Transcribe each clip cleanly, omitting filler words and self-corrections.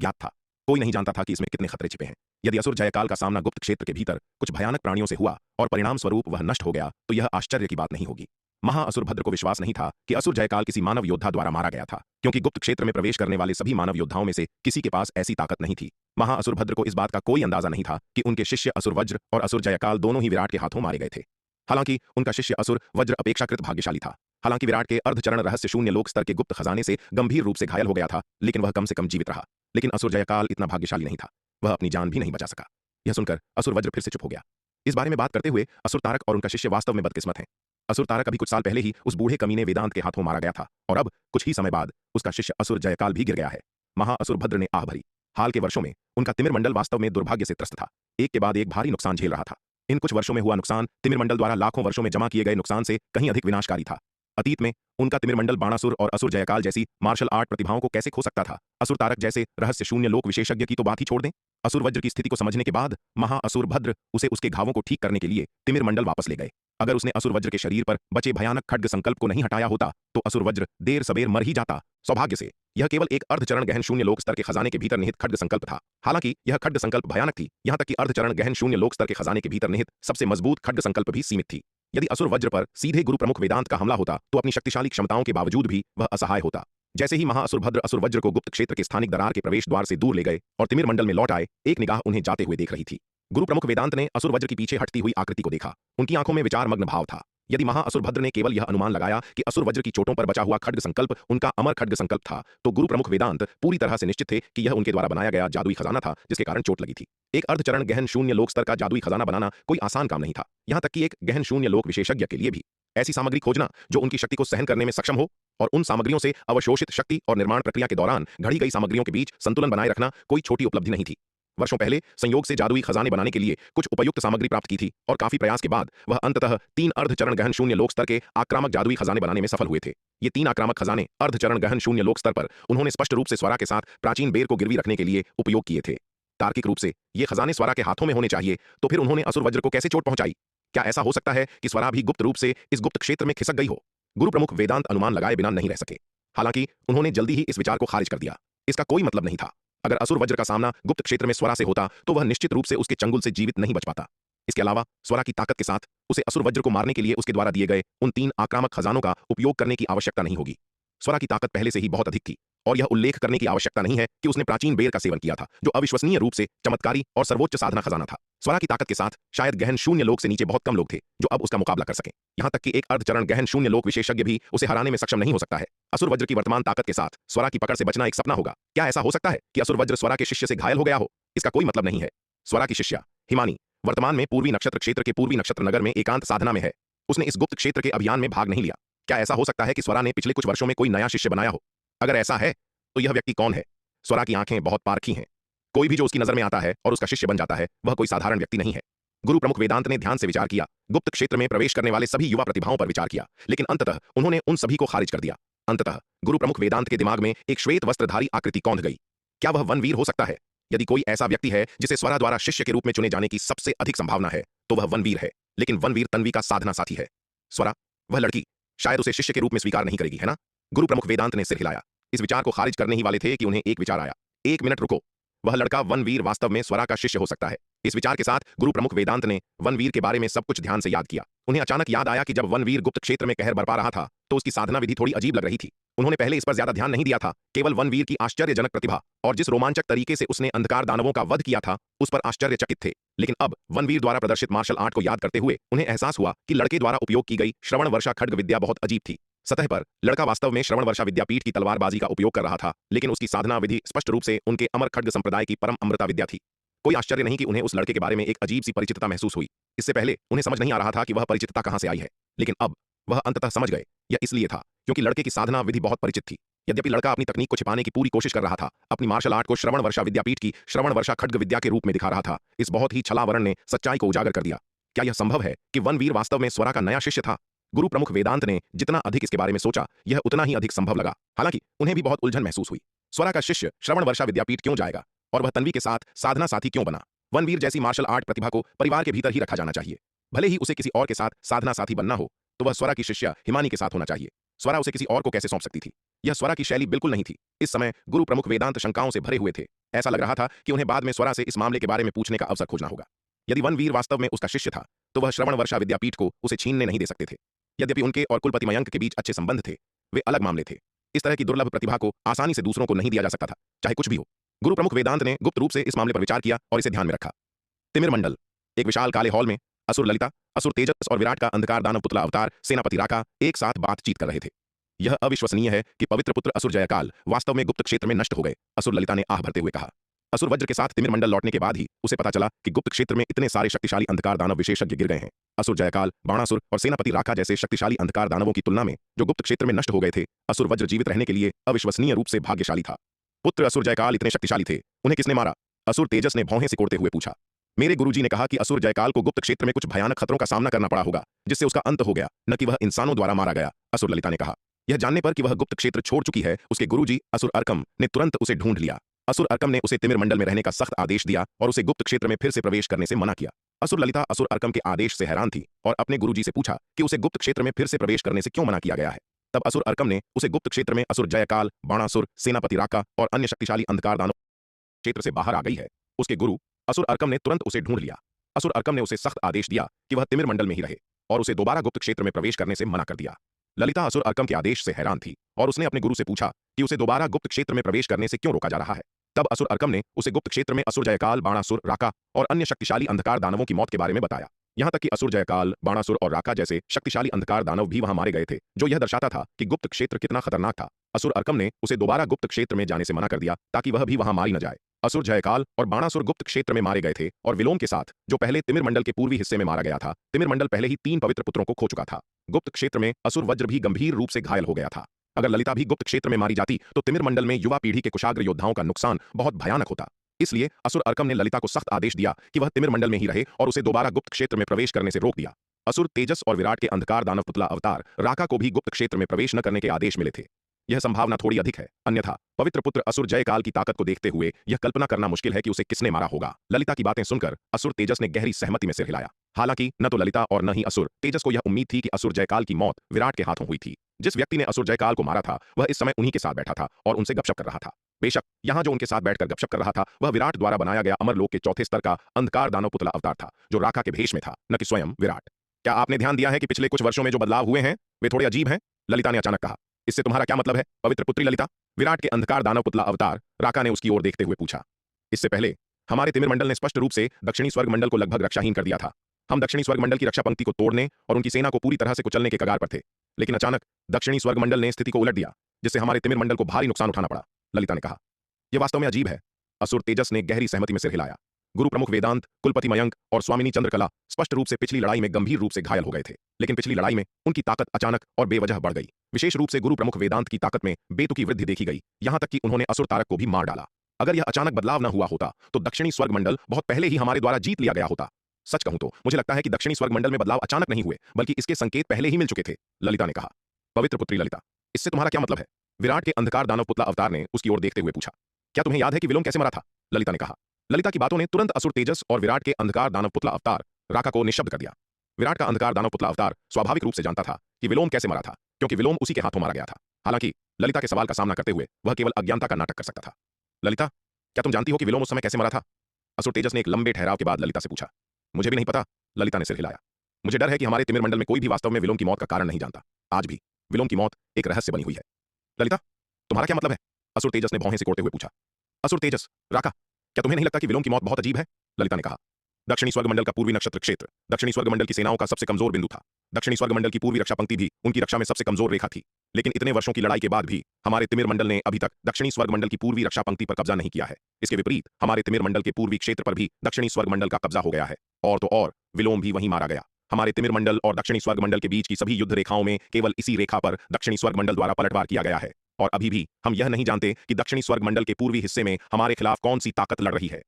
ज्ञात था। कोई नहीं जानता था कि इसमें कितने खतरे छिपे हैं। यदि असुर जयकाल का सामना गुप्त क्षेत्र के भीतर कुछ भयानक प्राणियों से हुआ और परिणाम स्वरूप वह नष्ट हो गया तो यह आश्चर्य की बात नहीं होगी। महाअसुर भद्र को विश्वास नहीं था कि असुर जयकाल किसी मानव योद्धा द्वारा मारा गया था, क्योंकि गुप्त क्षेत्र में प्रवेश करने वाले सभी मानव योद्धाओं में से किसी के पास ऐसी ताकत नहीं थी। महाअसुर भद्र को इस बात का कोई अंदाजा नहीं था कि उनके शिष्य असुर वज्र और असुर जयकाल दोनों ही विराट के हाथों मारे गए थे। हालांकि उनका शिष्य असुर वज्र अपेक्षाकृत भाग्यशाली था। हालांकि विराट के अर्धचरण रहस्य शून्य लोक स्तर के गुप्त खजाने से गंभीर रूप से घायल हो गया था, लेकिन वह कम से कम जीवित रहा। लेकिन असुर जयकाल इतना भाग्यशाली नहीं था, वह अपनी जान भी नहीं बचा सका। यह सुनकर असुर वज्र फिर से चुप हो गया। इस बारे में बात करते हुए असुर तारक और उनका शिष्य वास्तव में बदकिस्मत हैं। असुर तारक अभी कुछ साल पहले ही उस बूढ़े कमीने वेदांत के हाथों मारा गया था और अब कुछ ही समय बाद उसका शिष्य असुर जयकाल भी गिर गया है। महाअसुर भद्र ने आह भरी। हाल के वर्षों में उनका तिमिर मंडल वास्तव में दुर्भाग्य से त्रस्त था। एक के बाद एक भारी नुकसान झेल रहा था। इन कुछ वर्षों में हुआ नुकसान तिमिर मंडल द्वारा लाखों वर्षों में जमा किए गए नुकसान से कहीं अधिक विनाशकारी था। अतीत में उनका तिमिर मंडल बाणासुर और असुर जयकाल जैसी मार्शल आर्ट प्रतिभाओं को कैसे खो सकता था। असुर तारक जैसे रहस्य शून्य लोक विशेषज्ञ की तो बात ही छोड़ दें। असुर वज्र की स्थिति को समझने के बाद महाअसुर भद्र उसे उसके घावों को ठीक करने के लिए तिमिर मंडल वापस ले गए। अगर उसने असुर वज्र के शरीर पर बचे भयानक खड्ग संकल्प को नहीं हटाया होता तो असुर वज्र देर सबेर मर ही जाता। सौभाग्य से यह केवल एक अर्धचरण गहन शून्य लोक स्तर के खजाने के भीतर निहित खड्ग संकल्प था। हालांकि यह खड्ग संकल्प भयानक थी, यहां तक कि अर्धचरण गहन शून्य लोक स्तर के खजाने के भीतर निहित सबसे मजबूत खड्ग संकल्प भी सीमित थी। यदि असुर वज्र पर सीधे गुरु प्रमुख वेदांत का हमला होता तो अपनी शक्तिशाली क्षमताओं के बावजूद भी वह असहाय होता। जैसे ही महाअसुर भद्र असुर वज्र को गुप्त क्षेत्र के स्थानिक दरार के प्रवेश द्वार से दूर ले गए और तिमिर मंडल में लौट आए, एक निगाह उन्हें जाते हुए देख रही थी। गुरु प्रमुख वेदांत ने असुर वज्र की पीछे हटती हुई आकृति को देखा। उनकी आंखों में विचार मग्न भाव था। यदि महाअसुर भद्र ने केवल यह अनुमान लगाया कि असुर वज्र की चोटों पर बचा हुआ खड्ग संकल्प उनका अमर खड्ग संकल्प था, तो गुरु प्रमुख वेदांत पूरी तरह से निश्चित थे कि यह उनके द्वारा बनाया गया जादुई खजाना था जिसके कारण चोट लगी थी। एक अर्धचरण गहन शून्य लोक स्तर का जादुई खजाना बनाना कोई आसान काम नहीं था, यहां तक कि एक गहन शून्य लोक विशेषज्ञ के लिए भी। ऐसी सामग्री खोजना जो उनकी शक्ति को सहन करने में सक्षम हो और उन सामग्रियों से अवशोषित शक्ति और निर्माण प्रक्रिया के दौरान घड़ी गई सामग्रियों के बीच संतुलन बनाए रखना कोई छोटी उपलब्धि नहीं थी। वर्षों पहले संयोग से जादुई खजाने बनाने के लिए कुछ उपयुक्त सामग्री प्राप्त की थी और काफी प्रयास के बाद वह अंततः 3 अर्धचरण गहन शून्य लोक स्तर के आक्रामक जादुई खजाने बनाने में सफल हुए थे। ये 3 आक्रामक खजाने अर्धचरण गहन शून्य लोक स्तर पर उन्होंने स्पष्ट रूप से स्वरा के साथ प्राचीन बेर को गिरवी रखने के लिए उपयोग किए थे। तार्किक रूप से ये खजाने स्वरा के हाथों में होने चाहिए, तो फिर उन्होंने असुर वज्र को कैसे चोट पहुंचाई? क्या ऐसा हो सकता है कि स्वरा भी गुप्त रूप से इस गुप्त क्षेत्र में खिसक गई हो? गुरु प्रमुख वेदांत अनुमान लगाए बिना नहीं रह सके। हालांकि उन्होंने जल्दी ही इस विचार को खारिज कर दिया। इसका कोई मतलब नहीं था। अगर असुर वज्र का सामना गुप्त क्षेत्र में स्वरा से होता तो वह निश्चित रूप से उसके चंगुल से जीवित नहीं बच पाता। इसके अलावा स्वरा की ताकत के साथ उसे असुर वज्र को मारने के लिए उसके द्वारा दिए गए उन 3 आक्रामक खजानों का उपयोग करने की आवश्यकता नहीं होगी। स्वरा की ताकत पहले से ही बहुत अधिक थी और यह उल्लेख करने की आवश्यकता नहीं है कि उसने प्राचीन बेर का सेवन किया था, जो अविश्वसनीय रूप से चमत्कारी और सर्वोच्च साधना खजाना था। स्वरा की ताकत के साथ शायद गहन शून्य लोक से नीचे बहुत कम लोग थे जो अब उसका मुकाबला कर सकें। यहां तक कि एक अर्धचरण गहन शून्य लोक विशेषज्ञ भी उसे हराने में सक्षम नहीं हो सकता है। असुर वज्र की वर्तमान ताकत के साथ स्वरा की पकड़ से बचना एक सपना होगा। क्या ऐसा हो सकता है कि असुर वज्र स्वरा के शिष्य से घायल हो गया हो? इसका कोई मतलब नहीं है। स्वरा की शिष्या हिमानी वर्तमान में पूर्वी नक्षत्र क्षेत्र के पूर्वी नक्षत्र नगर में एकांत साधना में है। उसने इस गुप्त क्षेत्र के अभियान में भाग नहीं लिया। क्या ऐसा हो सकता है कि स्वरा ने पिछले कुछ वर्षों में कोई नया शिष्य बनाया हो? अगर ऐसा है तो यह व्यक्ति कौन है? स्वरा की आंखें बहुत पारखी हैं। कोई भी जो उसकी नजर में आता है और उसका शिष्य बन जाता है वह कोई साधारण व्यक्ति नहीं है। गुरु प्रमुख वेदांत ने ध्यान से विचार किया, गुप्त क्षेत्र में प्रवेश करने वाले सभी युवा प्रतिभाओं पर विचार किया, लेकिन अंततः उन्होंने उन सभी को खारिज कर दिया। अंततः गुरु प्रमुख वेदांत के दिमाग में एक श्वेत वस्त्रधारी आकृति कौंध गई। क्या वह वनवीर हो सकता है? यदि कोई ऐसा व्यक्ति है जिसे स्वरा द्वारा शिष्य के रूप में चुने जाने की सबसे अधिक संभावना है तो वह वनवीर है, लेकिन वनवीर तन्वी का साधना साथी है। स्वरा वह लड़की शायद उसे शिष्य के रूप में स्वीकार नहीं करेगी, है ना? गुरु प्रमुख वेदांत ने सिर हिलाया। इस विचार को खारिज करने ही वाले थे कि उन्हें एक विचार आया। 1 मिनट रुको, वह लड़का वनवीर वास्तव में स्वरा का शिष्य हो सकता है। इस विचार के साथ गुरु प्रमुख वेदांत ने वनवीर के बारे में सब कुछ ध्यान से याद किया। उन्हें अचानक याद आया कि जब वनवीर गुप्त क्षेत्र में कहर बरपा रहा था तो उसकी साधना विधि थोड़ी अजीब लग रही थी। उन्होंने पहले इस पर ज्यादा ध्यान नहीं दिया था, केवल वनवीर की आश्चर्यजनक प्रतिभा और जिस रोमांचक तरीके से उसने अंधकार दानवों का वध किया था उस पर आश्चर्यचकित थे। लेकिन अब वनवीर द्वारा प्रदर्शित मार्शल आर्ट को याद करते हुए उन्हें एहसास हुआ कि लड़के द्वारा उपयोग की गई श्रवण वर्षा खड्ग विद्या बहुत अजीब थी। सतह पर लड़का वास्तव में श्रवण वर्षा विद्यापीठ की तलवारबाजी का उपयोग कर रहा था, लेकिन उसकी साधना विधि स्पष्ट रूप से उनके अमर खड्ग संप्रदाय की परम अमृता विद्या थी। कोई आश्चर्य नहीं कि उन्हें उस लड़के के बारे में एक अजीब सी परिचितता महसूस हुई। इससे पहले उन्हें समझ नहीं आ रहा था कि वह परिचितता कहां से आई है, लेकिन अब वह अंततः समझ गए। यह इसलिए था क्योंकि लड़के की साधना विधि बहुत परिचित थी। यद्यपि लड़का अपनी तकनीक को छिपाने की पूरी कोशिश कर रहा था, अपनी मार्शल आर्ट को श्रवण वर्षा विद्यापीठ की श्रवण वर्षा खड्ग विद्या के रूप में दिखा रहा था, इस बहुत ही छलावरण ने सच्चाई को उजागर कर दिया। क्या यह संभव है कि वनवीर वास्तव में स्वरा का नया शिष्य था? गुरु प्रमुख वेदांत ने जितना अधिक इसके बारे में सोचा यह उतना ही अधिक संभव लगा। हालांकि उन्हें भी बहुत उलझन महसूस हुई। स्वरा का शिष्य श्रवण वर्षा विद्यापीठ क्यों जाएगा और वह तन्वी के साथ साधना साथी क्यों बना? वनवीर जैसी मार्शल आर्ट प्रतिभा को परिवार के भीतर ही रखा जाना चाहिए। भले ही उसे किसी और के साथ साधना साथी बनना हो तो वह स्वरा की शिष्या हिमानी के साथ होना चाहिए। स्वरा उसे किसी और को कैसे सौंप सकती थी? यह स्वरा की शैली बिल्कुल नहीं थी। इस समय गुरु प्रमुख वेदांत शंकाओं से भरे हुए थे। ऐसा लग रहा था कि उन्हें बाद में स्वरा से इस मामले के बारे में पूछने का अवसर खोजना होगा। यदि वनवीर वास्तव में उसका शिष्य था तो वह श्रवण वर्षा विद्यापीठ को उसे छीनने नहीं दे सकते थे। यद्यपि उनके और कुलपति मयंक के बीच अच्छे संबंध थे, वे अलग मामले थे। इस तरह की दुर्लभ प्रतिभा को आसानी से दूसरों को नहीं दिया जा सकता था, चाहे कुछ भी हो। गुरु प्रमुख वेदांत ने गुप्त रूप से इस मामले पर विचार किया और इसे ध्यान में रखा। तिमिर मंडल। एक विशाल काले हॉल में असुर ललिता, असुर तेजस और विराट का अंधकार दानव पुतला अवतार सेनापति राका एक साथ बातचीत कर रहे थे। यह अविश्वसनीय है कि पवित्र पुत्र असुर जयकाल वास्तव में गुप्त क्षेत्र में नष्ट हो गए, असुर ललिता ने आह भरते हुए कहा। असुर वज्र के साथ तिमिर मंडल लौटने के बाद ही उसे पता चला कि गुप्त क्षेत्र में इतने सारे शक्तिशाली अंधकार दानव विशेषज्ञ गिर गए हैं। असुर जयकाल, बाणासुर और सेनापति राका जैसे शक्तिशाली अंधकार दानवों की तुलना में जो गुप्त क्षेत्र में नष्ट हो गए थे, असुर वज्र जीवित रहने के लिए अविश्वसनीय रूप से भाग्यशाली था। पुत्र असुर जयकाल इतने शक्तिशाली थे, उन्हें किसने मारा? असुर तेजस ने भौहें सिकोड़ते हुए पूछा। मेरे गुरुजी ने कहा कि असुर जयकाल को गुप्त क्षेत्र में कुछ भयानक खतरों का सामना करना पड़ा होगा, जिससे उसका अंत हो गया, न कि वह इंसानों द्वारा मारा गया, असुर ललिता ने कहा। यह जानने पर कि वह गुप्त क्षेत्र छोड़ चुकी है, उसके गुरुजी असुर अर्कम ने तुरंत उसे ढूंढ लिया। असुर अर्कम ने उसे तिमिर मंडल में रहने का सख्त आदेश दिया और उसे गुप्त क्षेत्र में फिर से प्रवेश करने से मना किया। असुर ललिता असुर अर्कम के आदेश से हैरान थी और अपने गुरुजी से पूछा कि उसे गुप्त क्षेत्र में फिर से प्रवेश करने से क्यों मना किया गया है। तब असुर अर्कम ने उसे गुप्त क्षेत्र में असुर जयकाल, बाणासुर, सेनापति राका और अन्य शक्तिशाली अंधकार दानव क्षेत्र से बाहर आ गई है, उसके गुरु असुर अर्कम ने तुरंत उसे ढूंढ लिया। असुर अर्कम ने उसे सख्त आदेश दिया कि वह तिमिर मंडल में ही रहे और उसे दोबारा गुप्त क्षेत्र में प्रवेश करने से मना कर दिया। ललिता असुर अर्कम के आदेश से हैरान थी और उसने अपने गुरु से पूछा कि उसे दोबारा गुप्त क्षेत्र में प्रवेश करने से क्यों रोका जा रहा है। तब असुर अर्कम ने उसे गुप्त क्षेत्र में असुर जयकाल, बाणासुर, राका और अन्य शक्तिशाली अंधकार दानवों की मौत के बारे में बताया। यहां तक कि असुर जयकाल, बाणासुर और राका जैसे शक्तिशाली अंधकार दानव भी वहां मारे गए थे, जो यह दर्शाता था कि गुप्त क्षेत्र कितना खतरनाक था। असुर अर्कम ने उसे दोबारा गुप्त क्षेत्र में जाने से मना कर दिया ताकि वह भी वहां मारी न जाए। असुर जयकाल और बाणासुर गुप्त क्षेत्र में मारे गए थे और विलोम के साथ, जो पहले तिमिर मंडल के पूर्वी हिस्से में मारा गया था। तिमिर मंडल पहले ही 3 पवित्र पुत्रों को खो चुका था। गुप्त क्षेत्र में असुर वज्र भी गंभीर रूप से घायल हो गया था। अगर ललिता भी गुप्त क्षेत्र में मारी जाती तो तिमिर मंडल में युवा पीढ़ी के कुशाग्र योद्धाओं का नुकसान बहुत भयानक होता। इसलिए असुर अर्कम ने ललिता को सख्त आदेश दिया कि वह तिमिर मंडल में ही रहे और उसे दोबारा गुप्त क्षेत्र में प्रवेश करने से रोक दिया। असुर तेजस और विराट के अंधकार दानव पुतला अवतार राका को भी गुप्त क्षेत्र में प्रवेश न करने के आदेश मिले थे। यह संभावना थोड़ी अधिक है, अन्यथा पवित्र पुत्र असुर जयकाल की ताकत को देखते हुए यह कल्पना करना मुश्किल है कि उसे किसने मारा होगा। ललिता की बातें सुनकर असुर तेजस ने गहरी सहमति में सिर हिलाया। हालांकि न तो ललिता और न ही असुर तेजस को यह उम्मीद थी कि असुर जयकाल की मौत विराट के हाथों हुई थी। जिस व्यक्ति ने असुर जयकाल को मारा था वह इस समय उन्हीं के साथ बैठा था और उनसे गपशप कर रहा था। बेशक यहाँ जो उनके साथ बैठकर गपशप कर रहा था वह विराट द्वारा बनाया गया अमरलोक के चौथे स्तर का अंधकार दानव पुतला अवतार था, जो राका के भेष में था, न कि स्वयं विराट। क्या आपने ध्यान दिया है कि पिछले कुछ वर्षों में जो बदलाव हुए हैं वे थोड़े अजीब हैं? ललिता ने अचानक कहा। इससे तुम्हारा क्या मतलब है, पवित्र पुत्री ललिता? विराट के अंधकार दानव पुतला अवतार राका ने उसकी ओर देखते हुए पूछा। इससे पहले हमारे तिमिर मंडल ने स्पष्ट रूप से दक्षिणी स्वर्ग मंडल को लगभग रक्षाहीन कर दिया था। हम दक्षिणी स्वर्ग मंडल की रक्षा पंक्ति को तोड़ने और उनकी सेना को पूरी तरह से कुचलने के कगार पर थे, लेकिन अचानक दक्षिणी स्वर्ग मंडल ने स्थिति को उलट दिया, जिससे हमारे तिमिर मंडल को भारी नुकसान उठाना पड़ा, ललिता ने कहा। यह वास्तव में अजीब है। असुर तेजस ने गहरी सहमति में सिर हिलाया। गुरु प्रमुख वेदांत, कुलपति मयंक और स्वामिनी चंद्रकला स्पष्ट रूप से पिछली लड़ाई में गंभीर रूप से घायल हो गए थे, लेकिन पिछली लड़ाई में उनकी ताकत अचानक और बेवजह बढ़ गई। विशेष रूप से गुरु प्रमुख वेदांत की ताकत में बेतुकी वृद्धि देखी गई, यहां तक कि उन्होंने असुर तारक को भी मार डाला। अगर यह अचानक बदलाव न हुआ होता तो दक्षिणी स्वर्ग मंडल बहुत पहले ही हमारे द्वारा जीत लिया गया होता। सच कहूं तो मुझे लगता है कि दक्षिणी स्वर्ग मंडल में बदलाव अचानक नहीं हुए, बल्कि इसके संकेत पहले ही मिल चुके थे, ललिता ने कहा। पवित्र पुत्री ललिता, इससे तुम्हारा क्या मतलब है? विराट के अंधकार दानव पुतला अवतार ने उसकी ओर देखते हुए पूछा। क्या तुम्हें याद है कि विलोम कैसे मरा था? ललिता ने कहा। ललिता की बातों ने तुरंत असुर तेजस और विराट के अंधकार दानव पुतला अवतार राका को निशब्द कर दिया। विराट का अंधकार दानव पुतला अवतार स्वाभाविक रूप से जानता था कि विलोम कैसे मरा था, क्योंकि विलोम उसी के हाथों मारा गया था। हालांकि ललिता के सवाल का सामना करते हुए वह केवल अज्ञानता का नाटक कर सकता था। ललिता, क्या तुम जानती हो कि विलोम उस समय कैसे मरा था? असुर तेजस ने एक लंबे ठहराव के बाद ललिता से पूछा। मुझे भी नहीं पता, ललिता ने सिर हिलाया। मुझे डर है कि हमारे तिमिर मंडल में कोई भी वास्तव में विलोम की मौत का कारण नहीं जानता। आज भी विलोम की मौत एक रहस्य बनी हुई है। ललिता, तुम्हारा क्या मतलब है? असुर तेजस ने भौहें सिकोड़ते हुए पूछा। असुर तेजस, राका, क्या तुम्हें नहीं लगता कि विलोम की मौत बहुत अजीब है? ललिता ने कहा। दक्षिणी स्वर्ग मंडल का पूर्वी नक्षत्र क्षेत्र दक्षिणी स्वर्ग मंडल की सेनाओं का सबसे कमजोर बिंदु था। दक्षिणी स्वर्ग मंडल की पूर्वी रक्षा पंक्ति भी उनकी रक्षा में सबसे कमजोर रेखा थी। लेकिन इतने वर्षों की लड़ाई के बाद भी हमारे तिमिर मंडल ने अभी तक दक्षिणी स्वर्ग मंडल की पूर्वी रक्षा पंक्ति पर कब्जा नहीं किया है। इसके विपरीत हमारे तिमिर मंडल के पूर्वी क्षेत्र पर भी दक्षिणी स्वर्ग मंडल का कब्जा हो गया है। और तो और विलोम भी वहीं मारा गया। हमारे तिमिर मंडल और दक्षिणी स्वर्ग मंडल के बीच की सभी युद्ध रेखाओं में केवल इसी रेखा पर दक्षिणी स्वर्ग मंडल द्वारा पलटवार किया गया है। और अभी भी हम यह नहीं जानते कि दक्षिणी स्वर्ग मंडल के पूर्वी हिस्से में हमारे खिलाफ कौन सी ताकत लड़ रही है।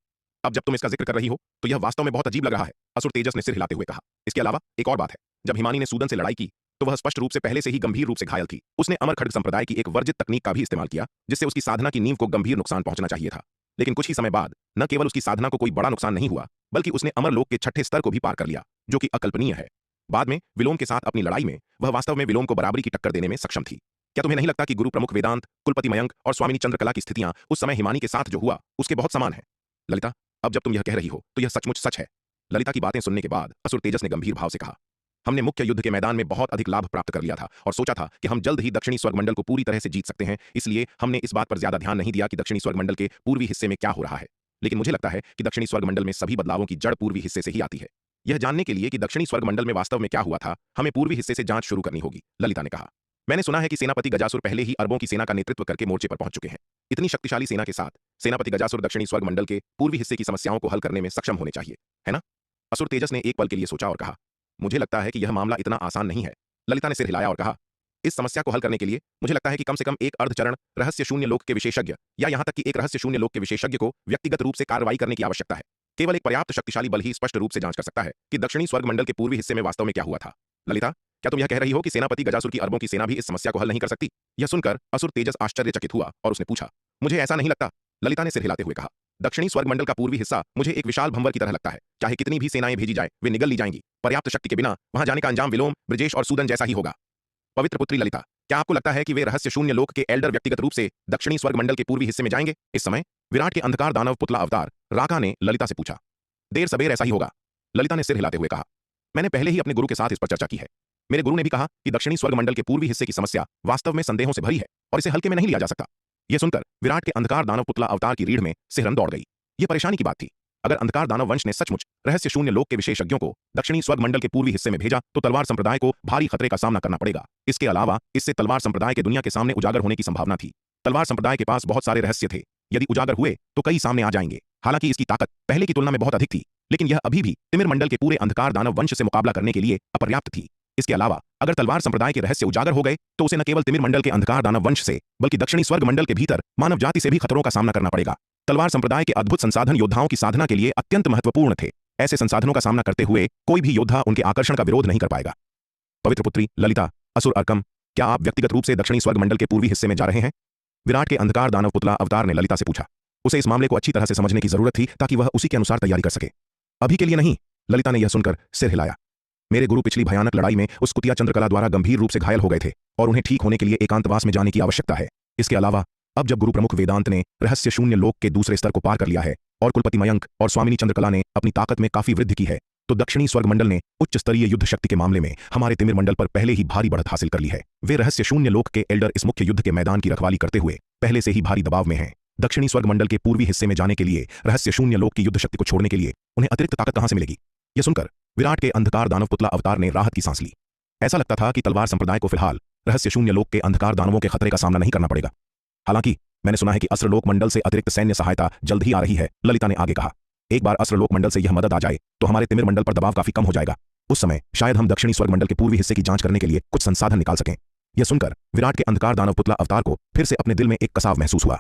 अब जब तुम इसका जिक्र कर रही हो तो यह वास्तव में बहुत अजीब लग रहा है, असुर तेजस ने सिर हिलाते हुए कहा। इसके अलावा एक और बात है, जब हिमानी ने सूदन से लड़ाई की तो वह स्पष्ट रूप से पहले से ही गंभीर रूप से घायल थी। उसने अमर खड्ग संप्रदाय की एक वर्जित तकनीक का भी इस्तेमाल किया, जिससे उसकी साधना की नींव को गंभीर नुकसान पहुंचना चाहिए था। लेकिन कुछ ही समय बाद न केवल उसकी साधना को कोई बड़ा नुकसान नहीं हुआ, बल्कि उसने अमरलोक के छठे स्तर को भी पार कर लिया, जो कि अकल्पनीय है। बाद में विलोम के साथ अपनी लड़ाई में वह वास्तव में विलोम को बराबरी की टक्कर देने में सक्षम थी। क्या तुम्हें नहीं लगता कि गुरु प्रमुख वेदांत, कुलपति मयंक और स्वामिनी चंद्रकला की स्थितियां उस समय हिमानी के साथ जो हुआ उसके बहुत समान है? ललिता, अब जब तुम यह कह रही हो तो यह सचमुच सच है। ललिता की बातें सुनने के बाद असुर तेजस ने गंभीर भाव से कहा, हमने मुख्य युद्ध के मैदान में बहुत अधिक लाभ प्राप्त कर लिया था और सोचा था कि हम जल्द ही दक्षिणी स्वर्गमंडल को पूरी तरह से जीत सकते हैं, इसलिए हमने इस बात पर ज्यादा ध्यान नहीं दिया कि दक्षिणी स्वर्गमंडल के पूर्वी हिस्से में क्या हो रहा है। लेकिन मुझे लगता है कि दक्षिणी स्वर्गमंडल में सभी बदलावों की जड़ पूर्वी हिस्से से ही आती है। यह जानने के लिए कि दक्षिणी स्वर्गमंडल में वास्तव में क्या हुआ था, हमें पूर्वी हिस्से से जांच शुरू करनी होगी, ललिता ने कहा। मैंने सुना है कि सेनापति गजासुर पहले ही अरबों की सेना का नेतृत्व करके मोर्चे पर पहुंच चुके हैं। इतनी शक्तिशाली सेना के साथ सेनापति गजासुर दक्षिणी स्वर्गमंडल के पूर्वी हिस्से की समस्याओं को हल करने में सक्षम होने चाहिए, है ना? असुर तेजस ने एक पल के लिए सोचा और कहा, मुझे लगता है कि यह मामला इतना आसान नहीं है। ललिता ने सिर हिलाया और कहा, इस समस्या को हल करने के लिए मुझे लगता है कि कम से कम एक अर्धचरण रहस्य शून्य लोक के विशेषज्ञ या यहां तक कि एक रहस्य शून्य लोक के विशेषज्ञ को व्यक्तिगत रूप से कार्रवाई करने की आवश्यकता है। केवल एक पर्याप्त शक्तिशाली बल ही स्पष्ट रूप से जांच कर सकता है कि दक्षिणी स्वर्गमंडल के पूर्वी हिस्से में वास्तव में क्या हुआ था। ललिता, क्या तुम यह कह रही हो कि सेनापति गजासुर की अरबों की सेना भी इस समस्या को हल नहीं कर सकती? यह सुनकर असुर तेजस आश्चर्यचकित हुआ और उसने पूछा, मुझे ऐसा नहीं लगता। ललिता ने सिर हिलाते हुए कहा, दक्षिणी स्वर्गमंडल का पूर्वी हिस्सा मुझे एक विशाल भंवर की तरह लगता है। चाहे कितनी भी सेनाएं भेजी जाए वे निगल ली जाएंगी। पर्याप्त शक्ति के बिना वहां जाने का अंजाम विलोम, ब्रजेश और सूदन जैसा ही होगा। पवित्र पुत्री ललिता, क्या आपको लगता है कि वे रहस्य शून्य लोक के एल्डर व्यक्तिगत रूप से दक्षिणी स्वर्गमंडल के पूर्वी हिस्से में जाएंगे? इस समय विराट के अंधकार दानव पुतला अवतार राका ने ललिता से पूछा। देर सबेर ऐसा ही होगा, ललिता ने सिर हिलाते हुए कहा। मैंने पहले ही अपने गुरु के साथ इस पर चर्चा की है। मेरे गुरु ने भी कहा कि दक्षिणी स्वर्गमंडल के पूर्वी हिस्से की समस्या वास्तव में संदेहों से भरी है और इसे हल्के में नहीं लिया जा सकता। यह सुनकर विराट के अंधकार दानव पुतला अवतार की रीढ़ में सिहरन दौड़ गई। यह परेशानी की बात थी। अगर अंधकार दानव वंश ने सचमुच रहस्य शून्य लोक के विशेषज्ञों को दक्षिणी स्वर्गमंडल के पूर्वी हिस्से में भेजा तो तलवार संप्रदाय को भारी खतरे का सामना करना पड़ेगा। इसके अलावा इससे तलवार संप्रदाय के दुनिया के सामने उजागर होने की संभावना थी। तलवार संप्रदाय के पास बहुत सारे रहस्य थे, यदि उजागर हुए तो कई सामने आ जाएंगे। हालांकि इसकी ताकत पहले की तुलना में बहुत अधिक थी, लेकिन यह अभी भी तिमिर मंडल के पूरे अंधकार दानव वंश से मुकाबला करने के लिए अपर्याप्त थी। इसके अलावा अगर तलवार संप्रदाय के रहस्य उजागर हो गए तो उसे न केवल तिमिर मंडल के अंधकार दानव वंश से बल्कि दक्षिणी स्वर्ग मंडल के भीतर मानव जाति से भी खतरों का सामना करना पड़ेगा। तलवार संप्रदाय के अद्भुत संसाधन योद्धाओं की साधना के लिए अत्यंत महत्वपूर्ण थे। ऐसे संसाधनों का सामना करते हुए कोई भी योद्धा उनके आकर्षण का विरोध नहीं कर पाएगा। पवित्र पुत्री ललिता, असुर अर्कम, क्या आप व्यक्तिगत रूप से दक्षिणी स्वर्ग मंडल के पूर्वी हिस्से में जा रहे हैं? विराट के अंधकार दानव पुतला अवतार ने ललिता से पूछा। उसे इस मामले को अच्छी तरह से समझने की जरूरत थी ताकि वह उसी के अनुसार तैयारी कर सके। अभी के लिए नहीं, ललिता ने यह सुनकर सिर हिलाया। मेरे गुरु पिछली भयानक लड़ाई में उस कुतिया चंद्रकला द्वारा गंभीर रूप से घायल हो गए थे और उन्हें ठीक होने के लिए एकांतवास में जाने की आवश्यकता है। इसके अलावा अब जब गुरु प्रमुख वेदांत ने रहस्य शून्य लोक के दूसरे स्तर को पार कर लिया है और कुलपति मयंक और स्वामिनी चंद्रकला ने अपनी ताकत में काफी वृद्धि की है, तो दक्षिणी स्वर्ग मंडल ने उच्च स्तरीय युद्ध शक्ति के मामले में हमारे तिमिर मंडल पर पहले ही भारी बढ़त हासिल कर ली है। वे रहस्य शून्य लोक के एल्डर इस मुख्य युद्ध के मैदान की रखवाली करते हुए पहले से ही भारी दबाव में हैं। दक्षिणी स्वर्ग मंडल के पूर्वी हिस्से में जाने के लिए रहस्य शून्य लोक की युद्ध शक्ति को छोड़ने के लिए उन्हें अतिरिक्त ताकत कहां से मिलेगी? यह सुनकर विराट के अंधकार दानव पुतला अवतार ने राहत की सांस ली। ऐसा लगता था कि तलवार संप्रदाय को फिलहाल रहस्य शून्य लोक के अंधकार दानवों के खतरे का सामना नहीं करना पड़ेगा। हालांकि मैंने सुना है कि अस्त्रलोक मंडल से अतिरिक्त सैन्य सहायता जल्द ही आ रही है, ललिता ने आगे कहा। एक बार अस्त्रलोक मंडल से यह मदद आ जाए तो हमारे तिमिर मंडल पर दबाव काफी कम हो जाएगा। उस समय शायद हम दक्षिणी स्वर्ग मंडल के पूर्वी हिस्से की जांच करने के लिए कुछ संसाधन निकाल सकें। यह सुनकर विराट के अंधकार दानव पुतला अवतार को फिर से अपने दिल में एक कसाव महसूस हुआ।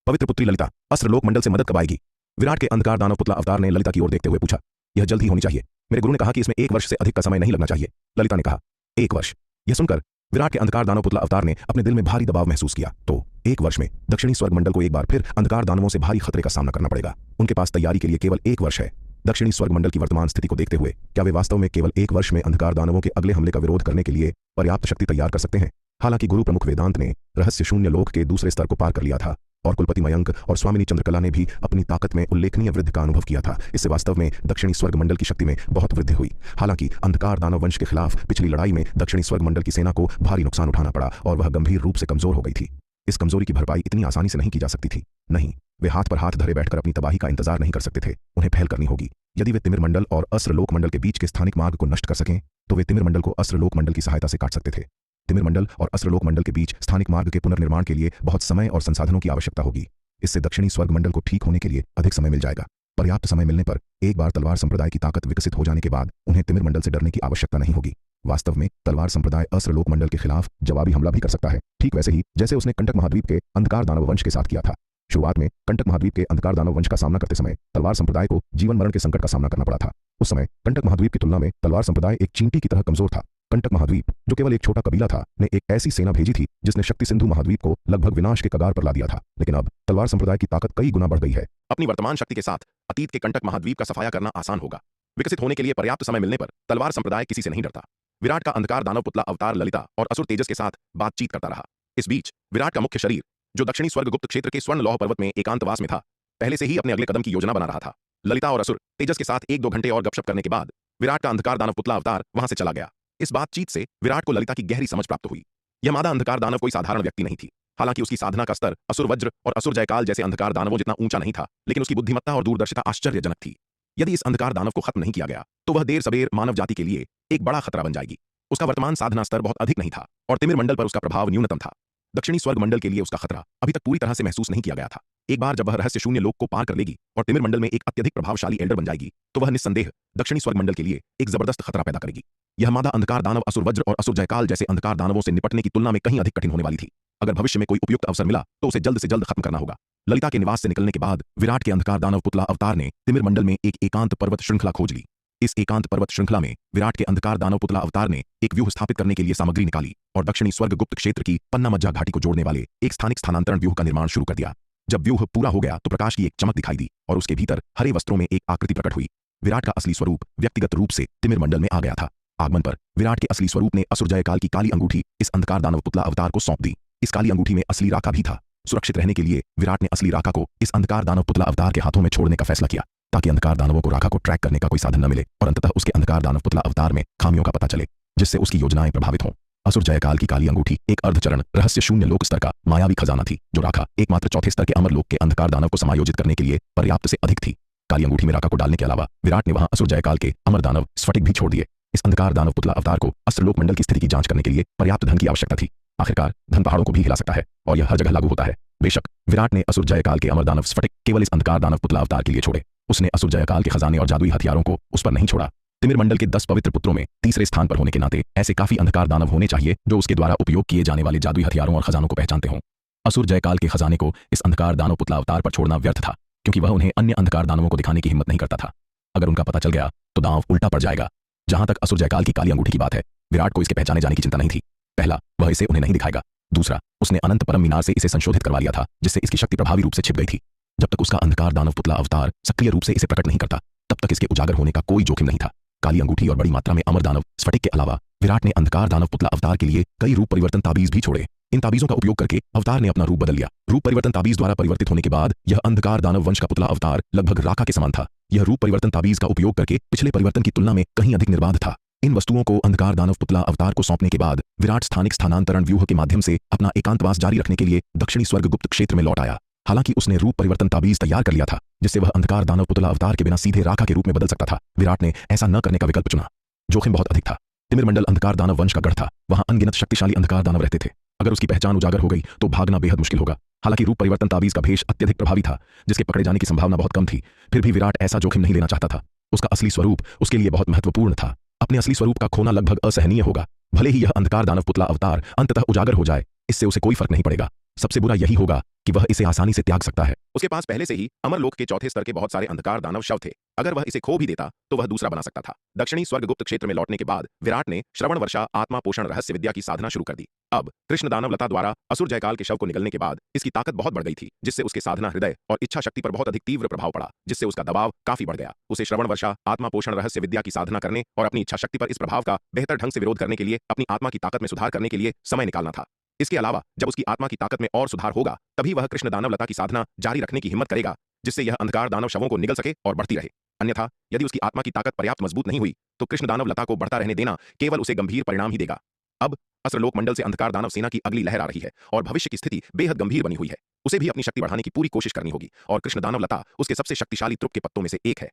पवित्र पुत्री ललिता, अस्त्रलोक मंडल से मदद कब आएगी? विराट के अंधकार दानव पुतला अवतार ने ललिता की ओर देखते हुए पूछा। यह जल्द ही होनी चाहिए। मेरे गुरु ने कहा कि इसमें 1 वर्ष से अधिक का समय नहीं लगना चाहिए, ललिता ने कहा। 1 वर्ष? यह सुनकर विराट के अंधकार दानव पुतला अवतार ने अपने दिल में भारी दबाव महसूस किया। तो 1 वर्ष में दक्षिणी स्वर्ग मंडल को एक बार फिर अंधकार दानवों से भारी खतरे का सामना करना पड़ेगा। उनके पास तैयारी के लिए केवल 1 वर्ष है। दक्षिणी स्वर्ग मंडल की वर्तमान स्थिति को देखते हुए क्या वे वास्तव में केवल 1 वर्ष में अंधकार दानवों के अगले हमले का विरोध करने के लिए पर्याप्त शक्ति तैयार कर सकते हैं? हालांकि गुरु प्रमुख वेदांत ने रहस्य शून्य लोक के दूसरे स्तर को पार कर लिया था और कुलपति मयंक और स्वामिनी चंद्रकला ने भी अपनी ताकत में उल्लेखनीय वृद्धि का अनुभव किया था। इससे वास्तव में दक्षिणी स्वर्ग मंडल की शक्ति में बहुत वृद्धि हुई। हालांकि अंधकार दानव वंश के खिलाफ पिछली लड़ाई में दक्षिणी स्वर्ग मंडल की सेना को भारी नुकसान उठाना पड़ा और वह गंभीर रूप से कमजोर हो गई थी। इस कमजोरी की भरपाई इतनी आसानी से नहीं की जा सकती थी। नहीं, वे हाथ पर हाथ धरे बैठकर अपनी तबाही का इंतजार नहीं कर सकते थे। उन्हें पहल करनी होगी। यदि वे तिमिर मंडल और अस्त्रलोक मंडल के बीच के स्थानिक मार्ग को नष्ट कर सकें तो वे तिमिर मंडल को अस्त्रलोक मंडल की सहायता से काट सकते थे। तिमिर मंडल और अस्त्रलोक मंडल के बीच स्थानिक मार्ग के पुनर्निर्माण के लिए बहुत समय और संसाधनों की आवश्यकता होगी। इससे दक्षिणी स्वर्ग मंडल को ठीक होने के लिए अधिक समय मिल जाएगा। पर्याप्त समय मिलने पर एक बार तलवार संप्रदाय की ताकत विकसित हो जाने के बाद उन्हें तिमिर मंडल से डरने की आवश्यकता नहीं होगी। वास्तव में तलवार संप्रदाय अस्त्रलोक मंडल के खिलाफ जवाबी हमला भी कर सकता है, ठीक वैसे ही जैसे उसने कंटक महाद्वीप के अंधकार दानव वंश के साथ किया था। शुरुआत में कंटक महाद्वीप के अंधकार दानव वंश का सामना करते समय तलवार संप्रदाय को जीवन मरण के संकट का सामना करना पड़ा था। उस समय कंटक महाद्वीप की तुलना में तलवार संप्रदाय एक चींटी की तरह कमजोर था। कंटक महाद्वीप, जो केवल एक छोटा कबीला था, ने एक ऐसी सेना भेजी थी जिसने शक्ति सिंधु महाद्वीप को लगभग विनाश के कगार पर ला दिया था। लेकिन अब तलवार संप्रदाय की ताकत कई गुना बढ़ गई है। अपनी वर्तमान शक्ति के साथ अतीत के कंटक महाद्वीप का सफाया करना आसान होगा। विकसित होने के लिए पर्याप्त समय मिलने पर तलवार संप्रदाय किसी से नहीं डरता। विराट का अंधकार दानव पुतला अवतार ललिता और असुर तेजस के साथ बातचीत करता रहा। इस बीच विराट का मुख्य शरीर, जो दक्षिणी स्वर्ग गुप्त क्षेत्र के स्वर्ण लौह पर्वत में एकांतवास में था, पहले से ही अपने अगले कदम की योजना बना रहा था। ललिता और असुर तेजस के साथ 1-2 घंटे और गपशप करने के बाद विराट का अंधकार दानव पुतला अवतार वहां से चला गया। इस बातचीत से विराट को ललिता की गहरी समझ प्राप्त हुई। यह मादा अंधकार दानव कोई साधारण व्यक्ति नहीं थी। हालांकि उसकी साधना का स्तर असुर वज्र और असुर जयकाल जैसे अंधकार दानवों जितना ऊंचा नहीं था, लेकिन उसकी बुद्धिमत्ता और दूरदर्शिता आश्चर्यजनक थी। यदि इस अंधकार दानव को खत्म नहीं किया गया तो वह देर सबेर मानव जाति के लिए एक बड़ा खतरा बन जाएगी। उसका वर्तमान साधना स्तर बहुत अधिक नहीं था और तिमिर मंडल पर उसका प्रभाव न्यूनतम था। दक्षिणी स्वर्ग मंडल के लिए उसका खतरा अभी तक पूरी तरह से महसूस नहीं किया गया था। एक बार जब वह रहस्य शून्य लोक को पार कर लेगी और तिमिर मंडल में एक अत्यधिक प्रभावशाली एल्डर बन जाएगी तो वह निस्संदेह दक्षिणी स्वर्ग मंडल के लिए एक जबरदस्त खतरा पैदा करेगी। यह मादा अंधकार दानव असुर वज्र और असुर जयकाल जैसे अंधकार दानवों से निपटने की तुलना में कहीं अधिक कठिन होने वाली थी। अगर भविष्य में कोई उपयुक्त अवसर मिला तो उसे जल्द से जल्द खत्म करना होगा। ललिता के निवास से निकलने के बाद विराट के अंधकार दानव पुतला अवतार ने तिमिर मंडल में एक एकांत पर्वत श्रृंखला खोज ली। इस एकांत पर्वत श्रृंखला में विराट के अंधकार दानव पुतला अवतार ने एक व्यूह स्थापित करने के लिए सामग्री निकाली और दक्षिणी स्वर्ग गुप्त क्षेत्र की पन्ना मज्जा घाटी को जोड़ने वाले एक स्थानिक स्थानांतरण व्यूह का निर्माण शुरू कर दिया। जब व्यूह पूरा हो गया तो प्रकाश की एक चमक दिखाई दी और उसके भीतर हरे वस्त्रों में एक आकृति प्रकट हुई। विराट का असली स्वरूप व्यक्तिगत रूप से तिमिर मंडल में आ गया था। आगमन पर विराट के असली स्वरूप ने असुर जयकाल की काली अंगूठी इस अंधकार दानव पुतला अवतार को सौंप दी। इस काली अंगूठी में असली राका भी था। सुरक्षित रहने के लिए विराट ने असली राका को इस अंधकार दानव पुतला अवतार के हाथों में छोड़ने का फैसला किया, ताकि अंधकार दानवों को राका को ट्रैक करने का कोई साधन न मिले और अंततः उसके अंधकार दानव पुतला अवतार में खामियों का पता चले, जिससे उसकी योजनाएं प्रभावित हों। असुर जयकाल की काली अंगूठी एक अर्धचरण रहस्य शून्य लोक स्तर का मायावी खजाना थी, जो राका एकमात्र चौथे स्तर के अमर लोक के अंधकार दानव को समायोजित करने के लिए पर्याप्त से अधिक थी। काली अंगूठी में राका को डालने के अलावा विराट ने वहां असुर जयकाल के अमर दानव स्फटिक भी छोड़ दिए। इस अंधकार दानव पुतला अवतार को अस्त्रलोक मंडल की स्थिति की जांच करने के लिए पर्याप्त धन की आवश्यकता थी। आखिरकार धन पहाड़ों को भी हिला सकता है और यह हर जगह लागू होता है। बेशक विराट ने असुर जयकाल के अमर दानव स्फटिक केवल इस अंधकार दानव पुतला अवतार के लिए छोड़े। उसने असुर जयकाल के खजाने और जादुई हथियारों को उस पर नहीं छोड़ा। तिमिर मंडल के 10 पवित्र पुत्रों में तीसरे स्थान पर होने के नाते ऐसे काफी अंधकार दानव होने चाहिए जो उसके द्वारा उपयोग किए जाने वाले जादुई हथियारों और खजानों को पहचानते हों। असुर जयकाल के खजाने को इस अंधकार दानव पुतला अवतार पर छोड़ना व्यर्थ था, क्योंकि वह उन्हें अन्य अंधकार दानवों को दिखाने की हिम्मत नहीं करता था। अगर उनका पता चल गया तो दांव उल्टा पड़ जाएगा। जहां तक असुर जयकाल की काली अंगूठी की बात है, विराट को इसके पहचाने जाने की चिंता नहीं थी। पहला, वह इसे उन्हें नहीं दिखाएगा। दूसरा, उसने अनंत परम मीनार से इसे संशोधित करवा लिया था, जिससे इसकी शक्ति प्रभावी रूप से छिप गई थी। जब तक उसका अंधकार दानव पुतला अवतार सक्रिय रूप से इसे प्रकट नहीं करता, तब तक इसके उजागर होने का कोई जोखिम नहीं था। काली अंगूठी और बड़ी मात्रा में अमर दानव स्फटिक के अलावा विराट ने अंधकार दानव पुतला अवतार के लिए कई रूप परिवर्तन ताबीज भी छोड़े। इन ताबीजों का उपयोग करके अवतार ने अपना रूप बदल लिया। रूप परिवर्तन ताबीज द्वारा परिवर्तित होने के बाद यह अंधकार दानव वंश का पुतला अवतार लगभग राका के समान था। यह रूप परिवर्तन ताबीज का उपयोग करके पिछले परिवर्तन की तुलना में कहीं अधिक निर्बाध था। इन वस्तुओं को अंधकार दानव पुतला अवतार को सौंपने के बाद विराट स्थानिक स्थानांतरण व्यूह के माध्यम से अपना एकांतवास जारी रखने के लिए दक्षिणी स्वर्ग गुप्त क्षेत्र में लौट आया। हालांकि उसने रूप परिवर्तन ताबीज तैयार कर लिया था, जिससे वह अंधकार दानव पुतला अवतार के बिना सीधे राका के रूप में बदल सकता था। विराट ने ऐसा न करने का विकल्प चुना। जोखिम बहुत अधिक था। तिमिर मंडल अंधकार दानव वंश का गढ़ था। वहां अनगिनत शक्तिशाली अंधकार दानव रहते थे। अगर उसकी पहचान उजागर हो गई तो भागना बेहद मुश्किल होगा। हालांकि रूप परिवर्तन ताबीज का भेष अत्यधिक प्रभावी था, जिसके पकड़े जाने की संभावना बहुत कम थी। फिर भी विराट ऐसा जोखिम नहीं लेना चाहता था। उसका असली स्वरूप उसके लिए बहुत महत्वपूर्ण था। अपने असली स्वरूप का खोना लगभग असहनीय होगा। भले ही यह अंधकार दानव पुतला अवतार अंततः उजागर हो जाए, इससे उसे कोई फर्क नहीं पड़ेगा। सबसे बुरा यही होगा कि वह इसे आसानी से त्याग सकता है। उसके पास पहले से ही अमरलोक के चौथे स्तर के बहुत सारे अंधकार दानव शव थे। अगर वह इसे खो भी देता तो वह दूसरा बना सकता था। दक्षिणी स्वर्ग गुप्त क्षेत्र में लौटने के बाद विराट ने श्रवण वर्षा आत्मा पोषण रहस्य विद्या की साधना शुरू कर दी। अब कृष्ण दानव लता द्वारा असुर जयकाल के शव को निगलने के बाद इसकी ताकत बहुत बढ़ गई थी, जिससे उसके साधना हृदय और इच्छा शक्ति पर बहुत अधिक तीव्र प्रभाव पड़ा, जिससे उसका दबाव काफी बढ़ गया। उसे श्रवण वर्षा आत्मा पोषण रहस्य विद्या की साधना करने और अपनी इच्छा शक्ति पर इस प्रभाव का बेहतर ढंग से विरोध करने के लिए अपनी आत्मा की ताकत में सुधार करने के लिए समय निकालना था। इसके अलावा जब उसकी आत्मा की ताकत में और सुधार होगा, तभी वह कृष्ण दानव लता की साधना जारी रखने की हिम्मत करेगा, जिससे यह अंधकार दानव शवों को निगल सके और बढ़ती रहे। अन्यथा यदि उसकी आत्मा की ताकत पर्याप्त मजबूत नहीं हुई तो कृष्ण दानव लता को बढ़ता रहने देना केवल उसे गंभीर परिणाम ही देगा। अब असुरलोक मंडल से अंधकार दानव सेना की अगली लहर आ रही है और भविष्य की स्थिति बेहद गंभीर बनी हुई है। उसे भी अपनी शक्ति बढ़ाने की पूरी कोशिश करनी होगी और कृष्ण दानव लता उसके सबसे शक्तिशाली त्रुप के पत्तों में से एक है।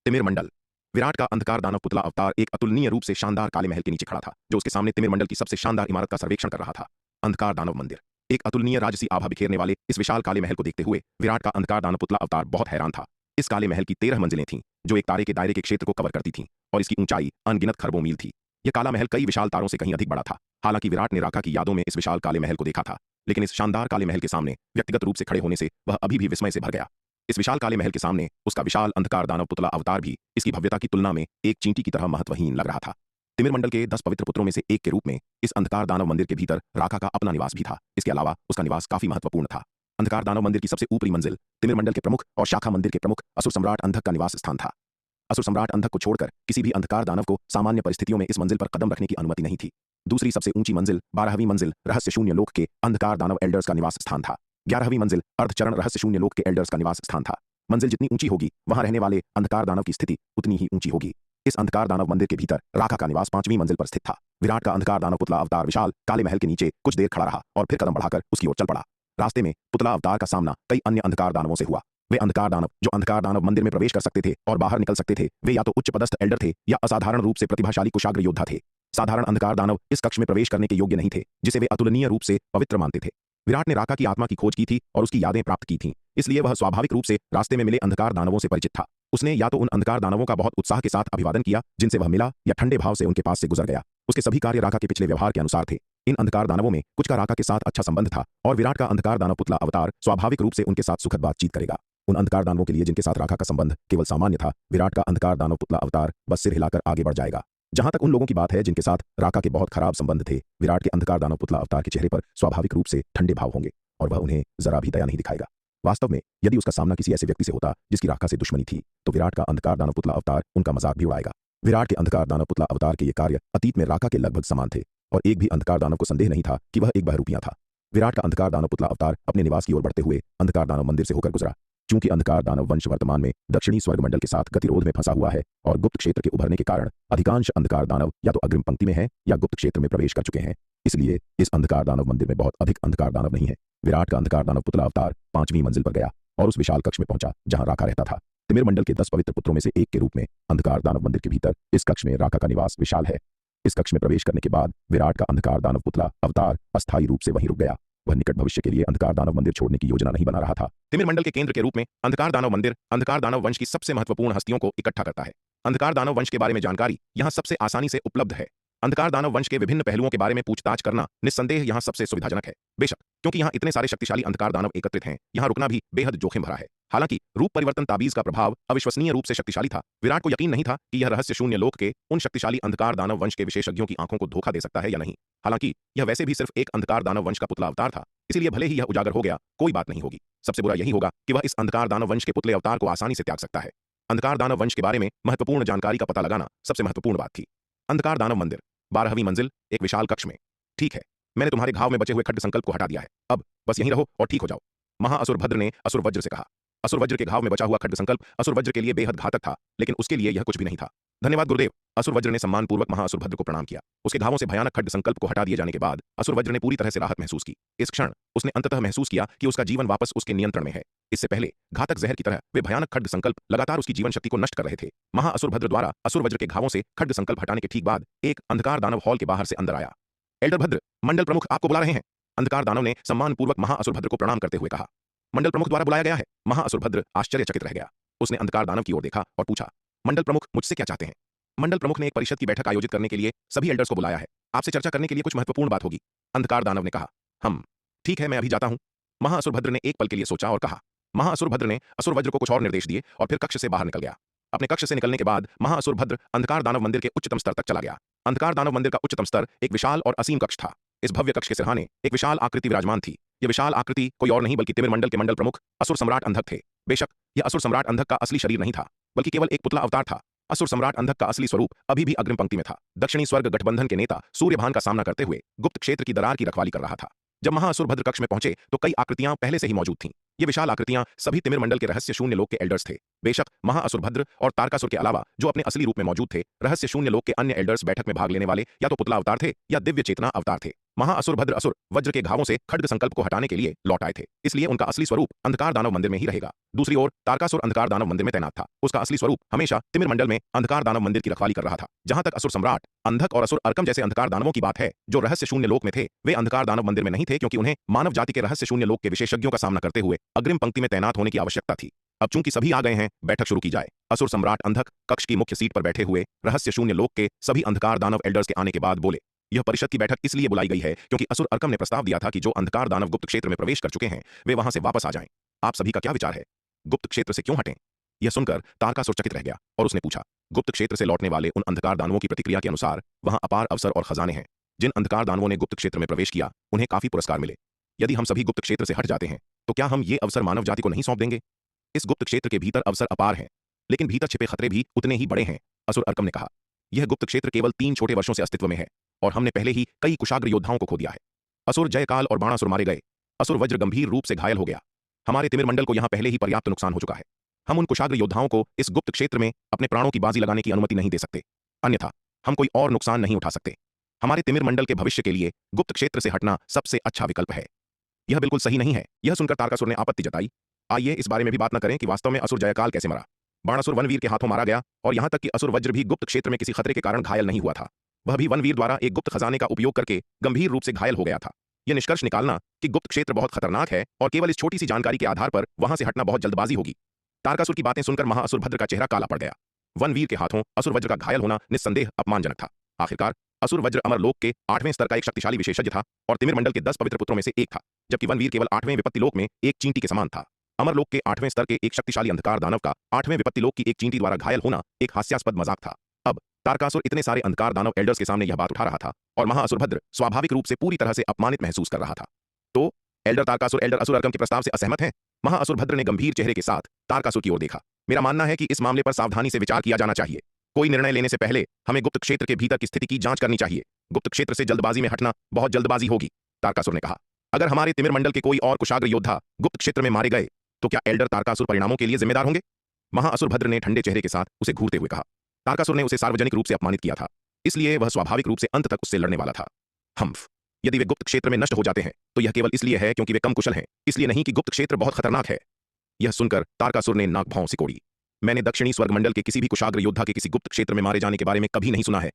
तिमिर मंडल। विराट का अंधकार दानव पुतला अवतार एक अतुलनीय रूप से शानदार काले महल के नीचे खड़ा था, जो उसके सामने तिमिर मंडल की सबसे शानदार इमारत का सर्वेक्षण कर रहा था। अंधकार दानव मंदिर। एक अतुलनीय राजसी आभा बिखेरने वाले इस विशाल काले महल को देखते हुए विराट का अंधकार दानव पुतला अवतार बहुत हैरान था। इस काले महल की 13 मंजिलें थीं, जो एक तारे के दायरे के क्षेत्र को कवर करती थीं, और इसकी ऊंचाई अनगिनत खरबों मील थी। यह काला महल कई विशाल तारों से कहीं अधिक बड़ा था। हालांकि विराट ने राका की यादों में इस विशाल काले महल को देखा था, लेकिन इस शानदार काले महल के सामने व्यक्तिगत रूप से खड़े होने से वह अभी भी विस्मय से भर गया। इस विशाल काले महल के सामने उसका विशाल अंधकार दानव पुतला अवतार भी इसकी भव्यता की तुलना में एक चींटी की तरह महत्वहीन लग रहा था। तिमिर मंडल के 10 पवित्र पुत्रों में से एक के रूप में इस अंधकार दानव मंदिर के भीतर राका का अपना निवास भी था। इसके अलावा उसका निवास काफी महत्वपूर्ण था। अंधकार दानव मंदिर की सबसे ऊपरी मंजिल तिमिर मंडल के प्रमुख और शाखा मंदिर के प्रमुख असुर सम्राट अंधक का निवास स्थान था। असुर सम्राट अंधक को छोड़कर किसी भी अंधकार दानव को सामान्य परिस्थितियों में इस मंजिल पर कदम रखने की अनुमति नहीं थी। दूसरी सबसे ऊंची मंजिल 12वीं मंजिल रहस्य शून्य लोक के अंधकार दानव एल्डर्स का निवास स्थान था। 11वीं मंजिल अर्धचरण रहस्य शून्य लोक के एल्डर्स का निवास स्थान था। मंजिल जितनी ऊंची होगी वहां रहने वाले अंधकार दानव की स्थिति उतनी ही ऊंची होगी। इस अंधकार दानव मंदिर के भीतर राका का निवास 5वीं मंजिल पर स्थित था। विराट का अंधकार दानव पुतला अवतार विशाल काले महल के नीचे कुछ देर खड़ा रहा और फिर कदम बढ़ाकर उसकी ओर चल पड़ा। रास्ते में पुतला अवतार का सामना कई अन्य अंधकार दानवों से हुआ। वे अंधकार दानव जो अंधकार दानव मंदिर में प्रवेश कर सकते थे और बाहर निकल सकते थे, वे या तो उच्च पदस्थ एल्डर थे या असाधारण रूप से प्रतिभाशाली कुशाग्र योद्धा थे। साधारण अंधकार दानव इस कक्ष में प्रवेश करने के योग्य नहीं थे, जिसे वे अतुलनीय रूप से पवित्र मानते थे। विराट ने राका की आत्मा की खोज की थी और उसकी यादें प्राप्त की थीं, इसलिए वह स्वाभाविक रूप से रास्ते में मिले अंधकार दानवों से परिचित था। उसने या तो उन अंधकार दानवों का बहुत उत्साह के साथ अभिवादन किया जिनसे वह मिला, या ठंडे भाव से उनके पास से गुजर गया। उसके सभी कार्य राका के पिछले व्यवहार के अनुसार थे। इन अंधकार दानवों में कुछ का राका के साथ अच्छा संबंध था और विराट का अंधकार दानव पुतला अवतार स्वाभाविक रूप से उनके साथ सुखद बातचीत करेगा। उन अंधकार दानवों के लिए जिनके साथ राका का संबंध केवल सामान्य था, विराट का अंधकार दानव पुतला अवतार बस सिर हिलाकर आगे बढ़ जाएगा। जहां तक उन लोगों की बात है जिनके साथ राका के बहुत खराब संबंध थे, विराट के अंधकार दानव पुतला अवतार के चेहरे पर स्वाभाविक रूप से ठंडे भाव होंगे और वह उन्हें जरा भी दया नहीं दिखाएगा। वास्तव में यदि उसका सामना किसी ऐसे व्यक्ति से होता जिसकी राका से दुश्मनी थी, तो विराट का अंधकार दानव पुतला अवतार उनका मजाक भी उड़ाएगा। विराट के अंधकार दानव पुतला अवतार के ये कार्य अतीत में राका के लगभग समान थे और एक भी अंधकार दानव को संदेह नहीं था कि वह एक बहरूपियां था। विराट का अंधकार दानव पुतला अवतार अपने निवास की ओर बढ़ते हुए अंधकार दानव मंदिर से होकर गुजरा। चूंकि अंधकार दानव वंश वर्तमान में दक्षिणी स्वर्ग मंडल के साथ गतिरोध में फंसा हुआ है और गुप्त क्षेत्र के उभरने के कारण अधिकांश अंधकार दानव या तो अग्रिम पंक्ति में हैं या गुप्त क्षेत्र में प्रवेश कर चुके हैं, इसलिए इस अंधकार दानव मंदिर में बहुत अधिक अंधकार दानव नहीं है। विराट का अंधकार दानव पुतला अवतार 5वीं मंजिल पर गया और उस विशाल कक्ष में पहुंचा जहां राका रहता था। तिमिर मंडल के 10 पवित्र पुत्रों में से एक के रूप में अंधकार दानव मंदिर के भीतर इस कक्ष में राका का निवास विशाल है। इस कक्ष में प्रवेश करने के बाद विराट का अंधकार दानव पुतला अवतार अस्थायी रूप से वहीं रुक गया। वह निकट भविष्य के लिए अंधकार दानव मंदिर छोड़ने की योजना नहीं बना रहा था। तिमिर मंडल के केंद्र के रूप में अंधकार दानव मंदिर अंधकार दानव वंश की सबसे महत्वपूर्ण हस्तियों को इकट्ठा करता है। अंधकार दानव वंश के बारे में जानकारी यहां सबसे आसानी से उपलब्ध है। अंधकार दानव वंश के विभिन्न पहलुओं के बारे में पूछताछ करना निस्संदेह यहां सबसे सुविधाजनक है। बेशक क्योंकि यहां इतने सारे शक्तिशाली अंधकार दानव एकत्रित हैं, यहां रुकना भी बेहद जोखिम भरा है। हालांकि रूप परिवर्तन ताबीज का प्रभाव अविश्वसनीय रूप से शक्तिशाली था। विराट को यकीन नहीं था कि यह रहस्य शून्य लोक के उन शक्तिशाली अंधकार दानव वंश के विशेषज्ञों की आंखों को धोखा दे सकता है या नहीं। हालांकि यह वैसे भी सिर्फ एक अंधकार दानव वंश का पुतला अवतार था, इसलिए भले ही यह उजागर हो गया, कोई बात नहीं होगी। सबसे बुरा यही होगा कि वह इस अंधकार दानव वंश के पुतले अवतार को आसानी से त्याग सकता है। अंधकार दानव वंश के बारे में महत्वपूर्ण जानकारी का पता लगाना सबसे महत्वपूर्ण बात थी। अंधकार दानव मंदिर 12वीं मंजिल एक विशाल कक्ष में। ठीक है, मैंने तुम्हारे घाव में बचे हुए खड्ड संकल्प को हटा दिया है, अब बस यहीं रहो और ठीक हो जाओ, महाअसुर भद्र ने असुर वज्र से कहा। असुर वज्र के घाव में बचा हुआ खड्ड संकल्प असुर वज्र के लिए बेहद घातक था, लेकिन उसके लिए यह कुछ भी नहीं था। धन्यवाद गुरुदेव। असुर वज्र ने सम्मानपूर्वक महाअसुर भद्र को प्रणाम किया। उसके घावों से भयानक खड्ड संकल्प को हटा दिए जाने के बाद असुर वज्र ने पूरी तरह से राहत महसूस की। इस क्षण उसने अंततः महसूस किया कि उसका जीवन वापस उसके नियंत्रण में है। इससे पहले घातक जहर की तरह वे भयानक खड्ड संकल्प लगातार उसकी जीवन शक्ति को नष्ट कर रहे थे। महाअसुर भद्र द्वारा असुर वज्र के घावों से खड्ड संकल्प हटाने के ठीक बाद एक अंधकार दानव हॉल के बाहर से अंदर आया। एल्डर भद्र, मंडल प्रमुख आपको बुला रहे हैं। अंधकार दानव ने सम्मानपूर्वक महाअसुर भद्र को प्रणाम करते हुए कहा। मंडल प्रमुख द्वारा बुलाया गया है। महाअसुर भद्र आश्चर्यचकित रह गया। उसने अंधकार दानव की ओर देखा और पूछा, मंडल प्रमुख मुझसे क्या चाहते हैं? मंडल प्रमुख ने एक परिषद की बैठक आयोजित करने के लिए सभी एल्डर्स को बुलाया है। आपसे चर्चा करने के लिए कुछ महत्वपूर्ण बात होगी। अंधकार दानव ने कहा। ठीक है, मैं अभी जाता हूं। महाअसुर भद्र ने एक पल के लिए सोचा और कहा। महाअसुर भद्र ने असुर वज्र को कुछ और निर्देश दिए और फिर कक्ष से बाहर निकल गया। अपने कक्ष से निकलने के बाद महाअसुर भद्र अंधकार दानव मंदिर के उच्चतम स्तर तक चला गया। अंधकार दानव मंदिर का उच्चतम स्तर एक विशाल और असीम कक्ष था। इस भव्य कक्ष के सिरहाने एक विशाल आकृति विराजमान थी। यह विशाल आकृति कोई और नहीं बल्कि तिमिर मंडल के मंडल प्रमुख असुर सम्राट अंधक थे। बेशक यह असुर सम्राट अंधक का असली शरीर नहीं था, बल्कि केवल एक पुतला अवतार था। असुर सम्राट अंधक का असली स्वरूप अभी भी अग्रिम पंक्ति में था। दक्षिणी स्वर्ग गठबंधन के नेता सूर्यभान का सामना करते हुए गुप्त क्षेत्र की दरार की रखवाली कर रहा था। जब महाअसुर भद्र कक्ष में पहुंचे तो कई आकृतियां पहले से ही मौजूद थीं। ये विशाल आकृतियां सभी तिमिर मंडल के रहस्य शून्य लोक के एल्डर्स थे। बेशक महाअसुर भद्र और तारकासुर के अलावा जो अपने असली रूप में मौजूद थे, रहस्य शून्य लोक के अन्य एल्डर्स बैठक में भाग लेने वाले या तो पुतला अवतार थे या दिव्य चेतना अवतार थे। महाअसुर भद्र असुर वज्र के घावों से खड्ग संकल्प को हटाने के लिए लौट आए थे, इसलिए उनका असली स्वरूप अंधकार दानव मंदिर में ही रहेगा। दूसरी ओर तारकासुर अंधकार दानव मंदिर में तैनात था। उसका असली स्वरूप हमेशा तिमिर मंडल में अंधकार दानव मंदिर की रखवाली कर रहा था। जहां तक असुर सम्राट अंधक और असुर अर्कम जैसे अंधकार दानवों की बात है जो रहस्य शून्य लोक में थे, वे अंधकार दानव मंदिर में नहीं थे क्योंकि उन्हें मानव जाति के रहस्य शून्य लोक के विशेषज्ञों का सामना करते हुए अग्रिम पंक्ति में तैनात होने की आवश्यकता थी। अब चूंकि सभी आ गए हैं, बैठक शुरू की जाए। असुर सम्राट अंधक कक्ष की मुख्य सीट पर बैठे हुए रहस्य शून्य लोक के सभी अंधकार दानव एल्डर्स के आने के बाद बोले, यह परिषद की बैठक इसलिए बुलाई गई है क्योंकि असुर अर्कम ने प्रस्ताव दिया था कि जो अंधकार दानव गुप्त क्षेत्र में प्रवेश कर चुके हैं वे वहां से वापस आ जाएं। आप सभी का क्या विचार है? गुप्त क्षेत्र से क्यों हटें? यह सुनकर तारकासुर चकित रह गया और उसने पूछा, गुप्त क्षेत्र से लौटने वाले उन अंधकार दानवों की प्रतिक्रिया के अनुसार वहां अपार अवसर और खजाने हैं। जिन अंधकार दानवों ने गुप्त क्षेत्र में प्रवेश किया उन्हें काफी पुरस्कार मिले। यदि हम सभी गुप्त क्षेत्र से हट जाते हैं तो क्या हम ये अवसर मानव जाति को नहीं सौंप देंगे? इस गुप्त क्षेत्र के भीतर अवसर अपार हैं, लेकिन भीतर छिपे खतरे भी उतने ही बड़े हैं। असुर अर्कम ने कहा, यह गुप्त क्षेत्र केवल 3 छोटे वर्षों से अस्तित्व में है और हमने पहले ही कई कुशाग्र योद्धाओं को खो दिया है। असुर जयकाल और बाणासुर मारे गए। असुर वज्र गंभीर रूप से घायल हो गया। हमारे तिमिर मंडल को यहां पहले ही पर्याप्त नुकसान हो चुका है। हम उन कुशाग्र योद्धाओं को इस गुप्त क्षेत्र में अपने प्राणों की बाजी लगाने की अनुमति नहीं दे सकते, अन्यथा हम कोई और नुकसान नहीं उठा सकते। हमारे तिमिर मंडल के भविष्य के लिए गुप्त क्षेत्र से हटना सबसे अच्छा विकल्प है। यह बिल्कुल सही नहीं है। यह सुनकर तारकासुर ने आपत्ति जताई। आइए इस बारे में भी बात न करें कि वास्तव में असुर जयकाल कैसे मरा। बाणासुर वनवीर के हाथों मारा गया और यहां तक कि असुर वज्र भी गुप्त क्षेत्र में किसी खतरे के कारण घायल नहीं हुआ था। वह भी वनवीर द्वारा एक गुप्त खजाने का उपयोग करके गंभीर रूप से घायल हो गया था। यह निष्कर्ष निकालना कि गुप्त क्षेत्र बहुत खतरनाक है और केवल इस छोटी सी जानकारी के आधार पर वहां से हटना बहुत जल्दबाजी होगी। तारकासुर की बातें सुनकर महाअसुर भद्र का चेहरा काला पड़ गया। वनवीर के हाथों असुर वज्र का घायल होना निस्संदेह अपमानजनक था। आखिरकार असुर वज्र अमरलोक के 8वें स्तर का एक शक्तिशाली विशेषज्ञ था और तिमिर मंडल के 10 पवित्र पुत्रों में से एक था, जबकि वनवीर केवल 8वें विपत्तिलोक में एक चींटी के समान था। अमरलोक के 8वें स्तर के एक शक्तिशाली अंधकार दानव का 8वें विपत्तिलोक की एक चींटी द्वारा घायल होना एक हास्यास्पद मजाक था। अब तारकासुर इतने सारे अंधकार दानव एल्डर्स के सामने यह बात उठा रहा था और महाअसुर भद्र स्वाभाविक रूप से पूरी तरह से अपमानित महसूस कर रहा था। तो एल्डर तारकासुर एल्डर असुर अर्कम के प्रस्ताव से असहमत हैं? महाअसुर भद्र ने गंभीर चेहरे के साथ तारकासुर की ओर देखा। मेरा मानना है कि इस मामले पर सावधानी से विचार किया जाना चाहिए। कोई निर्णय लेने से पहले हमें गुप्त क्षेत्र के भीतर की स्थिति की जांच करनी चाहिए। गुप्त क्षेत्र से जल्दबाजी में हटना बहुत जल्दबाजी होगी, तारकासुर ने कहा। अगर हमारे तिमिर मंडल के कोई और कुशाग्र योद्धा गुप्त क्षेत्र में मारे गए तो क्या एल्डर तारकासुर परिणामों के लिए जिम्मेदार होंगे? महाअसुर भद्र ने ठंडे चेहरे के साथ उसे घूरते हुए कहा। तारकासुर ने उसे सार्वजनिक रूप से अपमानित किया था, इसलिए वह स्वाभाविक रूप से अंत तक उससे लड़ने वाला था। हम्फ, यदि वे गुप्त क्षेत्र में नष्ट हो जाते हैं तो यह केवल इसलिए है क्योंकि वे कम कुशल हैं, इसलिए नहीं कि गुप्त क्षेत्र बहुत खतरनाक है। यह सुनकर तारकासुर ने नाक भौं सिकोड़ी। मैंने दक्षिणी स्वर्ग मंडल के किसी भी कुशाग्र योद्धा के किसी गुप्त क्षेत्र में मारे जाने के बारे में कभी नहीं सुना है।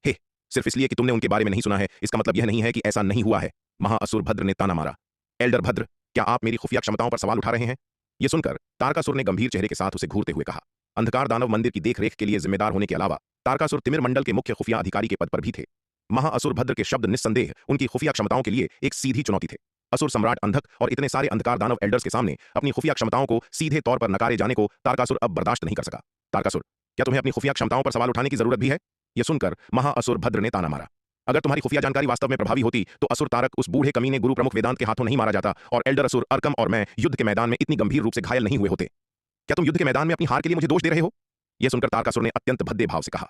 हे, सिर्फ इसलिए कि तुमने उनके बारे में नहीं सुना है इसका मतलब यह नहीं है कि ऐसा नहीं हुआ है। महाअसुर भद्र ने ताना मारा। एल्डर भद्र, क्या आप मेरी खुफिया क्षमताओं पर सवाल उठा रहे हैं? यह सुनकर तारकासुर ने गंभीर चेहरे के साथ उसे घूरते हुए कहा। अंधकार दानव मंदिर की देखरेख के लिए जिम्मेदार होने के अलावा तारकासुर तिमिर मंडल के मुख्य खुफिया अधिकारी के पद पर भी थे। महाअसुर भद्र के शब्द निस्संदेह उनकी खुफिया क्षमताओं के लिए एक सीधी चुनौती थे। असुर सम्राट अंधक और इतने सारे अंधकार दानव एल्डर्स के सामने अपनी खुफिया क्षमताओं को सीधे तौर पर नकारे जाने को तारकासुर अब बर्दाश्त नहीं कर सका। तारकासुर, क्या तुम्हें अपनी खुफिया क्षमताओं पर सवाल उठाने की जरूरत भी है? यह सुनकर महाअसुर भद्र ने ताना मारा। अगर तुम्हारी खुफिया जानकारी वास्तव में प्रभावी होती तो असुर तारक उस बूढ़े कमीने गुरु प्रमुख वेदांत के हाथों नहीं मारा जाता और एल्डर असुर अर्कम और मैं युद्ध के मैदान में इतनी गंभीर रूप से घायल नहीं हुए होते। क्या तुम युद्ध के मैदान में अपनी हार के लिए मुझे दोष दे रहे हो? यह सुनकर तारकासुर ने अत्यंत भद्दे भाव से कहा।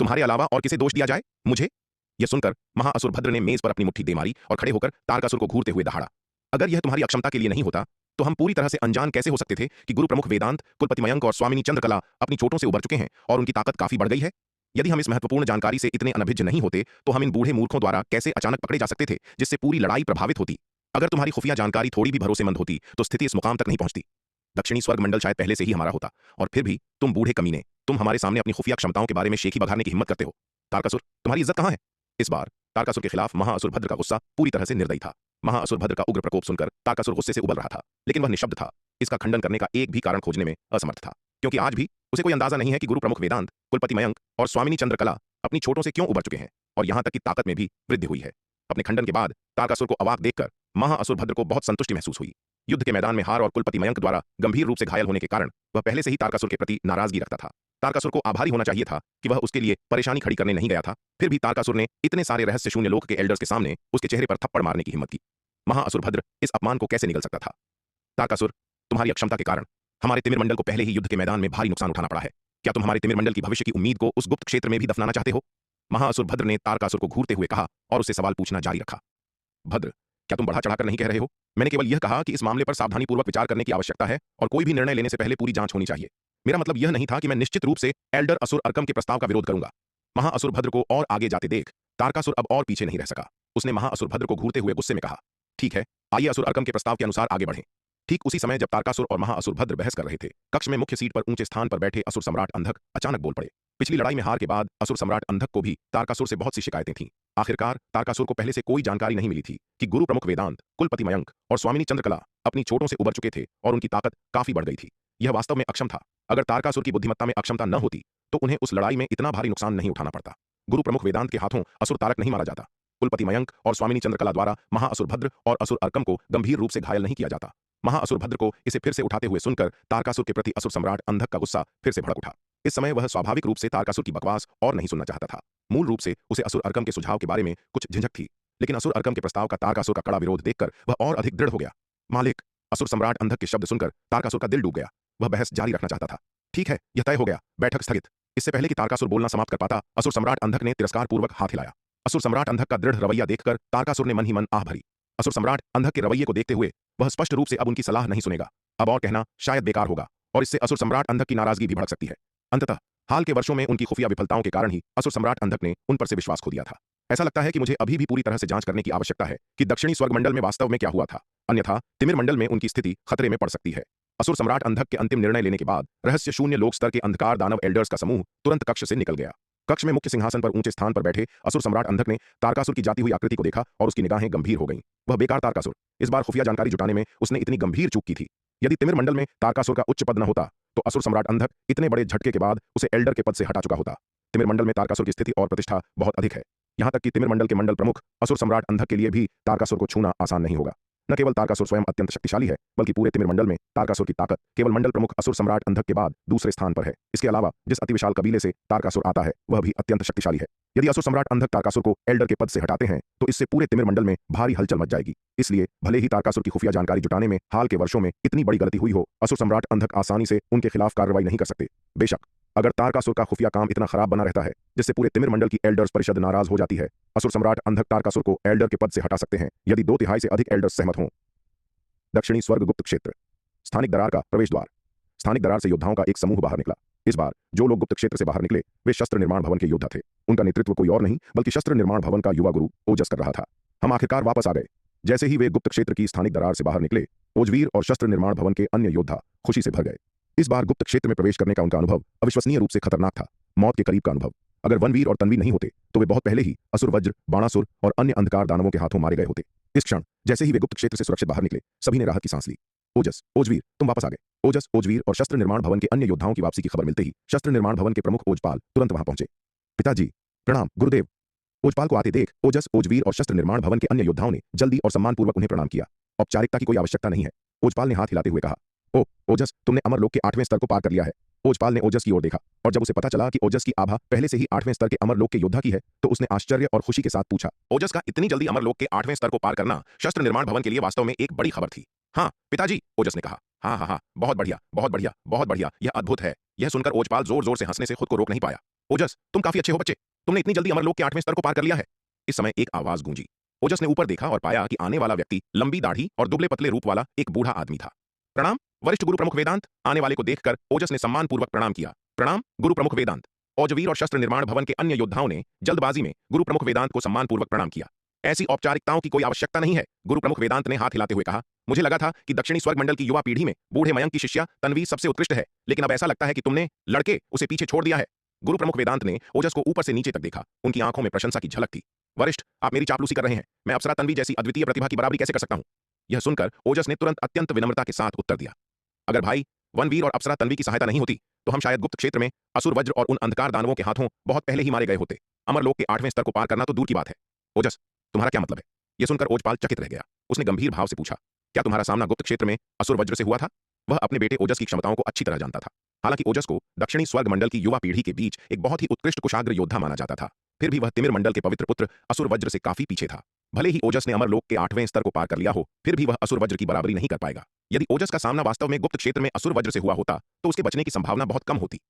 तुम्हारे अलावा और किसे दोष दिया जाए? मुझे? यह सुनकर महाअसुर भद्र ने मेज पर अपनी मुट्ठी दे मारी और खड़े होकर तारकासुर को घूरते हुए दहाड़ा। अगर यह तुम्हारी अक्षमता के लिए नहीं होता तो हम पूरी तरह से अनजान कैसे हो सकते थे कि गुरु प्रमुख वेदांत, कुलपति मयंक और स्वामिनी चंद्रकला अपनी चोटों से उबर चुके हैं और उनकी ताकत काफी बढ़ गई है? यदि हम इस महत्वपूर्ण जानकारी से इतने अनभिज्ञ नहीं होते तो हम इन बूढ़े मूर्खों द्वारा कैसे अचानक पकड़े जा सकते थे जिससे पूरी लड़ाई प्रभावित होती? अगर तुम्हारी खुफिया जानकारी थोड़ी भी भरोसेमंद होती तो स्थिति इस मुकाम तक नहीं पहुंचती। दक्षिणी स्वर्ग मंडल शायद पहले से ही हमारा होता और फिर भी तुम बूढ़े कमीने, तुम हमारे सामने अपनी खुफिया क्षमताओं के बारे में शेखी बघारने की हिम्मत करते हो। तारकासुर, तुम्हारी इज्जत कहां है? इस बार तारकासुर के खिलाफ महाअसुर भद्र का गुस्सा पूरी तरह से निर्दयी था। महाअसुर भद्र का उग्र प्रकोप सुनकर तारकासुर गुस्से से उबल रहा था, लेकिन वह निशब्द था। इसका खंडन करने का एक भी कारण खोजने में असमर्थ था, क्योंकि आज भी उसे कोई अंदाजा नहीं है कि गुरु प्रमुख वेदांत, कुलपति मयंक और स्वामिनी चंद्रकला अपनी चोटों से क्यों उबर चुके हैं और यहां तक कि ताकत में भी वृद्धि हुई है। अपने खंडन के बाद तारकासुर को अवाक देखकर महाअसुर भद्र को बहुत संतुष्टि महसूस हुई। युद्ध के मैदान में हार और कुलपति मयंक द्वारा गंभीर रूप से घायल होने के कारण वह पहले से ही तारकासुर के प्रति नाराजगी रखता था। तारकासुर को आभारी होना चाहिए था कि वह उसके लिए परेशानी खड़ी करने नहीं गया था। फिर भी तारकासुर ने इतने सारे रहस्य शून्य लोक के एल्डर्स के सामने उसके चेहरे पर थप्पड़ मारने की हिम्मत की। महाअसुर भद्र इस अपमान को कैसे निगल सकता था? तारकासुर, तुम्हारी अक्षमता के कारण हमारे तिमिर मंडल को पहले ही युद्ध के मैदान में भारी नुकसान उठाना पड़ा है। क्या तुम हमारे तिमिर मंडल की भविष्य की उम्मीद को उस गुप्त क्षेत्र में भी दफनाना चाहते हो? महाअसुर भद्र ने तारकासुर को घूरते हुए कहा और उससे सवाल पूछना जारी रखा। भद्र, क्या तुम बढ़ा चढ़ाकर नहीं कह रहे हो? मैंने केवल यह कहा कि इस मामले पर सावधानीपूर्वक विचार करने की आवश्यकता है और कोई भी निर्णय लेने से पहले पूरी जांच होनी चाहिए। मेरा मतलब यह नहीं था कि मैं निश्चित रूप से एल्डर असुर अर्कम के प्रस्ताव का विरोध करूंगा। महाअसुर भद्र को और आगे जाते देख तारकासुर अब और पीछे नहीं रह सका। उसने महाअसुर भद्र को घूरते हुए गुस्से में कहा, ठीक है, आइए असुर अर्कम के प्रस्ताव के अनुसार आगे बढ़ें। ठीक उसी समय जब तारकासुर और महाअसुर भद्र बहस कर रहे थे, कक्ष में मुख्य सीट पर ऊंचे स्थान पर बैठे असुर सम्राट अंधक अचानक बोल पड़े। पिछली लड़ाई में हार के बाद असुर सम्राट अंधक को भी तारकासुर से बहुत सी शिकायतें थीं। आखिरकार तारकासुर को पहले से कोई जानकारी नहीं मिली थी कि गुरु प्रमुख वेदांत, कुलपति मयंक और स्वामिनी चंद्रकला अपनी चोटों से उबर चुके थे और उनकी ताकत काफी बढ़ गई थी। यह वास्तव में अक्षम था। अगर तारकासुर की बुद्धिमत्ता में अक्षमता न होती तो उन्हें उस लड़ाई में इतना भारी नुकसान नहीं उठाना पड़ता। गुरु प्रमुख वेदांत के हाथों असुर तारक नहीं मारा जाता। कुलपति मयंक और स्वामिनी चंद्रकला द्वारा महाअसुर भद्र और असुर अर्कम को गंभीर रूप से घायल नहीं किया जाता। महाअसुर भद्र को इसे फिर से उठाते हुए सुनकर तारकासुर के प्रति असुर सम्राट अंधक का गुस्सा फिर से भड़क उठा। इस समय वह स्वाभाविक रूप से तारकासुर की बकवास और नहीं सुनना चाहता था। मूल रूप से उसे असुर अर्कम के सुझाव के बारे में कुछ झिझक थी, लेकिन असुर अर्कम के प्रस्ताव का तारकासुर का कड़ा विरोध देखकर वह और अधिक दृढ़ हो गया। मालिक, असुर सम्राट अंधक के शब्द सुनकर तारकासुर का दिल डूब गया। वह बहस जारी रखना चाहता था। ठीक है, यह तय हो गया, बैठक स्थगित। इससे पहले कि तारकासुर बोलना समाप्त कर पाता, असुर सम्राट अंधक ने तिरस्कार पूर्वक हाथ हिलाया। असुर सम्राट अंधक का दृढ़ रवैया देखकर तारकासुर ने मन ही मन आह भरी। असुर सम्राट अंधक के रवैये को देखते हुए वह स्पष्ट रूप से अब उनकी सलाह नहीं सुनेगा। अब और कहना शायद बेकार होगा और इससे असुर सम्राट अंधक की नाराजगी भी भड़क सकती है। अंततः हाल के वर्षों में उनकी खुफिया विफलताओं के कारण ही असुर सम्राट अंधक ने उन पर से विश्वास खो दिया था। ऐसा लगता है कि मुझे अभी भी पूरी तरह से जांच करने की आवश्यकता है कि दक्षिणी स्वर्ग मंडल में वास्तव में क्या हुआ था, अन्यथा तिमिर मंडल में उनकी स्थिति खतरे में पड़ सकती है। असुर सम्राट अंधक के अंतिम निर्णय लेने के बाद रहस्य शून्य लोक स्तर के अंधकार दानव एल्डर्स का समूह तुरंत कक्ष से निकल गया। कक्ष में मुख्य सिंहासन पर ऊंचे स्थान पर बैठे असुर सम्राट अंधक ने तारकासुर की जाती हुई आकृति को देखा और उसकी निगाहें गंभीर हो गईं। वह बेकार तारकासुर, इस बार खुफिया जानकारी जुटाने में उसने इतनी गंभीर चूक की थी। यदि तिमिर मंडल में तारकासुर का उच्च पद न होता तो असुर सम्राट अंधक इतने बड़े झटके के बाद उसे एल्डर के पद से हटा चुका होता। तिमिर मंडल में तारकासुर की स्थिति और प्रतिष्ठा बहुत अधिक है। यहां तक कि तिमिर मंडल के मंडल प्रमुख असुर सम्राट अंधक के लिए भी तारकासुर को छूना आसान नहीं होगा। न केवल तारकासुर स्वयं अत्यंत शक्तिशाली है, बल्कि पूरे तिमिर मंडल में तारकासुर की ताकत केवल मंडल प्रमुख असुर सम्राट अंधक के बाद दूसरे स्थान पर है। इसके अलावा जिस अति विशाल कबीले से तारकासुर आता है वह भी अत्यंत शक्तिशाली है। यदि असुर सम्राट अंधक तारकासुर को एल्डर के पद से हटाते हैं तो इससे पूरे तिमिर मंडल में भारी हलचल मच जाएगी। इसलिए भले ही तारकासुर की खुफिया जानकारी जुटाने में हाल के वर्षों में इतनी बड़ी गलती हुई हो, असुर सम्राट अंधक आसानी से उनके खिलाफ कार्रवाई नहीं कर सकते। बेशक अगर तारकासुर का खुफिया काम इतना खराब बना रहता है जिससे पूरे तिमिर मंडल की एल्डर्स परिषद नाराज हो जाती है, असुर सम्राट अंधक तारकासुर को एल्डर के पद से हटा सकते हैं यदि 2/3 से अधिक एल्डर्स सहमत हों। दक्षिणी स्वर्ग गुप्त क्षेत्र, स्थानिक दरार का प्रवेश द्वार। स्थानिक दरार से योद्धाओं का एक समूह बाहर निकला। इस बार जो लोग गुप्त क्षेत्र से बाहर निकले वे शस्त्र निर्माण भवन के योद्धा थे। उनका नेतृत्व कोई और नहीं बल्कि शस्त्र निर्माण भवन का युवा गुरु ओजस कर रहा था। हम आखिरकार वापस आ गए। जैसे ही वे गुप्त क्षेत्र की स्थानिक दरार से बाहर निकले, ओजवीर और शस्त्र निर्माण भवन के अन्य योद्धा खुशी से भर गए। इस बार गुप्त क्षेत्र में प्रवेश करने का उनका अनुभव अविश्वसनीय रूप से खतरनाक था, मौत के करीब का अनुभव। अगर वनवीर और तन्वी नहीं होते तो वे बहुत पहले ही असुर वज्र, बाणासुर और अन्य अंधकार दानवों के हाथों मारे गए होते। इस क्षण जैसे ही वे गुप्त क्षेत्र से सुरक्षित बाहर निकले, सभी ने राहत की सांस ली। ओजस, ओजवीर, तुम वापस आ गए। ओजस, ओजवीर और शस्त्र निर्माण भवन के अन्य योद्धाओं की वापसी की खबर मिलते ही शस्त्र निर्माण भवन के प्रमुख ओजपाल तुरंत वहां पहुंचे। पिताजी प्रणाम। गुरुदेव। ओजपाल को आते देख ओजस, ओजवीर और शस्त्र निर्माण भवन के अन्य योद्धाओं ने जल्दी और सम्मानपूर्वक उन्हें प्रणाम किया। औपचारिकता की कोई आवश्यकता नहीं है, ओजपाल ने हाथ हिलाते हुए कहा। ओ ओजस, तुमने अमरलोक के 8वें स्तर को पार कर लिया है। ओजपाल ने ओजस की ओर देखा और जब उसे पता चला कि ओजस की आभा पहले से ही 8वें स्तर के अमरलोक के योद्धा की है तो उसने आश्चर्य और खुशी के साथ पूछा। ओजस का इतनी जल्दी अमरलोक के 8वें स्तर को पार करना शस्त्र निर्माण भवन के लिए वास्तव में एक बड़ी खबर थी। हाँ पिताजी, ओजस ने कहा। हाँ हाँ हाँ, बहुत बढ़िया, बहुत बढ़िया, बहुत बढ़िया, यह अद्भुत है। यह सुनकर ओजपाल जोर जोर से हंसने से खुद को रोक नहीं पाया। ओजस, तुम काफी अच्छे हो बच्चे, तुमने इतनी जल्दी अमरलोक के 8वें स्तर को पार कर लिया है। इस समय एक आवाज गूंजी। ओजस ने ऊपर देखा और पाया कि आने वाला व्यक्ति लंबी दाढ़ी और दुबले पतले रूप वाला एक बूढ़ा आदमी था। प्रणाम वरिष्ठ गुरु प्रमुख वेदांत। आने वाले को देखकर ओजस ने सम्मानपूर्वक प्रणाम किया। प्रणाम गुरु प्रमुख वेदांत। ओजवीर और शस्त्र निर्माण भवन के अन्य योद्धाओं ने जल्दबाजी में गुरु प्रमुख वेदांत को सम्मानपूर्वक प्रणाम किया। ऐसी औपचारिकताओं की कोई आवश्यकता नहीं है, गुरु प्रमुख वेदांत ने हाथ हिलाते हुए कहा। मुझे लगा था कि दक्षिणी स्वर्ग मंडल की युवा पीढ़ी में बूढ़े मयंक की शिष्या तन्वी सबसे उत्कृष्ट है, लेकिन अब ऐसा लगता है कि तुमने लड़के उसे पीछे छोड़ दिया है। गुरु प्रमुख वेदांत ने ओजस को ऊपर से नीचे तक देखा। उनकी आंखों में प्रशंसा की झलक थी। वरिष्ठ, आप मेरी चापलूसी कर रहे हैं। मैं अप्सरा तन्वी जैसी अद्वितीय प्रतिभा की बराबरी कैसे कर सकता हूं? यह सुनकर ओजस ने तुरंत अत्यंत विनम्रता के साथ उत्तर दिया। अगर भाई वनवीर और अप्सरा तन्वी की सहायता नहीं होती तो हम शायद गुप्त क्षेत्र में असुर वज्र और उन अंधकार दानवों के हाथों बहुत पहले ही मारे गए होते। अमरलोक के 8वें स्तर को पार करना तो दूर की बात है। ओजस, तुम्हारा क्या मतलब है? यह सुनकर ओजपाल चकित रह गया। उसने गंभीर भाव से पूछा, क्या तुम्हारा सामना गुप्त क्षेत्र में असुर वज्र से हुआ था? वह अपने बेटे ओजस की क्षमताओं को अच्छी तरह जानता था। हालांकि ओजस को दक्षिणी स्वर्ग मंडल की युवा पीढ़ी के बीच एक बहुत ही उत्कृष्ट कुशाग्र योद्धा माना जाता था, फिर भी वह तिमिर मंडल के पवित्र पुत्र असुर वज्र से काफी पीछे था। भले ही ओजस ने अमरलोक के 8वें स्तर को पार कर लिया हो, फिर भी वह असुर वज्र की बराबरी नहीं कर पाएगा। यदि ओजस का सामना वास्तव में गुप्त क्षेत्र में असुर वज्र से हुआ होता तो उसके बचने की संभावना बहुत कम होती।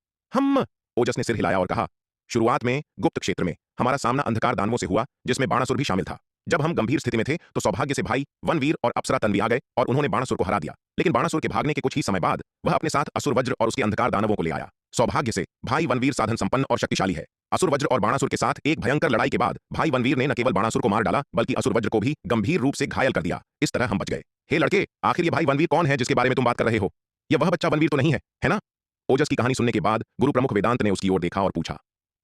ओजस ने सिर हिलाया और कहा, शुरुआत में गुप्त क्षेत्र में हमारा सामना अंधकार दानवों से हुआ जिसमें बाणासुर भी शामिल था। जब हम गंभीर स्थिति में थे तो सौभाग्य से भाई वनवीर और अप्सरा तन्वी आ गए और उन्होंने बाणासुर को हरा दिया। लेकिन बाणासुर के भागने के कुछ ही समय बाद वह अपने साथ असुर वज्र और उसके अंधकार दानवों को ले आया। सौभाग्य से भाई वनवीर साधन संपन्न और शक्तिशाली है। असुर वज्र और बाणासुर के साथ एक भयंकर लड़ाई के बाद भाई वनवीर ने न केवल बाणासुर को मार डाला बल्कि असुर वज्र को भी गंभीर रूप से घायल कर दिया। इस तरह हम बच गए। हे लड़के, आखिर ये भाई वनवीर कौन है जिसके बारे में तुम बात कर रहे हो? यह वह बच्चा वनवीर तो नहीं है ना? ओजस की कहानी सुनने के बाद गुरु प्रमुख वेदांत ने उसकी ओर देखा और पूछा।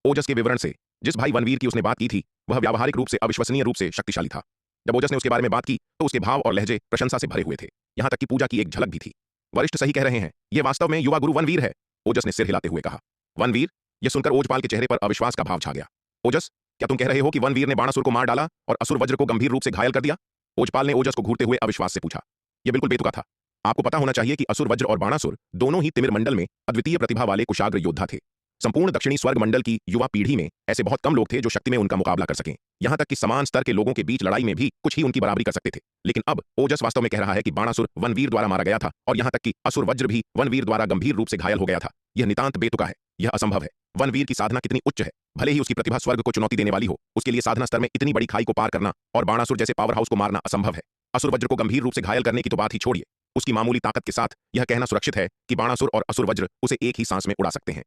ओजस के विवरण से जिस भाई वनवीर की उसने बात की थी वह व्यावहारिक रूप से अविश्वसनीय रूप से शक्तिशाली था। जब ओजस ने उसके बारे में बात की तो उसके भाव और लहजे प्रशंसा से भरे हुए थे। यहां तक कि पूजा की एक झलक भी थी। वरिष्ठ सही कह रहे हैं, यह वास्तव में युवा गुरु वनवीर है, ओजस ने सिर हिलाते हुए कहा। वनवीर? यह सुनकर ओजपाल के चेहरे पर अविश्वास का भाव छा गया। ओजस, क्या तुम कह रहे हो कि वनवीर ने बाणासुर को मार डाला और असुर वज्र को गंभीर रूप से घायल कर दिया? ओजपाल ने ओजस को घूरते हुए अविश्वास से पूछा। यह बिल्कुल बेतुका था। आपको पता होना चाहिए कि असुर वज्र और बाणासुर दोनों ही तिमिर मंडल में अद्वितीय प्रतिभा वाले कुशाग्र योद्धा थे। संपूर्ण दक्षिणी स्वर्ग मंडल की युवा पीढ़ी में ऐसे बहुत कम लोग थे जो शक्ति में उनका मुकाबला कर सकें। यहां तक कि समान स्तर के लोगों के बीच लड़ाई में भी कुछ ही उनकी बराबरी कर सकते थे। लेकिन अब ओजस वास्तव में कह रहा है कि बाणासुर वनवीर द्वारा मारा गया था, और यहां तक कि असुर वज्र भी वनवीर द्वारा गंभीर रूप से घायल हो गया था। यह नितांत बेतुका है, यह असंभव है। वनवीर की साधना कितनी उच्च है, भले ही उसकी प्रतिभा स्वर्ग को चुनौती देने वाली हो, उसके लिए साधना स्तर में इतनी बड़ी खाई को पार करना और बाणासुर जैसे पावर हाउस को मारना असंभव है। असुर वज्र को गंभीर रूप से घायल करने की तो बात ही छोड़िए, उसकी मामूली ताकत के साथ यह कहना सुरक्षित है कि बाणासुर और असुर वज्र उसे एक ही सांस में उड़ा सकते हैं।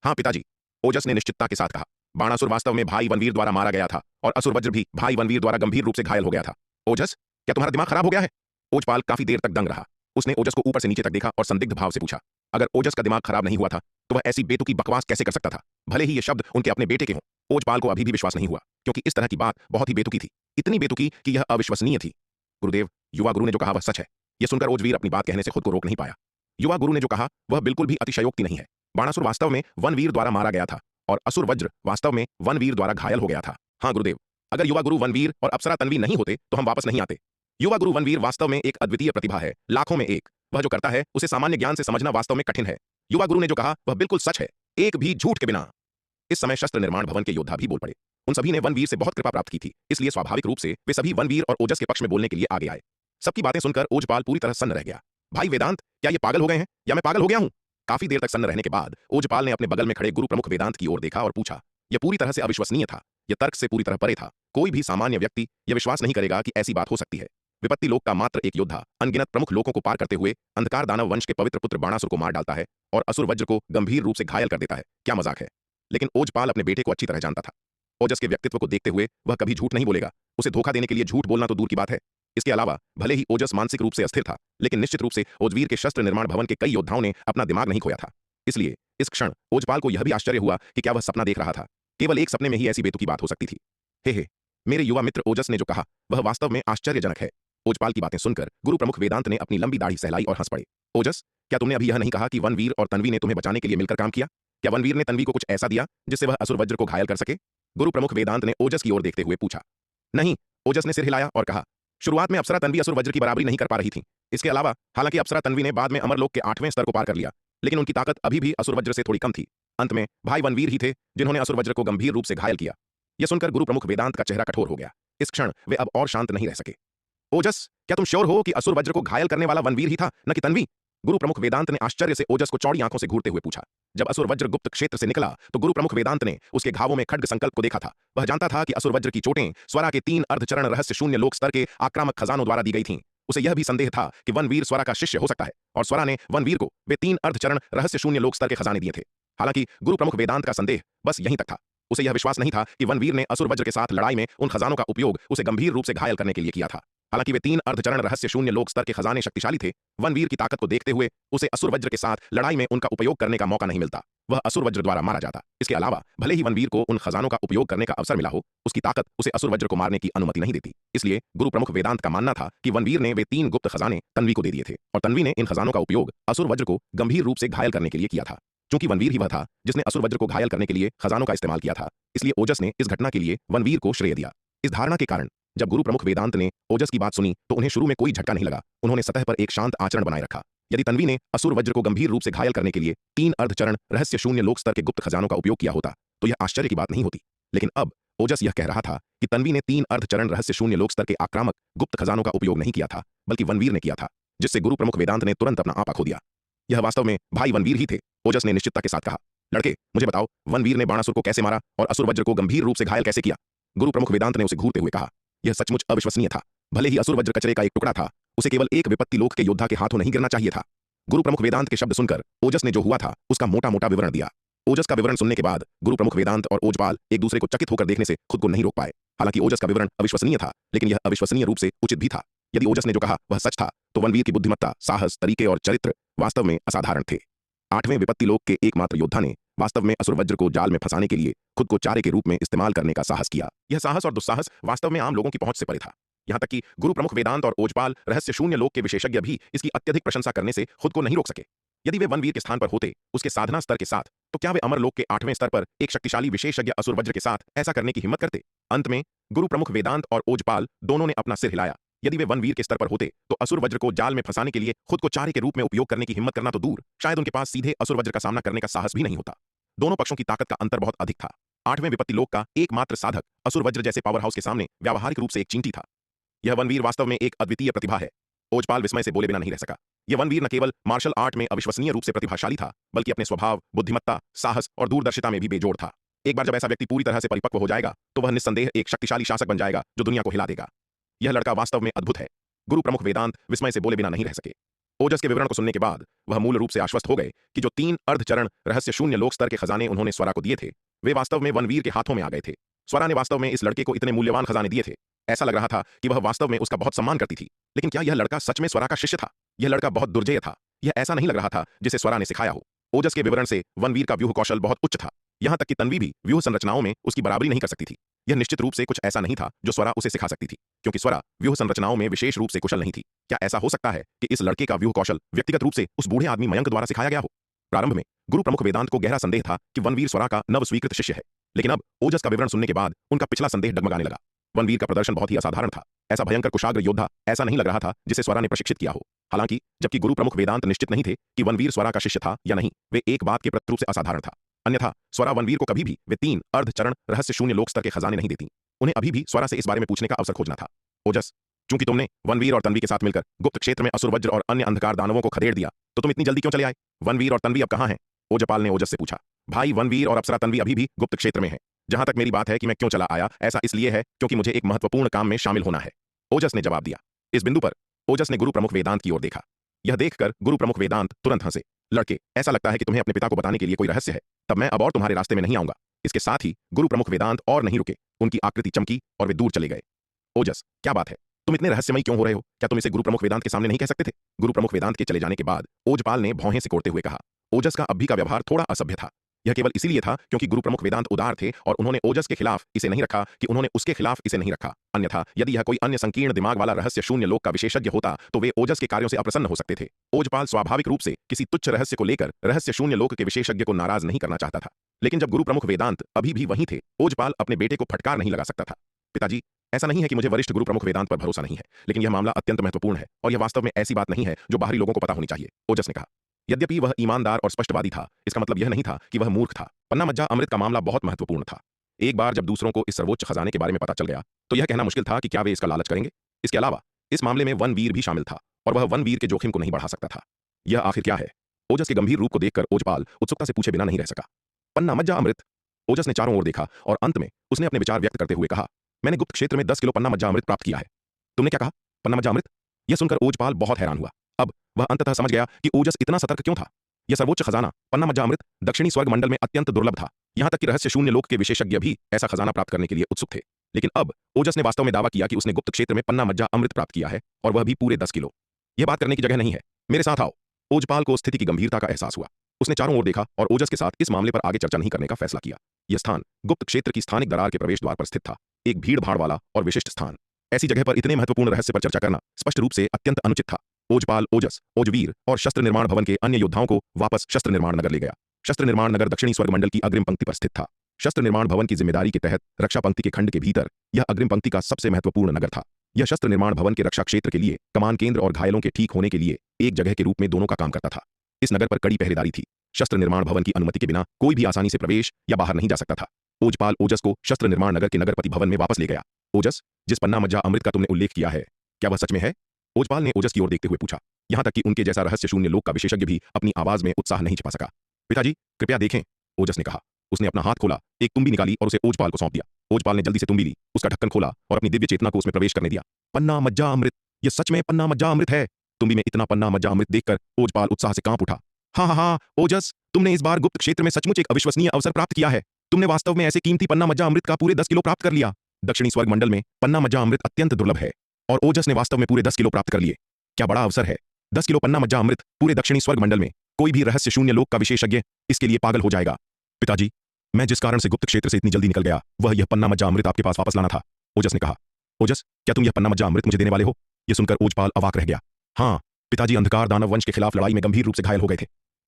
हाँ पिताजी, ओजस ने निश्चितता के साथ कहा। बाणासुर वास्तव में भाई वनवीर द्वारा मारा गया था, और असुर वज्र भी भाई वनवीर द्वारा गंभीर रूप से घायल हो गया था। ओजस, क्या तुम्हारा दिमाग खराब हो गया है? ओजपाल काफी देर तक दंग रहा। उसने ओजस को ऊपर से नीचे तक देखा और संदिग्ध भाव से पूछा। अगर ओजस का दिमाग खराब नहीं हुआ था तो वह ऐसी बेतुकी बकवास कैसे कर सकता था, भले ही ये शब्द उनके अपने बेटे के हों। ओजपाल को अभी भी विश्वास नहीं हुआ, क्योंकि इस तरह की बात बहुत ही बेतुकी थी, इतनी बेतुकी कि यह अविश्वसनीय थी। गुरुदेव, युवा गुरु ने जो कहा वह सच है। यह सुनकर ओजवीर अपनी बात कहने से खुद को रोक नहीं पाया। युवा गुरु ने जो कहा वह बिल्कुल भी अतिशयोक्ति नहीं है। बाणासुर वास्तव में वनवीर द्वारा मारा गया था, और असुर वज्र वास्तव में वनवीर द्वारा घायल हो गया था। हाँ गुरुदेव, अगर युवा गुरु वनवीर और अप्सरा तन्वी नहीं होते तो हम वापस नहीं आते। युवा गुरु वनवीर वास्तव में एक अद्वितीय प्रतिभा है, लाखों में एक। वह जो करता है उसे सामान्य ज्ञान से समझना वास्तव में कठिन है। युवा गुरु ने जो कहा वह बिल्कुल सच है, एक भी झूठ के बिना। इस समय शस्त्र निर्माण भवन के योद्धा भी बोल पड़े। उन सभी ने वनवीर से बहुत कृपा प्राप्त की थी, इसलिए स्वाभाविक रूप से वे सभी वनवीर और ओजस के पक्ष में बोलने के लिए आगे आए। सबकी बातें सुनकर ओजपाल पूरी तरह सन्न रह गया। भाई वेदांत, क्या ये पागल हो गए हैं या मैं पागल हो गया हूं? काफी देर तक सन्न रहने के बाद ओजपाल ने अपने बगल में खड़े गुरु प्रमुख वेदांत की ओर देखा और पूछा। यह पूरी तरह से अविश्वसनीय था, यह तर्क से पूरी तरह परे था। कोई भी सामान्य व्यक्ति यह विश्वास नहीं करेगा कि ऐसी बात हो सकती है। विपत्ति लोक का मात्र एक योद्धा अनगिनत प्रमुख लोगों को पार करते हुए अंधकार दानव वंश के पवित्र पुत्र बाणासुर को मार डालता है और असुर वज्र को गंभीर रूप से घायल कर देता है। क्या मजाक है? लेकिन ओजपाल अपने बेटे को अच्छी तरह जानता था। ओजस के व्यक्तित्व को देखते हुए वह कभी झूठ नहीं बोलेगा। उसे धोखा देने के लिए झूठ बोलना तो दूर की बात है। इसके अलावा भले ही ओजस मानसिक रूप से अस्थिर था, लेकिन निश्चित रूप से ओजवीर के शस्त्र निर्माण भवन के कई योद्धाओं ने अपना दिमाग नहीं खोया था। इसलिए इस क्षण ओजपाल को यह भी आश्चर्य हुआ कि क्या वह सपना देख रहा था। केवल एक सपने में ही ऐसी बेतुकी बात हो सकती थी। हे, मेरे युवा मित्र ओजस ने जो कहा वह वास्तव में आश्चर्यजनक है। ओजपाल की बातें सुनकर गुरु प्रमुख वेदांत ने अपनी लंबी दाढ़ी सहलाई और हंस पड़े। ओजस, क्या तुमने अभी यह नहीं कहा कि वनवीर और तन्वी ने तुम्हें बचाने के लिए मिलकर काम किया? क्या वनवीर ने तन्वी को कुछ ऐसा दिया जिससे वह असुर वज्र को घायल कर सके? गुरु प्रमुख वेदांत ने ओजस की ओर देखते हुए पूछा। नहीं, ओजस ने सिर हिलाया और कहा। शुरुआत में अप्सरा तन्वी असुर वज्र की बराबरी नहीं कर पा रही थी। इसके अलावा हालांकि अप्सरा तन्वी ने बाद में अमरलोक के 8वें स्तर को पार कर लिया, लेकिन उनकी ताकत अभी भी असुर वज्र से थोड़ी कम थी। अंत में भाई वनवीर ही थे जिन्होंने असुर वज्र को गंभीर रूप से घायल किया। यह सुनकर गुरु प्रमुख वेदांत का चेहरा कठोर हो गया। इस क्षण वे अब और शांत नहीं रह सके। ओजस, क्या तुम श्योर हो कि असुर वज्र को घायल करने वाला वनवीर ही था, न कि तन्वी? गुरु प्रमुख वेदांत ने आश्चर्य से ओजस को चौड़ी आंखों से घूरते हुए पूछा। जब असुर वज्र गुप्त क्षेत्र से निकला तो गुरु प्रमुख वेदांत ने उसके घावों में खड्ग संकल्प को देखा था। वह जानता था कि असुर वज्र की चोटें स्वरा के 3 अर्धचरण रहस्य शून्य लोक स्तर के आक्रामक खजानों द्वारा दी गई थीं। उसे यह भी संदेह था कि वनवीर स्वरा का शिष्य हो सकता है, और स्वरा ने वनवीर को वे 3 अर्धचरण रहस्य शून्य लोक स्तर के खजाने दिए थे। हालांकि गुरु प्रमुख वेदांत का संदेह बस यहीं तक था। उसे यह विश्वास नहीं था कि वनवीर ने असुर वज्र के साथ लड़ाई में उन खजानों का उपयोग उसे गंभीर रूप से घायल करने के लिए किया था। हालांकि वे 3 अर्धचरण रहस्य शून्य लोक स्तर के खजाने शक्तिशाली थे, वनवीर की ताकत को देखते हुए उसे असुर वज्र के साथ लड़ाई में उनका उपयोग करने का मौका नहीं मिलता। वह असुर वज्र द्वारा मारा जाता। इसके अलावा भले ही वनवीर को उन खजानों का उपयोग करने का अवसर मिला हो, उसकी ताकत उसे असुर वज्र को मारने की अनुमति नहीं देती। इसलिए गुरु प्रमुख वेदांत का मानना था कि वनवीर ने वे 3 गुप्त खजाने तन्वी को दे दिए थे, और तन्वी ने इन खजानों का उपयोग असुर वज्र को गंभीर रूप से घायल करने के लिए किया था। क्योंकि वनवीर ही वह था जिसने असुर वज्र को घायल करने के लिए खजानों का इस्तेमाल किया था, इसलिए ओजस ने इस घटना के लिए वनवीर को श्रेय दिया। इस धारणा के कारण जब गुरु प्रमुख वेदांत ने ओजस की बात सुनी तो उन्हें शुरू में कोई झटका नहीं लगा। उन्होंने सतह पर एक शांत आचरण बनाए रखा। यदि तन्वी ने असुर वज्र को गंभीर रूप से घायल करने के लिए 3 अर्धचरण रहस्य शून्य लोक स्तर के गुप्त खजानों का उपयोग किया होता तो यह आश्चर्य की बात नहीं होती। लेकिन अब ओजस यह कह रहा था कि तन्वी ने 3 अर्धचरण रहस्य शून्य लोक स्तर के आक्रामक गुप्त खजानों का उपयोग नहीं किया था, बल्कि वनवीर ने किया था, जिससे गुरु प्रमुख वेदांत ने तुरंत अपना आपा खो दिया। यह वास्तव में भाई वनवीर ही थे, ओजस ने निश्चितता के साथ कहा। लड़के, मुझे बताओ, वनवीर ने बाणासुर को कैसे मारा और असुर वज्र को गंभीर रूप से घायल कैसे किया? गुरु प्रमुख वेदांत ने उसे घूरते हुए कहा। यह सचमुच अविश्वसनीय था। भले ही असुर वज्र कचरे का एक टुकड़ा था, उसे केवल एक विपत्ति लोक के योद्धा के हाथों नहीं गिरना चाहिए था। गुरु प्रमुख वेदांत के शब्द सुनकर ओजस ने जो हुआ था उसका मोटा मोटा विवरण दिया। ओजस का विवरण सुनने के बाद गुरु प्रमुख वेदांत और ओजपाल एक दूसरे को चकित होकर देखने से खुद को नहीं रोक पाए। हालांकि ओजस का विवरण अविश्वसनीय था, लेकिन यह अविश्वसनीय रूप से उचित भी था। यदि ओजस ने जो कहा वह सच था तो वनवीर की बुद्धिमत्ता, साहस, तरीके और चरित्र वास्तव में असाधारण थे। 8वें विपत्ति लोक के एकमात्र योद्धा ने वास्तव में असुर वज्र को जाल में फंसाने के लिए खुद को चारे के रूप में इस्तेमाल करने का साहस किया। यह साहस और दुस्साहस वास्तव में आम लोगों की पहुंच से परे था। यहां तक कि गुरु प्रमुख वेदांत और ओजपाल रहस्य शून्य लोक के विशेषज्ञ भी इसकी अत्यधिक प्रशंसा करने से खुद को नहीं रोक सके। यदि वे वनवीर के स्थान पर होते, उसके साधना स्तर के साथ, तो क्या वे अमरलोक के 8वें स्तर पर एक शक्तिशाली विशेषज्ञ असुर वज्र के साथ ऐसा करने की हिम्मत करते? अंत में गुरु प्रमुख वेदांत और ओजपाल दोनों ने अपना सिर हिलाया। यदि वे वनवीर के स्तर पर होते तो असुर वज्र को जाल में फंसाने के लिए खुद को चारे के रूप में उपयोग करने की हिम्मत करना तो दूर, शायद उनके पास सीधे असुर वज्र का सामना करने का साहस भी नहीं होता। दोनों पक्षों की ताकत का अंतर बहुत अधिक था। 8वें विपत्ति लोक का एकमात्र साधक असुर वज्र जैसे पावर हाउस के सामने व्यावहारिक रूप से एक चींटी था। यह वनवीर वास्तव में एक अद्वितीय प्रतिभा है। ओजपाल विस्मय से बोले बिना नहीं रह सका। यह वनवीर न केवल मार्शल आर्ट में अविश्वसनीय रूप से प्रतिभाशाली था, बल्कि अपने स्वभाव, बुद्धिमत्ता, साहस और दूरदर्शिता में भी बेजोड़ था। एक बार जब ऐसा व्यक्ति पूरी तरह से परिपक्व हो जाएगा तो वह निस्संदेह एक शक्तिशाली शासक बन जाएगा जो दुनिया को हिला देगा। यह लड़का वास्तव में अद्भुत है। गुरु प्रमुख वेदांत विस्मय से बोले बिना नहीं रह सके। ओजस के विवरण को सुनने के बाद वह मूल रूप से आश्वस्त हो गए कि जो 3 अर्धचरण रहस्य शून्य लोक स्तर के खजाने उन्होंने स्वरा को दिए थे, वे वास्तव में वनवीर के हाथों में आ गए थे। स्वरा ने वास्तव में इस लड़के को इतने मूल्यवान खजाने दिए थे। ऐसा लग रहा था कि वह वास्तव में उसका बहुत सम्मान करती थी। लेकिन क्या यह लड़का सच में स्वरा का शिष्य था? यह लड़का बहुत दुर्जेय था। यह ऐसा नहीं लग रहा था जिसे स्वरा ने सिखाया हो। ओजस के विवरण से वनवीर का व्यूह कौशल बहुत उच्च था। यहां तक कि तन्वी भी व्यूह संरचनाओं में उसकी बराबरी नहीं कर सकती थी। यह निश्चित रूप से कुछ ऐसा नहीं था जो स्वरा उसे सिखा सकती थी, क्योंकि स्वरा व्यूह संरचनाओं में विशेष रूप से कुशल नहीं थी। क्या ऐसा हो सकता है कि इस लड़के का व्यूह कौशल व्यक्तिगत रूप से उस बूढ़े आदमी मयंक द्वारा सिखाया गया हो? प्रारंभ में गुरु प्रमुख वेदांत को गहरा संदेह था कि वनवीर स्वरा का नव स्वीकृत शिष्य है, लेकिन अब ओजस का विवरण सुनने के बाद उनका पिछला संदेह डगमगाने लगा। वनवीर का प्रदर्शन बहुत ही असाधारण था। ऐसा भयंकर कुशाग्र योद्धा ऐसा नहीं लग रहा था जिसे स्वरा ने प्रशिक्षित किया हो। हालांकि जबकि गुरु प्रमुख वेदांत निश्चित नहीं थे कि वनवीर स्वरा का शिष्य था या नहीं, वे एक बात के प्रतिरूप से असाधारण था। अन्यथा स्वरा वनवीर को कभी भी वे 3 अर्धचरण रहस्य शून्य लोक स्तर के खजाने नहीं देती। उन्हें अभी भी स्वरा से इस बारे में पूछने का अवसर खोजना था। ओजस, चूंकि तुमने वनवीर और तन्वी के साथ मिलकर गुप्त क्षेत्र में असुर वज्र और अन्य अंधकार दानवों को खदेड़ दिया, तो तुम इतनी जल्दी क्यों चले आए? वनवीर और तन्वी अब कहां हैं? ओजपाल ने ओजस से पूछा। भाई, वनवीर और अप्सरा तन्वी अभी भी गुप्त क्षेत्र में है। जहां तक मेरी बात है कि मैं क्यों चला आया, ऐसा इसलिए है क्योंकि मुझे एक महत्वपूर्ण काम में शामिल होना है, ओजस ने जवाब दिया। इस बिंदु पर ओजस ने गुरु प्रमुख वेदांत की ओर देखा। यह देखकर गुरु प्रमुख वेदांत तुरंत हंसे। लड़के, ऐसा लगता है कि तुम्हें अपने पिता को बताने के लिए कोई रहस्य है। तब मैं अब और तुम्हारे रास्ते में नहीं आऊंगा। इसके साथ ही गुरु प्रमुख वेदांत और नहीं रुके। उनकी आकृति चमकी और वे दूर चले गए। ओजस, क्या बात है? तुम इतने रहस्यमयी क्यों हो रहे हो? क्या तुम इसे गुरु प्रमुख वेदांत के सामने नहीं कह सकते थे? गुरु प्रमुख वेदांत के चले जाने के बाद ओजपाल ने भौहें सिकोड़ते हुए कहा। ओजस का अब भी का व्यवहार थोड़ा असभ्य था। यह केवल इसीलिए था क्योंकि गुरु प्रमुख वेदांत उदार थे और उन्होंने ओजस के खिलाफ इसे नहीं रखा कि उन्होंने उसके खिलाफ इसे नहीं रखा। अन्यथा यदि यह कोई अन्य संकीर्ण दिमाग वाला रहस्य शून्य लोक का विशेषज्ञ होता तो वे ओजस के कार्यों से अप्रसन्न हो सकते थे। ओजपाल स्वाभाविक रूप से किसी तुच्छ रहस्य को लेकर रहस्य शून्य लोक के विशेषज्ञ को नाराज नहीं करना चाहता था। लेकिन जब गुरु प्रमुख वेदांत अभी भी वहीं थे, ओजपाल अपने बेटे को फटकार नहीं लगा सकता था। पिताजी, ऐसा नहीं है कि मुझे वरिष्ठ गुरु प्रमुख वेदांत पर भरोसा नहीं है, लेकिन यह मामला अत्यंत महत्वपूर्ण है और यह वास्तव में ऐसी बात नहीं है जो बाहरी लोगों को पता होनी चाहिए, ओजस ने कहा। यद्यपि वह ईमानदार और स्पष्टवादी था, इसका मतलब यह नहीं था कि वह मूर्ख था। पन्ना मज्जा अमृत का मामला बहुत महत्वपूर्ण था। एक बार जब दूसरों को इस सर्वोच्च खजाने के बारे में पता चल गया तो यह कहना मुश्किल था कि क्या वे इसका लालच करेंगे। इसके अलावा इस मामले में वनवीर भी शामिल था और वह वनवीर के जोखिम को नहीं बढ़ा सकता था। यह आखिर क्या है? ओजस के गंभीर रूप को देखकर ओजपाल उत्सुकता से पूछे बिना नहीं रह सका। पन्ना मज्जा अमृत। ओजस ने चारों ओर देखा और अंत में उसने अपने विचार व्यक्त करते हुए कहा, मैंने गुप्त क्षेत्र में 10 किलो पन्ना मज्जा अमृत प्राप्त किया है। तुमने क्या कहा? पन्ना मज्जा अमृत? यह सुनकर ओजपाल बहुत हैरान हुआ। अब वह अंततः समझ गया कि ओजस इतना सतर्क क्यों था। यह सर्वोच्च खजाना पन्ना मज्जा अमृत दक्षिणी स्वर्ग मंडल में अत्यंत दुर्लभ था। यहां तक कि रहस्य शून्य लोक के विशेषज्ञ भी ऐसा खजाना प्राप्त करने के लिए उत्सुक थे। लेकिन अब ओजस ने वास्तव में दावा किया कि उसने गुप्त क्षेत्र में पन्ना मज्जा अमृत प्राप्त किया है और वह भी पूरे 10 किलो। यह बात करने की जगह नहीं है, मेरे साथ आओ। ओजपाल को स्थिति की गंभीरता का एहसास हुआ। उसने चारों ओर देखा और ओजस के साथ इस मामले पर आगे चर्चा नहीं करने का फैसला किया। यह स्थान गुप्त क्षेत्र की स्थानिक दरार के प्रवेश द्वार पर स्थित था, एक भीड़ भाड़ वाला और विशिष्ट स्थान। ऐसी जगह पर इतने महत्वपूर्ण रहस्य पर चर्चा करना स्पष्ट रूप से अत्यंत अनुचित था। ओजपाल ओजस, ओजवीर और शस्त्र निर्माण भवन के अन्य योद्धाओं को वापस शस्त्र निर्माण नगर ले गया। शस्त्र निर्माण नगर दक्षिणी स्वर्ग मंडल की अग्रिम पंक्ति पर स्थित था। शस्त्र निर्माण भवन की जिम्मेदारी के तहत रक्षा पंक्ति के खंड के भीतर यह अग्रिम पंक्ति का सबसे महत्वपूर्ण नगर था। यह शस्त्र निर्माण भवन के रक्षा क्षेत्र के लिए, कमान केंद्र और घायलों के ठीक होने के लिए एक जगह के रूप में दोनों का काम करता था। इस नगर पर कड़ी पहरेदारी थी। शस्त्र निर्माण भवन की अनुमति के बिना कोई भी आसानी से प्रवेश या बाहर नहीं जा सकता था। ओजपाल ओजस को शस्त्र निर्माण नगर के नगरपति भवन में वापस ले गया। ओजस, जिस पन्ना मज्जा अमृत का तुमने उल्लेख किया है, क्या वह सच में है? ओजपाल ने ओजस की ओर देखते हुए पूछा। यहां तक कि उनके जैसा रहस्य शून्य लोक का विशेषज्ञ भी अपनी आवाज में उत्साह नहीं छिपा सका। पिताजी, कृपया देखें, ओजस ने कहा। उसने अपना हाथ खोला, एक तुम्बी निकाली और उसे ओजपाल को सौंप दिया। ओजपाल ने जल्दी से तुम्बी ली, उसका ढक्कन खोला और अपनी दिव्य चेतना को उसमें प्रवेश करने दिया। पन्ना मज्जा अमृत, यह सच में पन्ना मज्जा अमृत है। तुम्बी में इतना पन्ना मज्जा अमृत देखकर ओजपाल उत्साह से कांप उठा। हाँ, ओजस, तुमने इस बार गुप्त क्षेत्र में सचमुच एक अविश्वसनीय अवसर प्राप्त किया है। तुमने वास्तव में ऐसे कीमती पन्ना मज्जा अमृत का पूरे 10 किलो प्राप्त कर लिया। दक्षिणी स्वर्ग मंडल में पन्ना मज्जा अमृत अत्यंत दुर्लभ है और ओजस ने वास्तव में पूरे 10 किलो प्राप्त कर लिए। क्या बड़ा अवसर है! 10 किलो पन्ना मज्जा अमृत पूरे दक्षिणी स्वर्ग मंडल में। कोई भी रहस्य शून्य लोक का विशेषज्ञ इसके लिए पागल हो जाएगा। पिताजी, मैं जिस कारण से गुप्त क्षेत्र से इतनी जल्दी निकल गया वह यह पन्ना मज्जा अमृत आपके पास वापस लाना था, ओजस ने कहा। ओजस, क्या तुम यह पन्ना मज्जा अमृत मुझे देने वाले हो? यह सुनकर ओजपाल अवाक रह गया। हाँ, पिताजी अंधकार दानव वंश के खिलाफ लड़ाई में गंभीर रूप से घायल हो गए थे।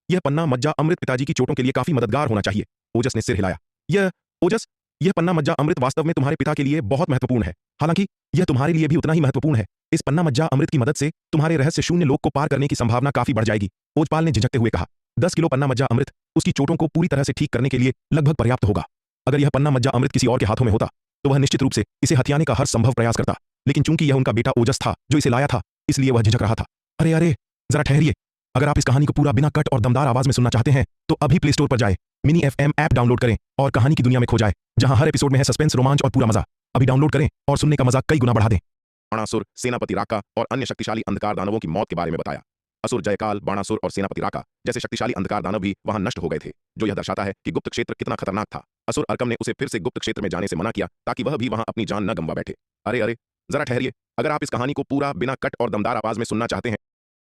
यह पन्ना मज्जा अमृत पिताजी की चोटों के लिए काफी मददगार होना चाहिए। ओजस ने सिर हिलाया। ओजस, यह पन्ना मज्जा अमृत वास्तव में तुम्हारे पिता के लिए बहुत महत्वपूर्ण है। हालांकि यह तुम्हारे लिए भी उतना ही महत्वपूर्ण है। इस पन्ना मज्जा अमृत की मदद से तुम्हारे रहस्य शून्य लोक को पार करने की संभावना काफी बढ़ जाएगी, ओजपाल ने झिझकते हुए कहा। 10 किलो पन्ना मज्जा अमृत, उसकी चोटों को पूरी तरह से ठीक करने के लिए लगभग पर्याप्त होगा। अगर यह पन्ना मज्जा अमृत किसी और के हाथों में होता तो वह निश्चित रूप से इसे हथियाने का हर संभव प्रयास करता, लेकिन चूंकि यह उनका बेटा ओजस था जो इसे लाया था, इसलिए वह झिझक रहा था। अरे अरे, जरा ठहरिए। अगर आप इस कहानी को पूरा बिना कट और दमदार आवाज में सुनना चाहते हैं तो अभी प्ले स्टोर पर जाए, मिनी FM ऐप डाउनलोड करें और कहानी की दुनिया में खो जाए, जहां हर एपिसोड में है सस्पेंस, रोमांच और पूरा मजा। अभी डाउनलोड करें और सुनने का मजा कई गुना बढ़ा दें। बाणासुर, सेनापति राका और अन्य शक्तिशाली अंधकार दानवों की मौत के बारे में बताया। असुर जयकाल, बाणासुर और सेनापति राका जैसे शक्तिशाली अंधकार दानव भी वहां नष्ट हो गए थे, जो यह दर्शाता है कि गुप्त क्षेत्र कितना खतरनाक था। असुर अर्कम ने उसे फिर से गुप्त क्षेत्र में जाने से मना किया ताकि वह भी वहां अपनी जान न गंवा बैठे। अरे अरे, जरा ठहरिए। अगर आप इस कहानी को पूरा बिना कट और दमदार आवाज में सुनना चाहते हैं,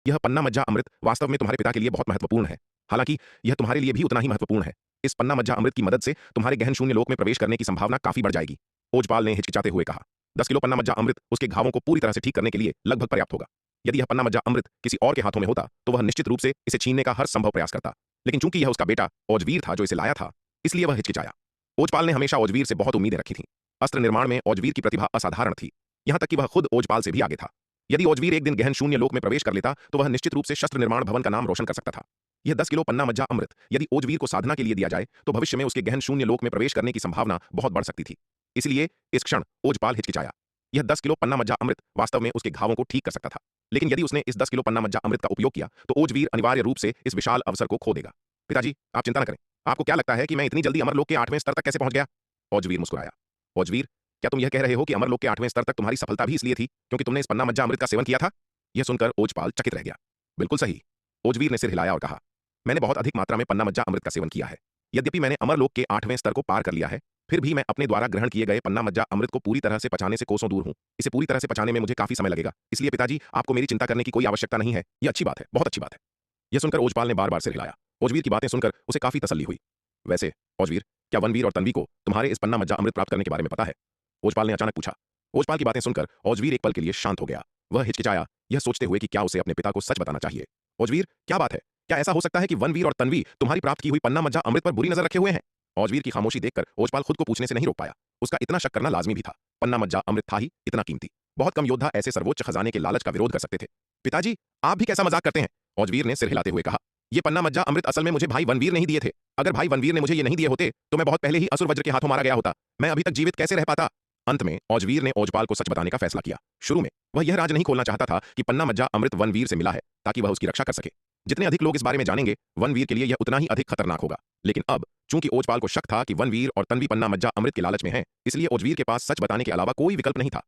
यह पन्ना मज्जा अमृत वास्तव में तुम्हारे पिता के लिए बहुत महत्वपूर्ण है। हालांकि यह तुम्हारे लिए भी उतना ही महत्वपूर्ण है। इस पन्ना मज्जा अमृत की मदद से तुम्हारे गहन शून्य लोक में प्रवेश करने की संभावना काफी बढ़ जाएगी। ओजपाल ने हिचकिचाते हुए कहा। 10 किलो पन्ना मज्जा अमृत उसके घावों को पूरी तरह से ठीक करने के लिए लगभग पर्याप्त होगा। यदि यह पन्ना मज्जा अमृत किसी और के हाथों में होता तो वह निश्चित रूप से इसे छीनने का हर संभव प्रयास करता, लेकिन चूंकि यह उसका बेटा ओजवीर था जो इसे लाया था, इसलिए वह हिचकिचाया। ओजपाल ने हमेशा ओजवीर से बहुत उम्मीदें रखी थीं। अस्त्र निर्माण में ओजवीर की प्रतिभा असाधारण थी, यहां तक कि वह खुद ओजपाल से भी आगे था। यदि ओजवीर एक दिन गहन शून्य लोक में प्रवेश कर लेता तो वह निश्चित रूप से शस्त्र निर्माण भवन का नाम रोशन कर सकता था। यह 10 किलो पन्ना मज्जा अमृत यदि ओजवीर को साधना के लिए दिया जाए तो भविष्य में उसके गहन शून्य लोक में प्रवेश करने की संभावना बहुत बढ़ सकती थी। इसलिए इस क्षण ओजपाल हिचकिचाया। यह 10 किलो पन्ना मज्जा अमृत वास्तव में उसके घावों को ठीक कर सकता था, लेकिन यदि उसने इस 10 किलो पन्ना मज्जा अमृत का उपयोग किया तो ओजवीर अनिवार्य रूप से इस विशाल अवसर को खो देगा। पिताजी, आप चिंता न करें। आपको क्या लगता है कि मैं इतनी जल्दी अमरलोक के 8वें स्तर तक कैसे पहुंच गया? ओजवीर मुस्कुराया। ओजवीर, क्या तुम यह कह रहे हो कि अमरलोक के 8वें स्तर तक तुम्हारी सफलता भी इसलिए थी क्योंकि तुमने इस पन्ना मज्जा अमृत का सेवन किया था? यह सुनकर ओजपाल चकित रह गया। बिल्कुल सही। ओजवीर ने सिर हिलाया और कहा, मैंने बहुत अधिक मात्रा में पन्ना मज्जा अमृत का सेवन किया है। यद्यपि मैंने अमरलोक के 8वें स्तर को पार कर लिया है, फिर भी मैं अपने द्वारा ग्रहण किए गए पन्ना मज्जा अमृत को पूरी तरह से पचाने से कोसों दूर हूं। इसे पूरी तरह से पचाने में मुझे काफी समय लगेगा, इसलिए पिताजी आपको मेरी चिंता करने की कोई आवश्यकता नहीं है। यह अच्छी बात है, बहुत अच्छी बात है। यह सुनकर ओजपाल ने बार बार सिर हिलाया। ओजवीर की बातें सुनकर उसे काफी तसल्ली हुई। वैसे ओजवीर, क्या वनवीर और तन्वी को तुम्हारे इस पन्ना मज्जा अमृत प्राप्त करने के बारे में पता है? ओजपाल ने अचानक पूछा। ओजपाल की बातें सुनकर ओजवीर एक पल के लिए शांत हो गया। वह हिचकिचाया, यह सोचते हुए कि क्या उसे अपने पिता को सच बताना चाहिए। ओजवीर, क्या बात है? क्या ऐसा हो सकता है कि वनवीर और तन्वी तुम्हारी प्राप्त की हुई पन्ना मज्जा अमृत पर बुरी नजर रखे हुए हैं? ओजवीर की खामोशी देखकर ओजपाल खुद को पूछने से नहीं रोक पाया। उसका इतना शक करना लाजमी भी था। पन्ना मज्जा अमृत था ही इतना कीमती। बहुत कम योद्धा ऐसे सर्वोच्च खजाने के लालच का विरोध कर सकते थे। पिताजी, आप भी कैसा मजाक करते हैं? ओजवीर ने सिर हिलाते हुए कहा। ये पन्ना मज्जा अमृत असल में मुझे भाई वनवीर नहीं दिए थे। अगर भाई वनवीर ने मुझे ये नहीं दिए होते तो मैं बहुत पहले ही असुर वज्र के हाथों मारा गया होता। मैं अभी तक जीवित कैसे रह पाता? अंत में ओजवीर ने ओजपाल को सच बताने का फैसला किया। शुरू में वह यह राज नहीं खोलना चाहता था कि पन्ना मज्जा अमृत वनवीर से मिला है ताकि वह उसकी रक्षा कर सके। जितने अधिक लोग इस बारे में जानेंगे, वनवीर के लिए यह उतना ही अधिक खतरनाक होगा। लेकिन अब चूंकि ओजपाल को शक था कि वनवीर और तन्वी पन्ना मज्जा अमृत के लालच में हैं, इसलिए ओजवीर के पास सच बताने के अलावा कोई विकल्प नहीं था।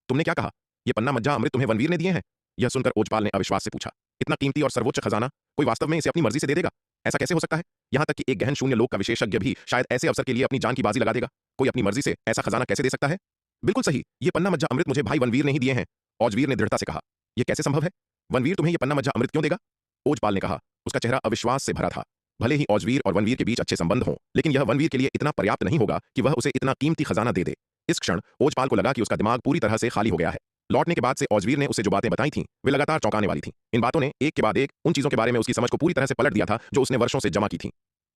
तुमने क्या कहा? यह पन्ना मज्जा अमृत तुम्हें वनवीर ने दिए हैं? यह सुनकर ओजपाल ने अविश्वास से पूछा। इतना कीमती और सर्वोच्च खजाना कोई वास्तव में इसे अपनी मर्जी से दे देगा? ऐसा कैसे हो सकता है? यहां तक कि एक गहन शून्य लोक का विशेषज्ञ भी शायद ऐसे अवसर के लिए अपनी जान की बाजी लगा देगा। कोई अपनी मर्जी से ऐसा खजाना कैसे दे सकता है? बिल्कुल सही, ये पन्ना मज्जा अमृत मुझे भाई वनवीर ने ही दिए हैं। ओजवीर ने दृढ़ता से कहा। यह कैसे संभव है? वनवीर तुम्हें यह पन्ना मज्जा अमृत क्यों देगा? ओजपाल ने कहा। उसका चेहरा अविश्वास से भरा था। भले ही ओजवीर और वनवीर के बीच अच्छे संबंध हों, लेकिन यह वनवीर के लिए इतना पर्याप्त नहीं होगा कि वह उसे इतना कीमती खजाना दे दे। इस क्षण ओजपाल को लगा कि उसका दिमाग पूरी तरह से खाली हो गया है। लौटने के बाद से ओजवीर ने उसे जो बातें बताई थीं, वे लगातार चौंकाने वाली थीं। इन बातों ने एक के बाद एक उन चीजों के बारे में उसकी समझ को पूरी तरह से पलट दिया था जो उसने वर्षों से जमा की थीं।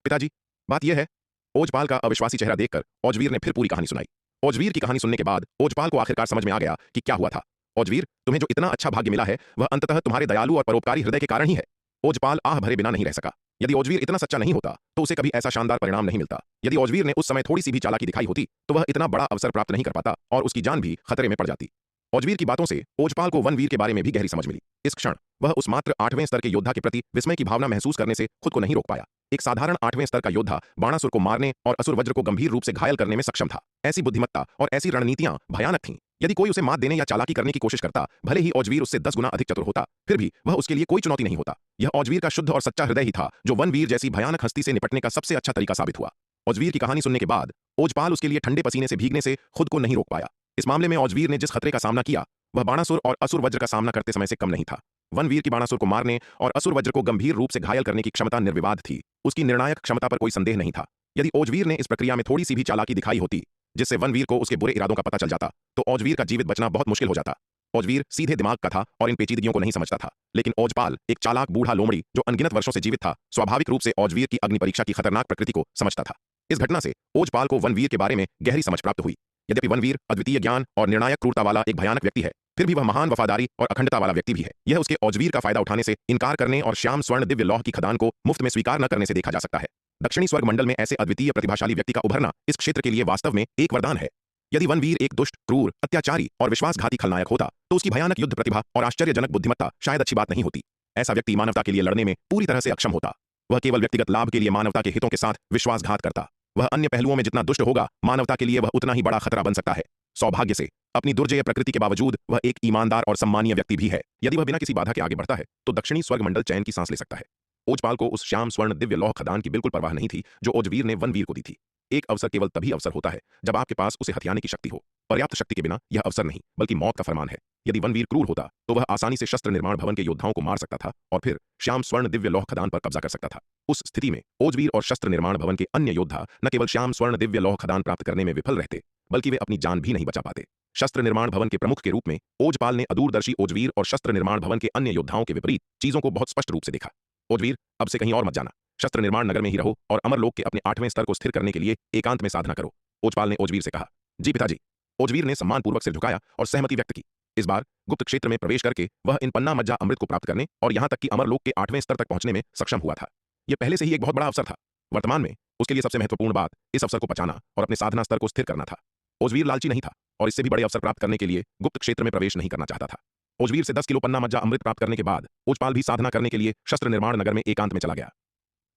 पिताजी, बात यह है। ओजपाल का अविश्वासी चेहरा देखकर ओजवीर ने फिर पूरी कहानी सुनाई। ओजवीर की कहानी सुनने के बाद ओजपाल को आखिरकार समझ में आ गया कि क्या हुआ था। ओजवीर, तुम्हें जो इतना अच्छा भाग्य मिला है वह अंततः तुम्हारे दयालु और परोपकारी हृदय के कारण ही है। ओजपाल आह भरे बिना नहीं रह सका। यदि ओजवीर इतना सच्चा नहीं होता तो उसे कभी ऐसा शानदार परिणाम नहीं मिलता। यदि ओजवीर ने उस समय थोड़ी सी भी चालाकी दिखाई होती तो वह इतना बड़ा अवसर प्राप्त नहीं कर पाता और उसकी जान भी खतरे में पड़ जाती। ओजवीर की बातों से ओजपाल को वनवीर के बारे में भी गहरी समझ मिली। इस क्षण वह उस मात्र 8वें स्तर के योद्धा के प्रति विस्मय की भावना महसूस करने से खुद को नहीं रोक पाया। एक साधारण 8वें स्तर का योद्धा बाणासुर को मारने और असुर वज्र को गंभीर रूप से घायल करने में सक्षम था। ऐसी बुद्धिमत्ता और ऐसी रणनीतियां भयानक थीं। यदि कोई उसे मात देने या चालाकी करने की कोशिश करता, भले ही ओजवीर उससे 10 गुना अधिक चतुर होता, फिर भी वह उसके लिए कोई चुनौती नहीं होता। यह ओजवीर का शुद्ध और सच्चा हृदय ही था जो वनवीर जैसी भयानक हस्ती से निपटने का सबसे अच्छा तरीका साबित हुआ। ओजवीर की कहानी सुनने के बाद ओजपाल उसके लिए ठंडे पसीने से भीगने से खुद को नहीं रोक पाया। इस मामले में ओजवीर ने जिस खतरे का सामना किया वह बाणासुर और असुर वज्र का सामना करते समय से कम नहीं था। वनवीर की बाणासुर को मारने और असुर वज्र को गंभीर रूप से घायल करने की क्षमता निर्विवाद थी। उसकी निर्णायक क्षमता पर कोई संदेह नहीं था। यदि ओजवीर ने इस प्रक्रिया में थोड़ी सी भी चालाकी दिखाई होती जिससे वनवीर को उसके बुरे इरादों का पता चल जाता तो ओजवीर का जीवित बचना बहुत मुश्किल हो जाता। ओजवीर सीधे दिमाग का था और इन पेचीदगियों को नहीं समझता था, लेकिन ओजपाल एक चालाक बूढ़ा लोमड़ी जो अनगिनत वर्षों से जीवित था, स्वाभाविक रूप से ओजवीर की अग्नि परीक्षा की खतरनाक प्रकृति को समझता था। इस घटना से ओजपाल को वनवीर के बारे में गहरी समझ प्राप्त हुई। यद्यपि वनवीर अद्वितीय ज्ञान और निर्णायक क्रूरता वाला एक भयानक व्यक्ति है, फिर भी वह महान वफादारी और अखंडता वाला व्यक्ति भी है। यह उसके ओजवीर का फायदा उठाने से इनकार करने और श्याम स्वर्ण दिव्य लौह की खदान को मुफ्त में स्वीकार न करने से देखा जा सकता है। दक्षिणी स्वर्ग मंडल में ऐसे अद्वितीय प्रतिभाशाली व्यक्ति का उभरना इस क्षेत्र के लिए वास्तव में एक वरदान है। यदि वनवीर एक दुष्ट, क्रूर, अत्याचारी और विश्वासघाती खलनायक होता तो उसकी भयानक युद्ध प्रतिभा और आश्चर्यजनक बुद्धिमत्ता शायद अच्छी बात नहीं होती। ऐसा व्यक्ति मानवता के लिए लड़ने में पूरी तरह से अक्षम होता। वह केवल व्यक्तिगत लाभ के लिए मानवता के हितों के साथ विश्वासघात करता। वह अन्य पहलुओं में जितना दुष्ट होगा, मानवता के लिए वह उतना ही बड़ा खतरा बन सकता है। सौभाग्य से अपनी दुर्जय प्रकृति के बावजूद वह एक ईमानदार और सम्मानीय व्यक्ति भी है। यदि वह बिना किसी बाधा के आगे बढ़ता है तो दक्षिणी स्वर्ग मंडल चैन की सांस ले सकता है। ओजपाल को उस श्याम स्वर्ण दिव्य लौह खदान की बिल्कुल परवाह नहीं थी जो ओजवीर ने वनवीर को दी थी। एक अवसर केवल तभी अवसर होता है जब आपके पास उसे हथियाने की शक्ति हो। पर्याप्त शक्ति के बिना यह अवसर नहीं बल्कि मौत का फरमान है। यदि वनवीर क्रूर होता तो वह आसानी से शस्त्र निर्माण भवन के योद्धाओं को मार सकता था और फिर श्याम स्वर्ण दिव्य लौह खदान पर कब्जा कर सकता था। उस स्थिति में ओजवीर और शस्त्र निर्माण भवन के अन्य योद्धा न केवल श्याम स्वर्ण दिव्य लौह खदान प्राप्त करने में विफल रहते बल्कि वे अपनी जान भी नहीं बचा पाते। शस्त्र निर्माण भवन के प्रमुख के रूप में ओजपाल ने अदूरदर्शी ओजवीर और शस्त्र निर्माण भवन के अन्य योद्धाओं के विपरीत चीजों को बहुत स्पष्ट रूप से देखा। ओजवीर, अब से कहीं और मत जाना। शस्त्र निर्माण नगर में ही रहो और अमरलोक के अपने 8वें स्तर को स्थिर करने के लिए एकांत में साधना करो। ओजपाल ने ओजवीर से कहा। जी पिताजी। ओजवीर ने सम्मानपूर्वक सिर झुकाया और सहमति व्यक्त की। इस बार गुप्त क्षेत्र में प्रवेश करके वह इन पन्ना मज्जा अमृत को प्राप्त करने और यहां तक कि अमरलोक के 8वें स्तर तक पहुंचने में सक्षम हुआ था। यह पहले से ही एक बहुत बड़ा अवसर था। वर्तमान में उसके लिए सबसे महत्वपूर्ण बात इस अवसर को पचाना और अपने साधना स्तर को स्थिर करना था। ओजवीर लालची नहीं था और इससे भी बड़े अवसर प्राप्त करने के लिए गुप्त क्षेत्र में प्रवेश नहीं करना चाहता था। ओजवीर से 10 किलो पन्ना मज्जा अमृत प्राप्त करने के बाद ओजपाल भी साधना करने के लिए शस्त्र निर्माण नगर में एकांत में चला गया।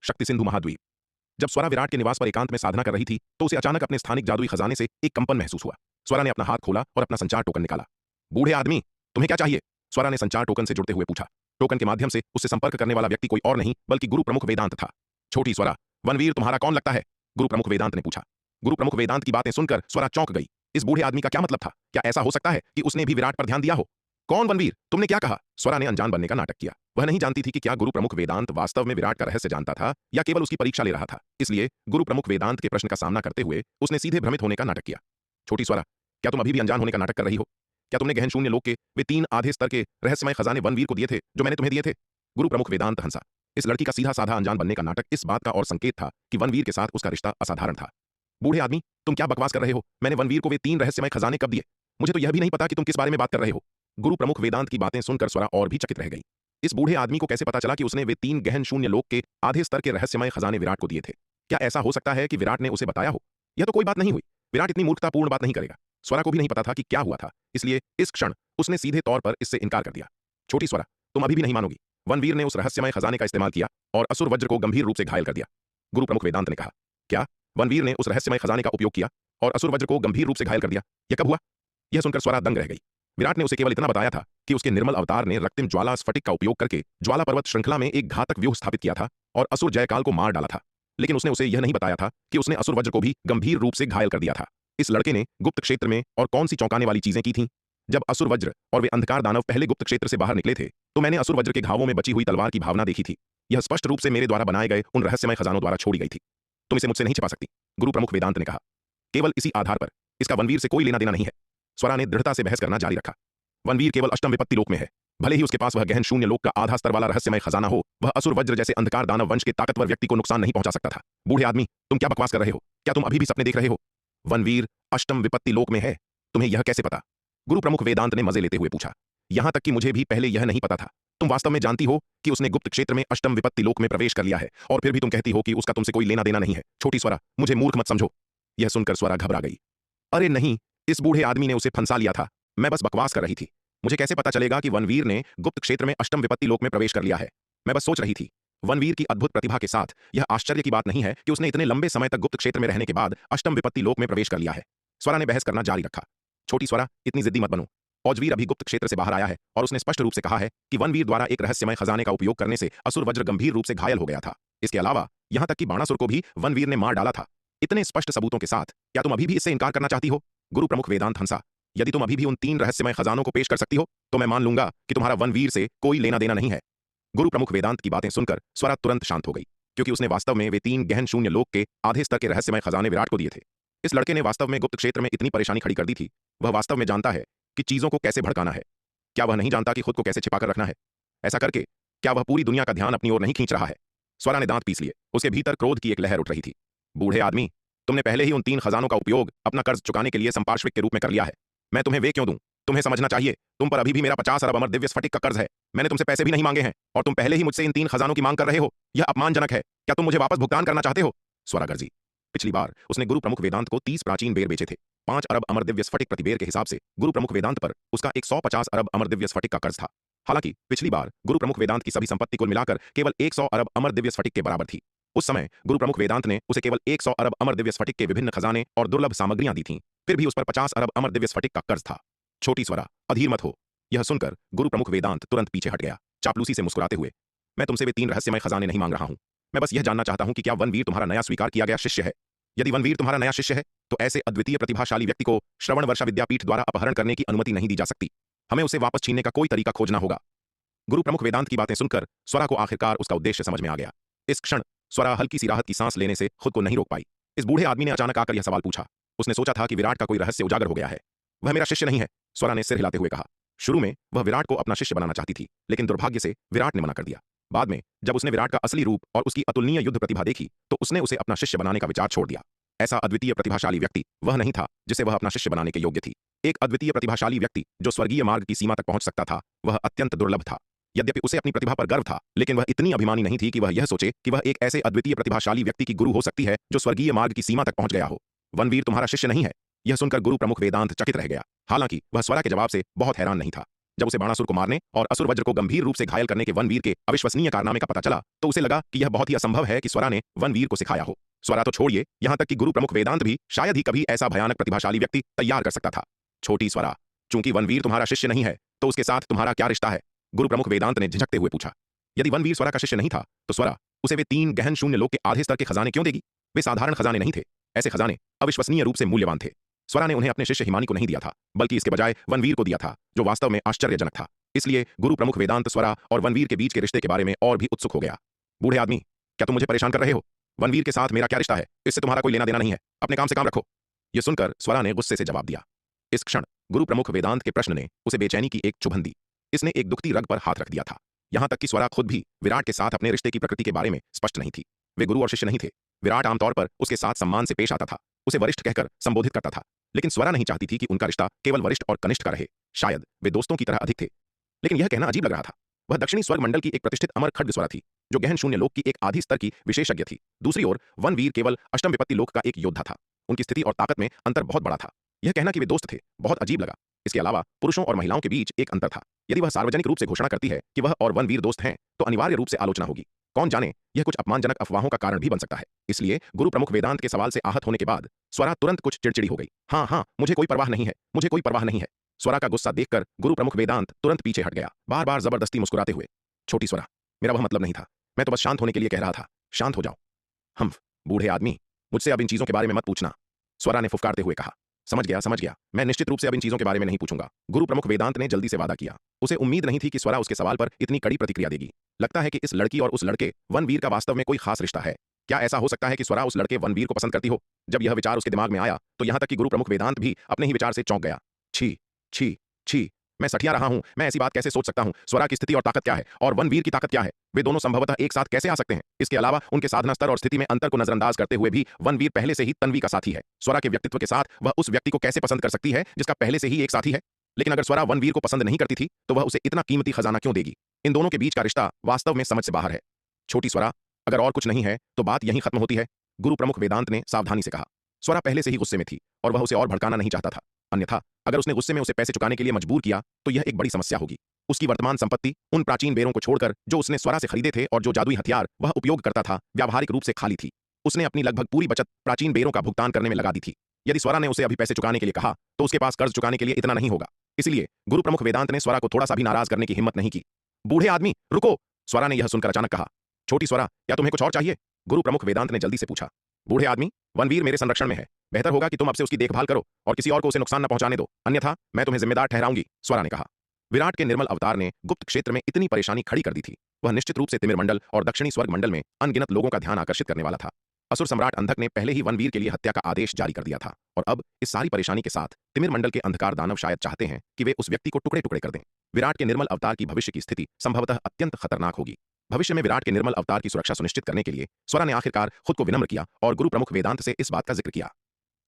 शक्ति सिंधु महाद्वीप। जब स्वरा विराट के निवास पर एकांत में साधना कर रही थी तो उसे अचानक अपने स्थानिक जादुई खजाने से एक कंपन महसूस हुआ। स्वरा ने अपना हाथ खोला और अपना संचार टोकन निकाला। बूढ़े आदमी, तुम्हें क्या चाहिए? स्वरा ने संचार टोकन से जुड़ते हुए पूछा। टोकन के माध्यम से उससे संपर्क करने वाला व्यक्ति कोई और नहीं बल्कि गुरु प्रमुख वेदांत था। छोटी स्वरा, वनवीर तुम्हारा कौन लगता है? गुरु प्रमुख वेदांत ने पूछा। गुरु प्रमुख वेदांत की बातें सुनकर स्वरा चौंक गई। इस बूढ़े आदमी का क्या मतलब था? क्या ऐसा हो सकता है कि उसने भी विराट पर ध्यान दिया हो? कौन वनवीर? तुमने क्या कहा? स्वरा ने अनजान बनने का नाटक किया। वह नहीं जानती थी कि क्या गुरु प्रमुख वेदांत वास्तव में विराट का रहस्य जानता था या केवल उसकी परीक्षा ले रहा था। इसलिए गुरु प्रमुख वेदांत के प्रश्न का सामना करते हुए उसने सीधे भ्रमित होने का नाटक किया। छोटी स्वरा, क्या तुम अभी भी अनजान होने का नाटक कर रही हो? क्या तुमने गहन शून्य लोक के वे 3 आधे स्तर के रहस्यमय खजाने वनवीर को दिए थे जो मैंने तुम्हें दिए थे? गुरु प्रमुख वेदांत हंसा। इस लड़की का सीधा साधा अनजान बनने का नाटक इस बात का और संकेत था कि वनवीर के साथ उसका रिश्ता असाधारण था। बूढ़े आदमी, तुम क्या बकवास कर रहे हो? मैंने वनवीर को वे 3 रहस्यमय खजाने कब दिए? मुझे तो यह भी नहीं पता कि तुम किस बारे में बात कर रहे हो। गुरु प्रमुख वेदांत की बातें सुनकर स्वरा और भी चकित रह गई। इस बूढ़े आदमी को कैसे पता चला कि उसने वे 3 गहन शून्य लोक के आधे स्तर के रहस्यमय खजाने विराट को दिए थे? क्या ऐसा हो सकता है कि विराट ने उसे बताया हो? यह तो कोई बात नहीं हुई। विराट इतनी मूर्खतापूर्ण बात नहीं करेगा। स्वरा को भी नहीं पता था कि क्या हुआ था, इसलिए इस क्षण उसने सीधे तौर पर इससे इनकार कर दिया। छोटी स्वरा, तुम अभी भी नहीं मानोगी। वनवीर ने उस रहस्यमय खजाने का इस्तेमाल किया और असुर वज्र को गंभीर रूप से घायल कर दिया। गुरु प्रमुख वेदांत ने कहा। क्या वनवीर ने उस रहस्यमय खजाने का उपयोग किया और असुर वज्र को गंभीर रूप से घायल कर दिया? यह कब हुआ? यह सुनकर स्वरा दंग रह गई। विराट ने उसे केवल इतना बताया था कि उसके निर्मल अवतार ने रक्तिम ज्वाला स्फटिक का उपयोग करके ज्वाला पर्वत श्रृंखला में एक घातक व्यूह स्थापित किया था और असुर जयकाल को मार डाला था। लेकिन उसने उसे यह नहीं बताया था कि उसने असुर वज्र को भी गंभीर रूप से घायल कर दिया था। इस लड़के ने गुप्त क्षेत्र में और कौन सी चौंकाने वाली चीजें की थीं? जब असुर वज्र और वे अंधकार दानव पहले गुप्त क्षेत्र से बाहर निकले थे तो मैंने असुर वज्र के घावों में बची हुई तलवार की भावना देखी थी। यह स्पष्ट रूप से मेरे द्वारा बनाए गए उन रहस्यमय खजानों द्वारा छोड़ी गई थी। तुम इसे मुझसे नहीं छिपा सकती, गुरु प्रमुख वेदांत ने कहा। केवल इसी आधार पर इसका वनवीर से कोई लेना देना नहीं है। स्वरा ने दृढ़ता से बहस करना जारी रखा। वनवीर केवल अष्टम विपत्ति लोक में है। भले ही उसके पास वह गहन शून्य लोक का आधा स्तर वाला रहस्यमय खजाना हो, वह असुर वज्र जैसे अंधकार दानव वंश के ताकतवर व्यक्ति को नुकसान नहीं पहुंचा सकता था। बूढ़े आदमी, तुम क्या बकवास कर रहे हो? क्या तुम अभी भी सपने देख रहे हो? वनवीर अष्टम विपत्ति लोक में है। तुम्हें यह कैसे पता? गुरु प्रमुख वेदांत ने मजे लेते हुए पूछा। यहां तक कि मुझे भी पहले यह नहीं पता था। तुम वास्तव में जानती हो कि उसने गुप्त क्षेत्र में अष्टम विपत्ति लोक में प्रवेश कर लिया है और फिर भी तुम कहती हो कि उसका तुमसे कोई लेना देना नहीं है। छोटी स्वरा, मुझे मूर्ख मत समझो। यह सुनकर स्वरा घबरा गई। अरे नहीं, इस बूढ़े आदमी ने उसे फंसा लिया था। मैं बस बकवास कर रही थी। मुझे कैसे पता चलेगा कि वनवीर ने गुप्त क्षेत्र में अष्टम विपत्ति लोक में प्रवेश कर लिया है? मैं बस सोच रही थी। वनवीर की अद्भुत प्रतिभा के साथ यह आश्चर्य की बात नहीं है कि उसने इतने लंबे समय तक गुप्त क्षेत्र में रहने के बाद अष्टम विपत्ति लोक में प्रवेश कर लिया है। स्वरा ने बहस करना जारी रखा। छोटी स्वरा, इतनी जिद्दी मत बनो। ओजवीर अभी गुप्त क्षेत्र से बाहर आया है और उसने स्पष्ट रूप से कहा है कि वनवीर द्वारा एक रहस्यमय खजाने का उपयोग करने से असुर वज्र गंभीर रूप से घायल हो गया था। इसके अलावा यहां तक कि बाणासुर को भी वनवीर ने मार डाला था। इतने स्पष्ट सबूतों के साथ क्या तुम अभी भी इससे इनकार करना चाहती हो? गुरु प्रमुख वेदांत हंसा। यदि तुम अभी भी उन 3 रहस्यमय खजानों को पेश कर सकती हो तो मैं मान लूंगा कि तुम्हारा वनवीर से कोई लेना देना नहीं है। गुरु प्रमुख वेदांत की बातें सुनकर स्वरा तुरंत शांत हो गई, क्योंकि उसने वास्तव में वे 3 गहन शून्य लोक के आधे स्तर के रहस्यमय खजाने विराट को दिए थे। इस लड़के ने वास्तव में गुप्त क्षेत्र में इतनी परेशानी खड़ी कर दी थी। वह वास्तव में जानता है कि चीजों को कैसे भड़काना है। क्या वह नहीं जानता कि खुद को कैसे छिपाकर रखना है? ऐसा करके क्या वह पूरी दुनिया का ध्यान अपनी ओर नहीं खींच रहा है? स्वरा ने दांत पीस लिए। उसके भीतर क्रोध की एक लहर उठ रही थी। बूढ़े आदमी, तुमने पहले ही उन 3 खजानों का उपयोग अपना कर्ज चुकाने के लिए संपार्श्विक के रूप में कर लिया है। मैं तुम्हें वे क्यों दूं? तुम्हें समझना चाहिए, तुम पर अभी भी मेरा 50 अरब अमर दिव्य स्फटिक का कर्ज है। मैंने तुमसे पैसे भी नहीं मांगे हैं और तुम पहले ही मुझसे इन 3 खजानों की मांग कर रहे हो। यह अपमानजनक है। क्या तुम मुझे वापस भुगतान करना चाहते हो? स्वरा गर्जी। पिछली बार उसने गुरु प्रमुख वेदांत को 30 प्राचीन बेर बेचे थे। 5 अरब अमर दिव्य स्फटिक प्रति बेर के हिसाब से गुरु प्रमुख वेदांत पर उसका 150 अरब अमर दिव्य स्फटिक का कर्ज था। हालांकि पिछली बार गुरु प्रमुख वेदांत की सभी संपत्ति कुल मिलाकर केवल 100 अरब अमर दिव्य स्फटिक के बराबर थी। उस समय गुरु प्रमुख वेदांत ने उसे केवल 100 अरब अमर दिव्य स्फटिक के विभिन्न खजाने और दुर्लभ सामग्रियां दी थीं, फिर भी उस पर 50 अरब अमर दिव्य स्फटिक का कर्ज था। छोटी स्वरा, अधीर मत हो। यह सुनकर गुरु प्रमुख वेदांत तुरंत पीछे हट गया, चापलूसी से मुस्कुराते हुए। मैं तुमसे वे 3 रहस्यमय खजाने नहीं मांग रहा हूं। मैं बस यह जानना चाहता हूं कि क्या वनवीर तुम्हारा नया स्वीकार किया गया शिष्य है? यदि वनवीर तुम्हारा नया शिष्य है तो ऐसे अद्वितीय प्रतिभाशाली व्यक्ति को श्रवण वर्षा विद्यापीठ द्वारा अपहरण करने की अनुमति नहीं दी जा सकती। हमें उसे वापस छीनने का कोई तरीका खोजना होगा। गुरु प्रमुख वेदांत की बातें सुनकर स्वरा को आखिरकार उसका उद्देश्य समझ में आ गया। इस क्षण स्वरा हल्की सी राहत की सांस लेने से खुद को नहीं रोक पाई। इस बूढ़े आदमी ने अचानक आकर यह सवाल पूछा। उसने सोचा था कि विराट का कोई रहस्य उजागर हो गया है। वह मेरा शिष्य नहीं है, स्वरा ने सिर हिलाते हुए कहा। शुरू में वह विराट को अपना शिष्य बनाना चाहती थी, लेकिन दुर्भाग्य से विराट ने मना कर दिया। बाद में जब उसने विराट का असली रूप और उसकी अतुलनीय युद्ध प्रतिभा देखी तो उसने उसे अपना शिष्य बनाने का विचार छोड़ दिया। ऐसा अद्वितीय प्रतिभाशाली व्यक्ति वह नहीं था जिसे वह अपना शिष्य बनाने के योग्य थी। एक अद्वितीय प्रतिभाशाली व्यक्ति जो स्वर्गीय मार्ग की सीमा तक पहुंच सकता था, वह अत्यंत दुर्लभ था। यद्यपि उसे अपनी प्रतिभा पर गर्व था, लेकिन वह इतनी अभिमानी नहीं थी कि वह यह सोचे कि वह एक ऐसे अद्वितीय प्रतिभाशाली व्यक्ति की गुरु हो सकती है जो स्वर्गीय मार्ग की सीमा तक पहुंच गया हो। वनवीर तुम्हारा शिष्य नहीं है। यह सुनकर गुरु प्रमुख वेदांत चकित रह गया। हालांकि वह स्वरा के जवाब से बहुत हैरान नहीं था। जब उसे बाणासुर को मारने और असुर वज्र को गंभीर रूप से घायल करने के वनवीर के अविश्वसनीय कारनामे का पता चला तो उसे लगा कि यह बहुत ही असंभव है कि स्वरा ने वनवीर को सिखाया हो। स्वरा तो छोड़िए, यहां तक कि गुरु प्रमुख वेदांत भी शायद ही कभी ऐसा भयानक प्रतिभाशाली व्यक्ति तैयार कर सकता था। छोटी स्वरा, चूंकि वनवीर तुम्हारा शिष्य नहीं है तो उसके साथ तुम्हारा क्या रिश्ता है? गुरु प्रमुख वेदांत ने झिझकते हुए पूछा। यदि वनवीर स्वरा का शिष्य नहीं था तो स्वरा उसे वे 3 गहन शून्य लोक के आधे स्तर के खजाने क्यों देगी? वे साधारण खजाने नहीं थे। ऐसे खजाने अविश्वसनीय रूप से मूल्यवान थे। स्वरा ने उन्हें अपने शिष्य हिमानी को नहीं दिया था, बल्कि इसके बजाय वनवीर को दिया था, जो वास्तव में आश्चर्यजनक था। इसलिए गुरु प्रमुख वेदांत स्वरा और वनवीर के बीच के रिश्ते के बारे में और भी उत्सुक हो गया। बूढ़े आदमी, क्या तुम मुझे परेशान कर रहे हो? वनवीर के साथ मेरा क्या रिश्ता है? इससे तुम्हारा कोई लेना देना नहीं है। अपने काम से काम रखो। यह सुनकर स्वरा ने गुस्से से जवाब दिया। इस क्षण गुरु प्रमुख वेदांत के प्रश्न ने उसे बेचैनी की एक चुभन दी। इसने एक दुखती रग पर हाथ रख दिया था। यहां तक कि स्वरा खुद भी विराट के साथ अपने रिश्ते की प्रकृति के बारे में स्पष्ट नहीं थी। वे गुरु और शिष्य नहीं थे। विराट आमतौर पर उसके साथ सम्मान से पेश आता था, उसे वरिष्ठ कहकर संबोधित करता था, लेकिन स्वरा नहीं चाहती थी कि उनका रिश्ता केवल वरिष्ठ और कनिष्ठ का रहे। शायद वे दोस्तों की तरह अधिक थे, लेकिन यह कहना अजीब लग रहा था। वह दक्षिणी स्वर्ग मंडल की एक प्रतिष्ठित अमर खड्ग स्वरा थी, जो गहन शून्य लोक की एक आधी स्तर की विशेषज्ञ थी। दूसरी ओर वनवीर केवल अष्टम विपत्ति लोक का एक योद्धा था। उनकी स्थिति और ताकत में अंतर बहुत बड़ा था। यह कहना कि वे दोस्त थे बहुत अजीब लगा। इसके अलावा पुरुषों और महिलाओं के बीच एक अंतर था। यदि वह सार्वजनिक रूप से घोषणा करती है कि वह और वनवीर दोस्त हैं तो अनिवार्य रूप से आलोचना होगी। कौन जाने, यह कुछ अपमानजनक अफवाहों का कारण भी बन सकता है। इसलिए गुरु प्रमुख वेदांत के सवाल से आहत होने के बाद स्वरा तुरंत कुछ चिड़चिड़ी हो गई। हाँ, मुझे कोई परवाह नहीं है, मुझे कोई परवाह नहीं है। स्वरा का गुस्सा देखकर गुरु प्रमुख वेदांत तुरंत पीछे हट गया, बार बार जबरदस्ती मुस्कुराते हुए। छोटी स्वरा, मेरा वह मतलब नहीं था। मैं तो बस शांत होने के लिए कह रहा था। शांत हो जाओ। बूढ़े आदमी, मुझसे अब इन चीजों के बारे में मत पूछना, स्वरा ने फुफकारते हुए कहा। समझ गया। मैं निश्चित रूप से अब इन चीजों के बारे में नहीं पूछूंगा। गुरु प्रमुख वेदांत ने जल्दी से वादा किया। उसे उम्मीद नहीं थी कि स्वरा उसके सवाल पर इतनी कड़ी प्रतिक्रिया देगी। लगता है कि इस लड़की और उस लड़के वनवीर का वास्तव में कोई खास रिश्ता है। क्या ऐसा हो सकता है कि स्वरा उस लड़के वनवीर को पसंद करती हो? जब यह विचार उसके दिमाग में आया तो यहां तक कि गुरु प्रमुख वेदांत भी अपने ही विचार से चौंक गया। छी छी छी, मैं सठिया रहा हूं। मैं ऐसी बात कैसे सोच सकता हूं? स्वरा की स्थिति और ताकत क्या है और वनवीर की ताकत क्या है? वे दोनों संभवतः एक साथ कैसे आ सकते हैं? इसके अलावा उनके साधना स्तर और स्थिति में अंतर को नजरअंदाज करते हुए भी वनवीर पहले से ही तन्वी का साथी है। स्वरा के व्यक्तित्व के साथ वह उस व्यक्ति को कैसे पसंद कर सकती है जिसका पहले से ही एक साथी है? लेकिन अगर स्वरा वनवीर को पसंद नहीं करती थी तो वह उसे इतना कीमती खजाना क्यों देगी? इन दोनों के बीच का रिश्ता वास्तव में समझ से बाहर है। छोटी स्वरा, अगर और कुछ नहीं है तो बात यहीं खत्म होती है, गुरु प्रमुख वेदांत ने सावधानी से कहा। स्वरा पहले से ही गुस्से में थी और वह उसे और भड़काना नहीं चाहता था। अन्यथा अगर उसने गुस्से में उसे पैसे चुकाने के लिए मजबूर किया तो यह एक बड़ी समस्या होगी। उसकी वर्तमान संपत्ति, उन प्राचीन बेरों को छोड़कर जो उसने स्वरा से खरीदे थे और जो जादुई हथियार वह उपयोग करता था, व्यावहारिक रूप से खाली थी। उसने अपनी लगभग पूरी बचत प्राचीन बेरों का भुगतान करने में लगा दी थी। यदि स्वरा ने उसे अभी पैसे चुकाने के लिए कहा तो उसके पास कर्ज चुकाने के लिए इतना नहीं होगा। इसलिए गुरु प्रमुख वेदांत ने स्वरा को थोड़ा सा भी नाराज करने की हिम्मत नहीं की। बूढ़े आदमी, रुको, स्वरा ने यह सुनकर अचानक कहा। छोटी स्वरा, क्या तुम्हें कुछ और चाहिए? गुरु प्रमुख वेदांत ने जल्दी से पूछा। बूढ़े आदमी, वनवीर मेरे संरक्षण में है। बेहतर होगा कि तुम अब से उसकी देखभाल करो और किसी और को उसे नुकसान न पहुंचाने दो, अन्यथा मैं तुम्हें जिम्मेदार ठहराऊंगी, स्वरा ने कहा। विराट के निर्मल अवतार ने गुप्त क्षेत्र में इतनी परेशानी खड़ी कर दी थी। वह निश्चित रूप से तिमिर मंडल और दक्षिणी स्वर्ग मंडल में अनगिनत लोगों का ध्यान आकर्षित करने वाला था। असुर सम्राट अंधक ने पहले ही वनवीर के लिए हत्या का आदेश जारी कर दिया था और अब इस सारी परेशानी के साथ तिमिर मंडल के अंधकार दानव शायद चाहते हैं कि वे उस व्यक्ति को टुकड़े टुकड़े कर दें। विराट के निर्मल अवतार की भविष्य की स्थिति संभवतः अत्यंत खतरनाक होगी। भविष्य में विराट के निर्मल अवतार की सुरक्षा सुनिश्चित करने के लिए स्वरा ने आखिरकार खुद को विनम्र किया और गुरु प्रमुख वेदांत से इस बात का जिक्र किया।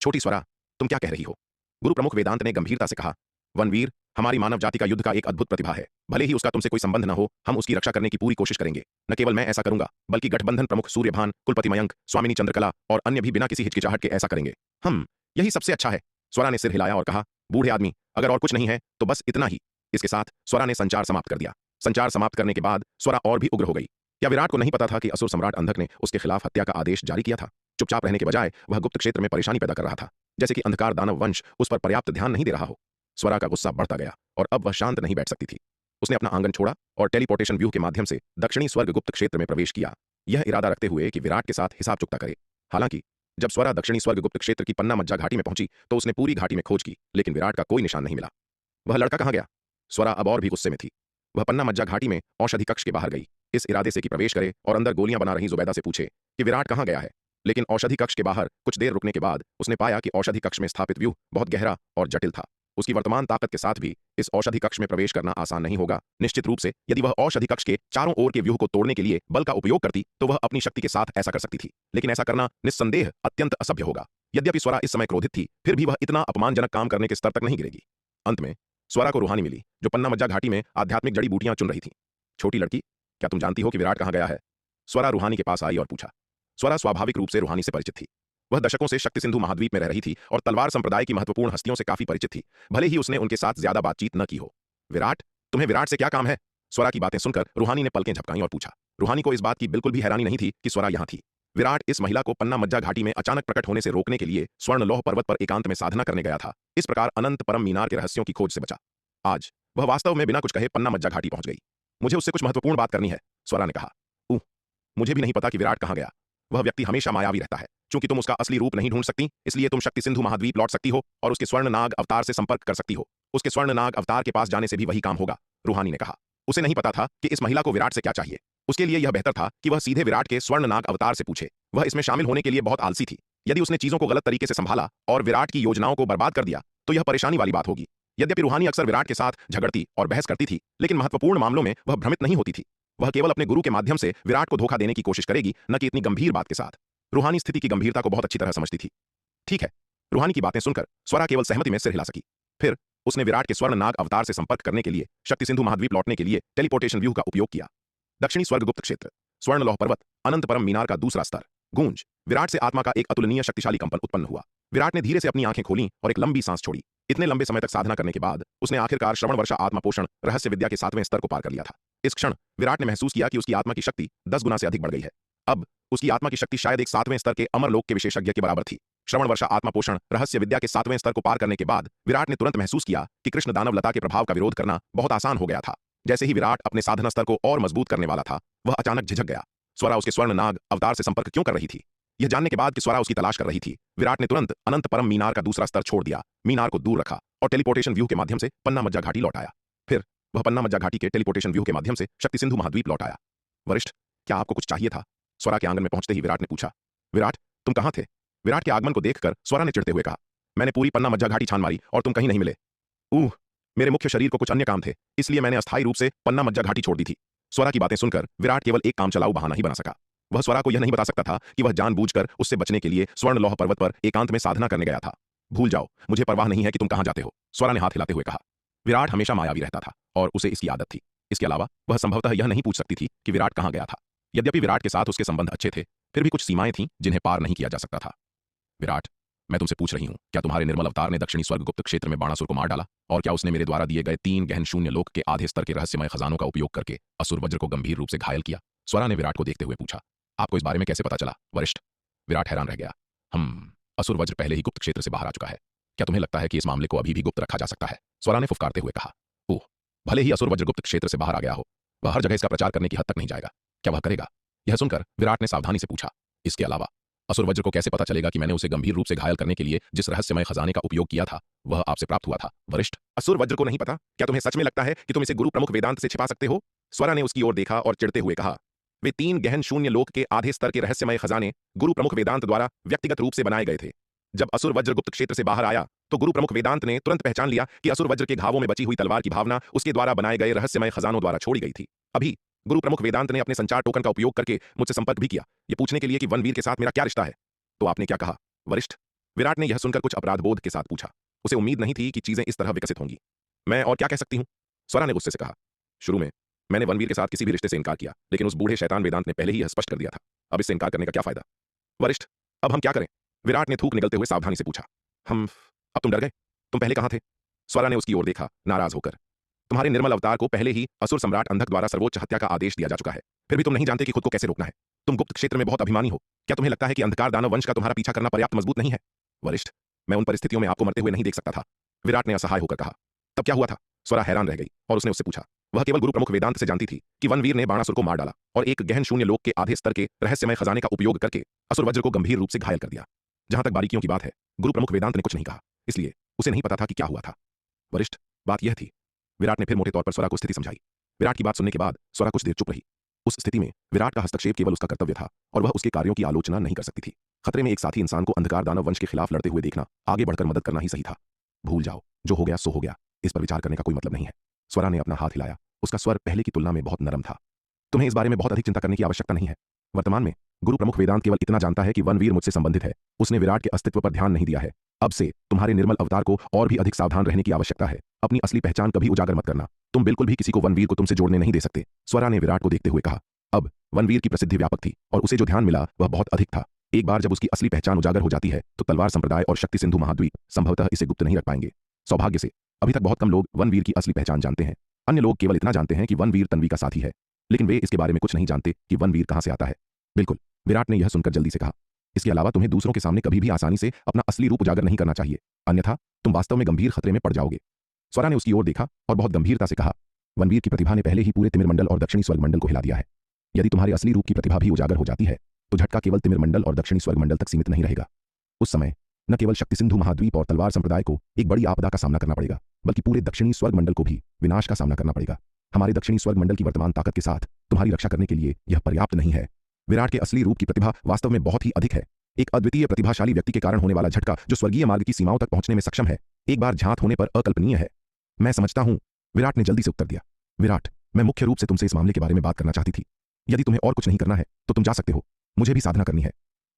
छोटी स्वरा, तुम क्या कह रही हो? गुरु प्रमुख वेदांत ने गंभीरता से कहा। वनवीर, हमारी मानव जाति का युद्ध का एक अद्भुत प्रतिभा है। भले ही उसका तुमसे कोई संबंध न हो, हम उसकी रक्षा करने की पूरी कोशिश करेंगे। न केवल मैं ऐसा करूंगा, बल्कि गठबंधन प्रमुख सूर्यभान, कुलपति मयंक, स्वामिनी चंद्रकला और अन्य भी बिना किसी हिचकिचाहट के ऐसा करेंगे। हम यही सबसे अच्छा है। स्वरा ने सिर हिलाया और कहा, बूढ़े आदमी, अगर और कुछ नहीं है तो बस इतना ही। इसके साथ स्वरा ने संचार समाप्त कर दिया। संचार समाप्त करने के बाद स्वरा और भी उग्र हो गई। क्या विराट को नहीं पता था कि असुर सम्राट अंधक ने उसके खिलाफ हत्या का आदेश जारी किया था? चुपचाप रहने के बजाय वह गुप्त क्षेत्र में परेशानी पैदा कर रहा था, जैसे कि अंधकार दानव वंश उस पर पर्याप्त ध्यान नहीं दे रहा हो। स्वरा का गुस्सा बढ़ता गया और अब वह शांत नहीं बैठ सकती थी। उसने अपना आंगन छोड़ा और टेलीपोर्टेशन व्यू के माध्यम से दक्षिणी स्वर्ग गुप्त क्षेत्र में प्रवेश किया, यह इरादा रखते हुए कि विराट के साथ हिसाब चुकता करे। हालांकि जब स्वरा दक्षिणी स्वर्ग गुप्त क्षेत्र की पन्ना मज्जा घाटी में पहुंची तो उसने पूरी घाटी में खोज की, लेकिन विराट का कोई निशान नहीं मिला। वह लड़का कहाँ गया? स्वरा अब और भी गुस्से में थी। वह पन्ना मज्जा घाटी में औषधि कक्ष के बाहर गई, इस इरादे से कि प्रवेश करे और अंदर गोलियां बना रही जुबैदा से पूछे कि विराट कहाँ गया है। लेकिन औषधि कक्ष के बाहर कुछ देर रुकने के बाद उसने पाया कि औषधि कक्ष में स्थापित व्यू बहुत गहरा और जटिल था। उसकी वर्तमान ताकत के साथ भी इस औषधि कक्ष में प्रवेश करना आसान नहीं होगा। निश्चित रूप से यदि वह औषधि कक्ष के चारों ओर के व्यू को तोड़ने के लिए बल का उपयोग करती तो वह अपनी शक्ति के साथ ऐसा कर सकती थी, लेकिन ऐसा करना निस्संदेह अत्यंत असभ्य होगा। यद्यपि स्वरा इस समय क्रोधित थी, फिर भी वह इतना अपमानजनक काम करने के स्तर तक नहीं गिरेगी। अंत में स्वरा को रूहानी मिली, जो पन्ना मज्जा घाटी में आध्यात्मिक जड़ी बूटियां चुन रही थी। छोटी लड़की, क्या तुम जानती हो कि विराट कहाँ गया है? स्वरा रूहानी के पास आई और पूछा। स्वरा स्वाभाविक रूप से रूहानी से परिचित थी। वह दशकों से शक्ति सिंधु महाद्वीप में रह रही थी और तलवार संप्रदाय की महत्वपूर्ण हस्तियों से काफी परिचित थी, भले ही उसने उनके साथ ज्यादा बातचीत न की हो। विराट, तुम्हें विराट से क्या काम है? स्वरा की बातें सुनकर रूहानी ने पलकें झपकाई और पूछा। रूहानी को इस बात की बिल्कुल भी हैरानी नहीं थी कि स्वरा यहां थी। विराट इस महिला को पन्ना मज्जा घाटी में अचानक प्रकट होने से रोकने के लिए स्वर्ण लौह पर्वत पर एकांत में साधना करने गया था। इस प्रकार अनंत परम मीनार के रहस्यों की खोज से बचा। आज वह वास्तव में बिना कुछ कहे पन्ना मज्जा घाटी पहुंच गई। मुझे उससे कुछ महत्वपूर्ण बात करनी है, स्वरा ने कहा। मुझे भी नहीं पता कि विराट कहाँ गया। वह व्यक्ति हमेशा मायावी रहता है। चूंकि तुम उसका असली रूप नहीं ढूंढ सकती, इसलिए तुम शक्ति सिंधु महाद्वीप लौट सकती हो और उसके स्वर्ण नाग अवतार से संपर्क कर सकती हो। उसके स्वर्ण नाग अवतार के पास जाने से भी वही काम होगा, रूहानी ने कहा। उसे नहीं पता था कि इस महिला को विराट से क्या चाहिए। उसके लिए यह बेहतर था कि वह सीधे विराट के स्वर्ण नाग अवतार से पूछे। वह इसमें शामिल होने के लिए बहुत आलसी थी। यदि उसने चीजों को गलत तरीके से संभाला और विराट की योजनाओं को बर्बाद कर दिया तो यह परेशानी वाली बात होगी। यद्यपि रूहानी अक्सर विराट के साथ झगड़ती और बहस करती थी, लेकिन महत्वपूर्ण मामलों में वह भ्रमित नहीं होती थी। वह केवल अपने गुरु के माध्यम से विराट को धोखा देने की कोशिश करेगी, न कि इतनी गंभीर बात के साथ। रूहानी स्थिति की गंभीरता को बहुत अच्छी तरह समझती थी। ठीक है, रूहानी की बातें सुनकर स्वरा केवल सहमति में सिर हिला सकी। फिर उसने विराट के स्वर्ण नाग अवतार से संपर्क करने के लिए शक्ति सिंधु महाद्वीप लौटने के लिए टेलीपोर्टेशन व्यू का उपयोग किया। दक्षिणी स्वर्ग गुप्त क्षेत्र, स्वर्ण लौह पर्वत, अनंत परम मीनार का दूसरा स्तर। गूंज। विराट से आत्मा का एक अतुलनीय शक्तिशाली कंपन उत्पन्न हुआ। विराट ने धीरे से अपनी आंखें खोलीं और एक लंबी सांस छोड़ी। इतने लंबे समय तक साधना करने के बाद उसने आखिरकार श्रवण वर्षा आत्मा पोषण रहस्य विद्या के 7वें स्तर को पार कर लिया था। इस क्षण विराट ने महसूस किया कि उसकी आत्मा की शक्ति 10 गुना से अधिक बढ़ गई है। अब उसकी आत्मा की शक्ति शायद एक 7वें स्तर के अमर लोक के विशेषज्ञ के बराबर थी। श्रवण वर्षा आत्मा पोषण रहस्य विद्या के 7वें स्तर को पार करने के बाद विराट ने तुरंत महसूस किया कि कृष्ण दानव लता के प्रभाव का विरोध करना बहुत आसान हो गया था। जैसे ही विराट अपने साधना स्तर को और मजबूत करने वाला था, वह अचानक झिझक गया। स्वरा उसके स्वर्ण नाग अवतार से संपर्क क्यों कर रही थी? यह जानने के बाद कि स्वरा उसकी तलाश कर रही थी, विराट ने तुरंत अनंत परम मीनार का दूसरा स्तर छोड़ दिया, मीनार को दूर रखा और टेलीपोर्टेशन व्यू के माध्यम से पन्ना मज्जा घाटी लौट आया। फिर वह पन्ना मज्जा घाटी के टेलीपोर्टेशन व्यू के माध्यम से शक्ति सिंधु महाद्वीप लौट आया। वरिष्ठ, क्या आपको कुछ चाहिए था? स्वरा के आंगन में पहुंचते ही विराट ने पूछा। विराट, तुम कहां थे? विराट के आगमन को देखकर स्वरा ने चिढ़ते हुए कहा। मैंने पूरी पन्ना मज्जा घाटी छान मारी और तुम कहीं नहीं मिले। मेरे मुख्य शरीर को कुछ अन्य काम थे, इसलिए मैंने अस्थायी रूप से पन्ना मज्जा घाटी छोड़ दी थी। स्वरा की बातें सुनकर विराट केवल एक काम चलाऊ बहाना ही बना सका। वह स्वरा को यह नहीं बता सकता था कि वह जानबूझकर उससे बचने के लिए स्वर्ण लौह पर्वत पर एकांत में साधना करने गया था। भूल जाओ, मुझे परवाह नहीं है कि तुम कहां जाते हो, स्वरा ने हाथ हिलाते हुए कहा। विराट हमेशा मायावी रहता था और उसे इसकी आदत थी। इसके अलावा वह संभवतः यह नहीं पूछ सकती थी कि विराट कहां गया था। यद्यपि विराट के साथ उसके संबंध अच्छे थे, फिर भी कुछ सीमाएं थीं जिन्हें पार नहीं किया जा सकता था। विराट, मैं तुमसे पूछ रही हूं, क्या तुम्हारे निर्मल अवतार ने दक्षिणी स्वर्ग गुप्त क्षेत्र में बाणासुर को मार डाला? और क्या उसने मेरे द्वारा दिए गए 3 गहन शून्य लोक के आधे स्तर के रहस्यमय खजानों का उपयोग करके असुर वज्र को गंभीर रूप से घायल किया? स्वरा ने विराट को देखते हुए पूछा। आपको इस बारे में कैसे पता चला, वरिष्ठ? विराट हैरान रह गया। असुर वज्र पहले ही गुप्त क्षेत्र से बाहर आ चुका है। क्या तुम्हें लगता है कि इस मामले को अभी भी गुप्त रखा जा सकता है? स्वरा ने फुफकारते हुए कहा। ओह, भले ही असुर वज्र गुप्त क्षेत्र से बाहर आ गया हो, वह हर जगह इसका प्रचार करने की हद तक नहीं जाएगा। क्या वह करेगा? यह सुनकर विराट ने सावधानी से पूछा। इसके अलावा असुर वज्र को कैसे पता चलेगा कि मैंने उसे गंभीर रूप से घायल करने के लिए जिस रहस्यमय खजाने का उपयोग किया था वह आपसे प्राप्त हुआ था, वरिष्ठ? असुर वज्र को नहीं पता? क्या तुम्हें सच में लगता है कि तुम इसे गुरु प्रमुख वेदांत से छिपा सकते हो? स्वरा ने उसकी ओर देखा और चिढ़ते हुए कहा। वे 3 गहन शून्य लोक के आधे स्तर के रहस्यमय खजाने गुरु प्रमुख वेदांत द्वारा व्यक्तिगत रूप से बनाए गए थे। जब असुर वज्र गुप्त क्षेत्र से बाहर आया तो गुरु प्रमुख वेदांत ने तुरंत पहचान लिया कि असुर वज्र के घावों में बची हुई तलवार की भावना उसके द्वारा बनाए गए रहस्यमय खजानों द्वारा छोड़ी गई थी। अभी गुरु प्रमुख वेदांत ने अपने संचार टोकन का उपयोग करके मुझसे संपर्क भी किया, ये पूछने के लिए कि वनवीर के साथ मेरा क्या रिश्ता है। तो आपने क्या कहा, वरिष्ठ? विराट ने यह सुनकर कुछ अपराध बोध के साथ पूछा। उसे उम्मीद नहीं थी कि चीजें इस तरह विकसित होंगी। मैं और क्या कह सकती हूँ? स्वरा ने गुस्से से कहा। शुरू में मैंने वनवीर के साथ किसी भी रिश्ते से इनकार किया, लेकिन उस बूढ़े शैतान वेदांत ने पहले ही यह स्पष्ट कर दिया था। अब इससे इनकार करने का क्या फायदा? वरिष्ठ, अब हम क्या करें? विराट ने थूक निकलते हुए सावधानी से पूछा। हम अब तुम डर गए? तुम पहले कहाँ थे? स्वरा ने उसकी ओर देखा, नाराज होकर। तुम्हारे निर्मल अवतार को पहले ही असुर सम्राट अंधक द्वारा सर्वोच्च हत्या का आदेश दिया जा चुका है, फिर भी तुम नहीं जानते कि खुद को कैसे रोकना है। तुम गुप्त क्षेत्र में बहुत अभिमानी हो। क्या तुम्हें लगता है कि अंधकार दानव वंश का तुम्हारा पीछा करना पर्याप्त मजबूत नहीं है? वरिष्ठ, मैं उन परिस्थितियों में आपको मरते हुए नहीं देख सकता था। विराट ने असहाय होकर कहा। तब क्या हुआ था? स्वरा हैरान रह गई और उसने उससे पूछा। वह केवल गुरु प्रमुख वेदांत से जानती थी कि वनवीर ने बाणासुर को मार डाला और एक गहन शून्य लोक के आधे स्तर के रहस्यमय खजाने का उपयोग करके असुर वज्र को गंभीर रूप से घायल कर दिया। जहां तक बारीकियों की बात है, गुरु प्रमुख वेदांत ने कुछ नहीं कहा, इसलिए उसे नहीं पता था कि क्या हुआ था। वरिष्ठ, बात यह थी। विराट ने फिर मोटे तौर पर स्वरा को स्थिति समझाई। विराट की बात सुनने के बाद स्वरा कुछ देर चुप रही। उस स्थिति में विराट का हस्तक्षेप केवल उसका कर्तव्य था और वह उसके कार्यों की आलोचना नहीं कर सकती थी। खतरे में एक साथी इंसान को अंधकार दानव वंश के खिलाफ लड़ते हुए देखना, आगे बढ़कर मदद करना ही सही था। भूल जाओ, जो हो गया सो हो गया, इस पर विचार करने का कोई मतलब नहीं है। स्वरा ने अपना हाथ हिलाया। उसका स्वर पहले की तुलना में बहुत नरम था। तुम्हें इस बारे में बहुत अधिक चिंता करने की आवश्यकता नहीं है। वर्तमान में गुरु प्रमुख वेदांत केवल इतना जानता है कि वनवीर मुझसे संबंधित है। उसने विराट के अस्तित्व पर ध्यान नहीं दिया है। अब से तुम्हारे निर्मल अवतार को और भी अधिक सावधान रहने की आवश्यकता है। अपनी असली पहचान कभी उजागर मत करना। तुम बिल्कुल भी किसी को वनवीर को तुमसे जोड़ने नहीं दे सकते। स्वरा ने विराट को देखते हुए कहा। अब वनवीर की प्रसिद्धि व्यापक थी और उसे जो ध्यान मिला वह बहुत अधिक था। एक बार जब उसकी असली पहचान उजागर हो जाती है तो तलवार संप्रदाय और शक्ति सिंधु महाद्वीप संभवतः इसे गुप्त नहीं रख पाएंगे। सौभाग्य से अभी तक बहुत कम लोग वनवीर की असली पहचान जानते हैं। अन्य लोग केवल इतना जानते हैं कि वनवीर तन्वी का साथी है, लेकिन वे इसके बारे में कुछ नहीं जानते कि वनवीर कहां से आता है। बिल्कुल, विराट ने यह सुनकर जल्दी से कहा। इसके अलावा तुम्हें दूसरों के सामने कभी भी आसानी से अपना असली रूप उजागर नहीं करना चाहिए, अन्यथा तुम वास्तव में गंभीर खतरे में पड़ जाओगे। स्वरा ने उसकी ओर देखा और बहुत गंभीरता से कहा। वनवीर की प्रतिभा ने पहले ही पूरे तिमिर मंडल और दक्षिणी स्वर्ग मंडल को हिला दिया है। यदि तुम्हारे असली रूप की प्रतिभा भी उजागर हो जाती है तो झटका केवल तिमिर मंडल और दक्षिणी स्वर्ग मंडल तक सीमित नहीं रहेगा। उस समय न केवल शक्ति सिंधु महाद्वीप और तलवार संप्रदाय को एक बड़ी आपदा का सामना करना पड़ेगा, बल्कि पूरे दक्षिणी स्वर्ग मंडल को भी विनाश का सामना करना पड़ेगा। हमारे दक्षिणी स्वर्ग मंडल की वर्तमान ताकत के साथ तुम्हारी रक्षा करने के लिए यह पर्याप्त नहीं है। विराट के असली रूप की प्रतिभा वास्तव में बहुत ही अधिक है। एक अद्वितीय प्रतिभाशाली व्यक्ति के कारण होने वाला झटका जो स्वर्गीय मार्ग की सीमाओं तक पहुंचने में सक्षम है, एक बार झांत होने पर अकल्पनीय है। मैं समझता हूं, विराट ने जल्दी से उत्तर दिया। विराट, मैं मुख्य रूप से तुमसे इस मामले के बारे में बात करना चाहती थी। यदि तुम्हें और कुछ नहीं करना है तो तुम जा सकते हो, मुझे भी साधना करनी है।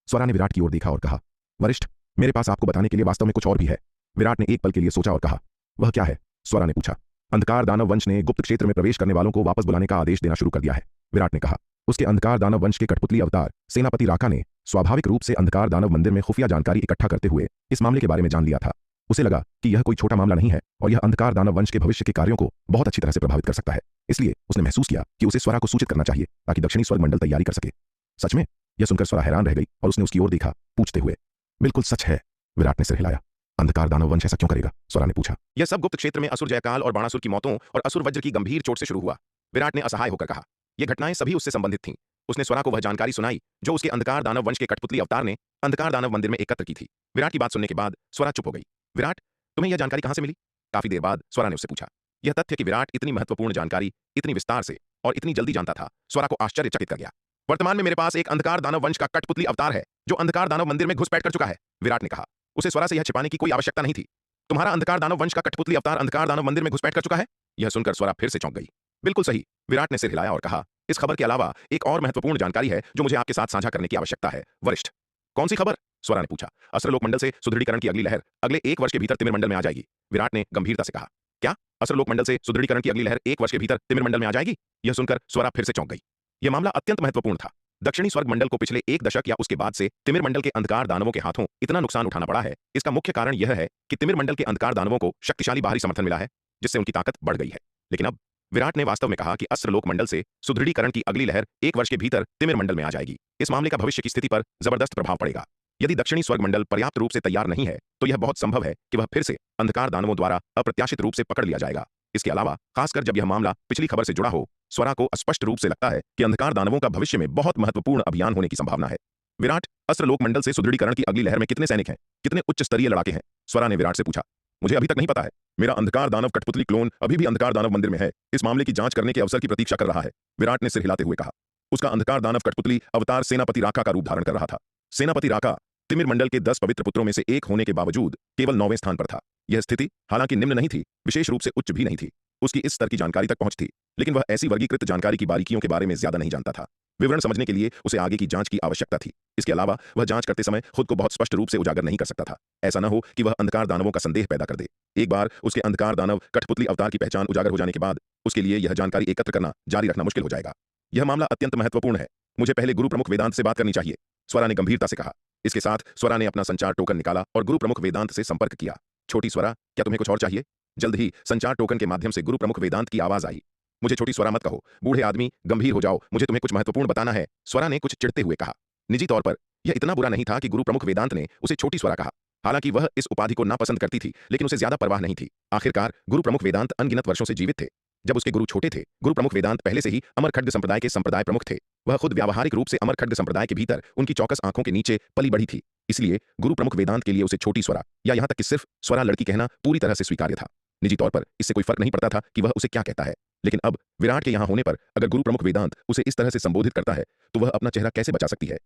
स्वरा ने विराट की ओर देखा और कहा। वरिष्ठ, मेरे पास आपको बताने के लिए वास्तव में कुछ और भी है। विराट ने एक पल के लिए सोचा और कहा। वह क्या है? स्वरा ने पूछा। अंधकार दानव वंश ने गुप्त क्षेत्र में प्रवेश करने वालों को वापस बुलाने का आदेश देना शुरू कर दिया है, विराट ने कहा। उसके अंधकार दानव वंश के कठपुतली अवतार सेनापति राका ने स्वाभाविक रूप से अंधकार दानव मंदिर में खुफिया जानकारी इकट्ठा करते हुए इस मामले के बारे में जान लिया था। उसे लगा कि यह कोई छोटा मामला नहीं है और यह अंधकार दानव वंश के भविष्य के कार्यों को बहुत अच्छी तरह से प्रभावित कर सकता है। इसलिए उसने महसूस किया कि उसे स्वरा को सूचित करना चाहिए ताकि दक्षिणी स्वर्ग मंडल तैयारी कर सके। सच में? यह सुनकर स्वरा हैरान रह गई और उसने उसकी ओर देखा, पूछते हुए। बिल्कुल सच है, विराट ने सिर हिलाया। अंधकार दानव वंश ऐसा क्यों करेगा? स्वरा ने पूछा। यह सब गुप्त क्षेत्र में असुर जयकाल और बाणासुर की मौतों और असुर वज्र की गंभीर चोट से शुरू हुआ, विराट ने असहाय होकर कहा। यह घटनाएं सभी उससे संबंधित थीं। उसने स्वरा को वह जानकारी सुनाई जो उसके अंधकार दानव वंश के कठपुतली अवतार ने अंधकार दानव मंदिर में एकत्र की थी। विराट की बात सुनने के बाद स्वरा चुप हो गई। विराट, तुम्हें यह जानकारी कहां से मिली? काफी देर बाद स्वरा ने उससे पूछा। यह तथ्य कि विराट इतनी महत्वपूर्ण जानकारी इतनी विस्तार से और इतनी जल्दी जानता था, स्वरा को आश्चर्यचकित कर गया। वर्तमान में मेरे पास एक अंधकार दानव वंश का कठपुतली अवतार है जो अंधकार दानव मंदिर में घुसपैठ कर चुका है, विराट ने कहा। उसे स्वरा से यह छिपाने की कोई आवश्यकता नहीं थी। तुम्हारा अंधकार दानव वंश का कठपुतली अवतार अंधकार दानव मंदिर में घुसपैठ कर चुका है? यह सुनकर स्वरा फिर से चौंक गई। बिल्कुल सही, विराट ने सिर हिलाया और कहा। इस खबर के अलावा एक और महत्वपूर्ण जानकारी है जो मुझे आपके साथ साझा करने की आवश्यकता है, वरिष्ठ। कौन सी खबर? स्वरा ने पूछा। असुरलोक मंडल से सुदृढ़ीकरण की अगली लहर अगले 1 वर्ष के भीतर तिमिर मंडल में आ जाएगी, विराट ने गंभीरता से कहा। क्या? असुरलोक मंडल से सुदृढ़ीकरण की अगली लहर 1 वर्ष के भीतर तिमिर मंडल में आ जाएगी? यह सुनकर स्वरा फिर से चौंक गई। यह मामला अत्यंत महत्वपूर्ण था। दक्षिणी स्वर्ग मंडल को पिछले 1 दशक या उसके बाद से तिमिर मंडल के अंधकार दानवों के हाथों इतना नुकसान उठाना पड़ा है। इसका मुख्य कारण यह है कि तिमिर मंडल के अंधकार दानवों को शक्तिशाली बाहरी समर्थन मिला है, जिससे उनकी ताकत बढ़ गई है। लेकिन अब विराट ने वास्तव में कहा कि अस्त्रलोक मंडल से सुदृढ़ीकरण की अगली लहर 1 वर्ष के भीतर तिमिर मंडल में आ जाएगी। इस मामले का भविष्य की स्थिति पर जबरदस्त प्रभाव पड़ेगा। यदि दक्षिणी स्वर्ग मंडल पर्याप्त रूप से तैयार नहीं है तो यह बहुत संभव है कि वह फिर से अंधकार दानवों द्वारा अप्रत्याशित रूप से पकड़ लिया जाएगा। इसके अलावा खासकर जब यह मामला पिछली खबर से जुड़ा हो, स्वरा को स्पष्ट रूप से लगता है कि अंधकार दानवों का भविष्य में बहुत महत्वपूर्ण अभियान होने की संभावना है। विराट, अस्त्रलोक मंडल से सुदृढ़ीकरण की अगली लहर में कितने सैनिक हैं? कितने उच्च स्तरीय लड़ाके हैं? स्वरा ने विराट से पूछा। मुझे अभी तक नहीं पता है। मेरा अंधकार दानव कठपुतली क्लोन अभी भी अंधकार दानव मंदिर में है, इस मामले की जांच करने के अवसर की प्रतीक्षा कर रहा है, विराट ने सिर हिलाते हुए कहा। उसका अंधकार दानव कठपुतली अवतार सेनापति राका का रूप धारण कर रहा था। सेनापति राका तिमिर मंडल के 10 पवित्र पुत्रों में से एक होने के बावजूद केवल 9वें स्थान पर था। यह स्थिति हालांकि निम्न नहीं थी, विशेष रूप से उच्च भी नहीं थी। उसकी इस स्तर की जानकारी तक पहुंच थी, लेकिन वह ऐसी वर्गीकृत जानकारी की बारीकियों के बारे में ज्यादा नहीं जानता था। विवरण समझने के लिए उसे आगे की जांच की आवश्यकता थी। इसके अलावा वह जांच करते समय खुद को बहुत स्पष्ट रूप से उजागर नहीं कर सकता था। ऐसा न हो कि वह अंधकार दानवों का संदेह पैदा कर दे। एक बार उसके अंधकार दानव कठपुतली अवतार की पहचान उजागर हो जाने के बाद उसके लिए यह जानकारी एकत्र करना जारी रखना मुश्किल हो जाएगा। यह मामला अत्यंत महत्वपूर्ण है। मुझे पहले गुरु प्रमुख वेदांत से बात करनी चाहिए, स्वरा ने गंभीरता से कहा। इसके साथ स्वरा ने अपना संचार टोकन निकाला और गुरु प्रमुख वेदांत से संपर्क किया। छोटी स्वरा, क्या तुम्हें कुछ और चाहिए? जल्द ही संचार टोकन के माध्यम से गुरु प्रमुख वेदांत की आवाज आई। मुझे छोटी स्वरा मत कहो, बूढ़े आदमी, गंभीर हो जाओ, मुझे तुम्हें कुछ महत्वपूर्ण बताना है, स्वरा ने कुछ चिढ़ते हुए कहा। निजी तौर पर यह इतना बुरा नहीं था कि गुरु प्रमुख वेदांत ने उसे छोटी स्वरा कहा। हालांकि वह इस उपाधि को नापसंद करती थी, लेकिन उसे ज्यादा परवाह नहीं थी। आखिरकार गुरु प्रमुख वेदांत अनगिनत वर्षों से जीवित थे। जब उसके गुरु छोटे थे, गुरु प्रमुख वेदांत पहले से ही अमर खड्ग संप्रदाय के संप्रदाय प्रमुख थे। वह खुद व्यावहारिक रूप से अमर खड्ग संप्रदाय के भीतर उनकी चौकस आंखों के नीचे पली बढ़ी थी। इसलिए गुरु प्रमुख वेदांत के लिए उसे छोटी स्वरा या यहां तक कि सिर्फ स्वरा लड़की कहना पूरी तरह से स्वीकार्य था। निजी तौर पर इससे कोई फर्क नहीं पड़ता था कि वह उसे क्या कहता है, लेकिन अब विराट के यहां होने पर अगर गुरु प्रमुख वेदांत उसे इस तरह से संबोधित करता है तो वह अपना चेहरा कैसे बचा सकती है?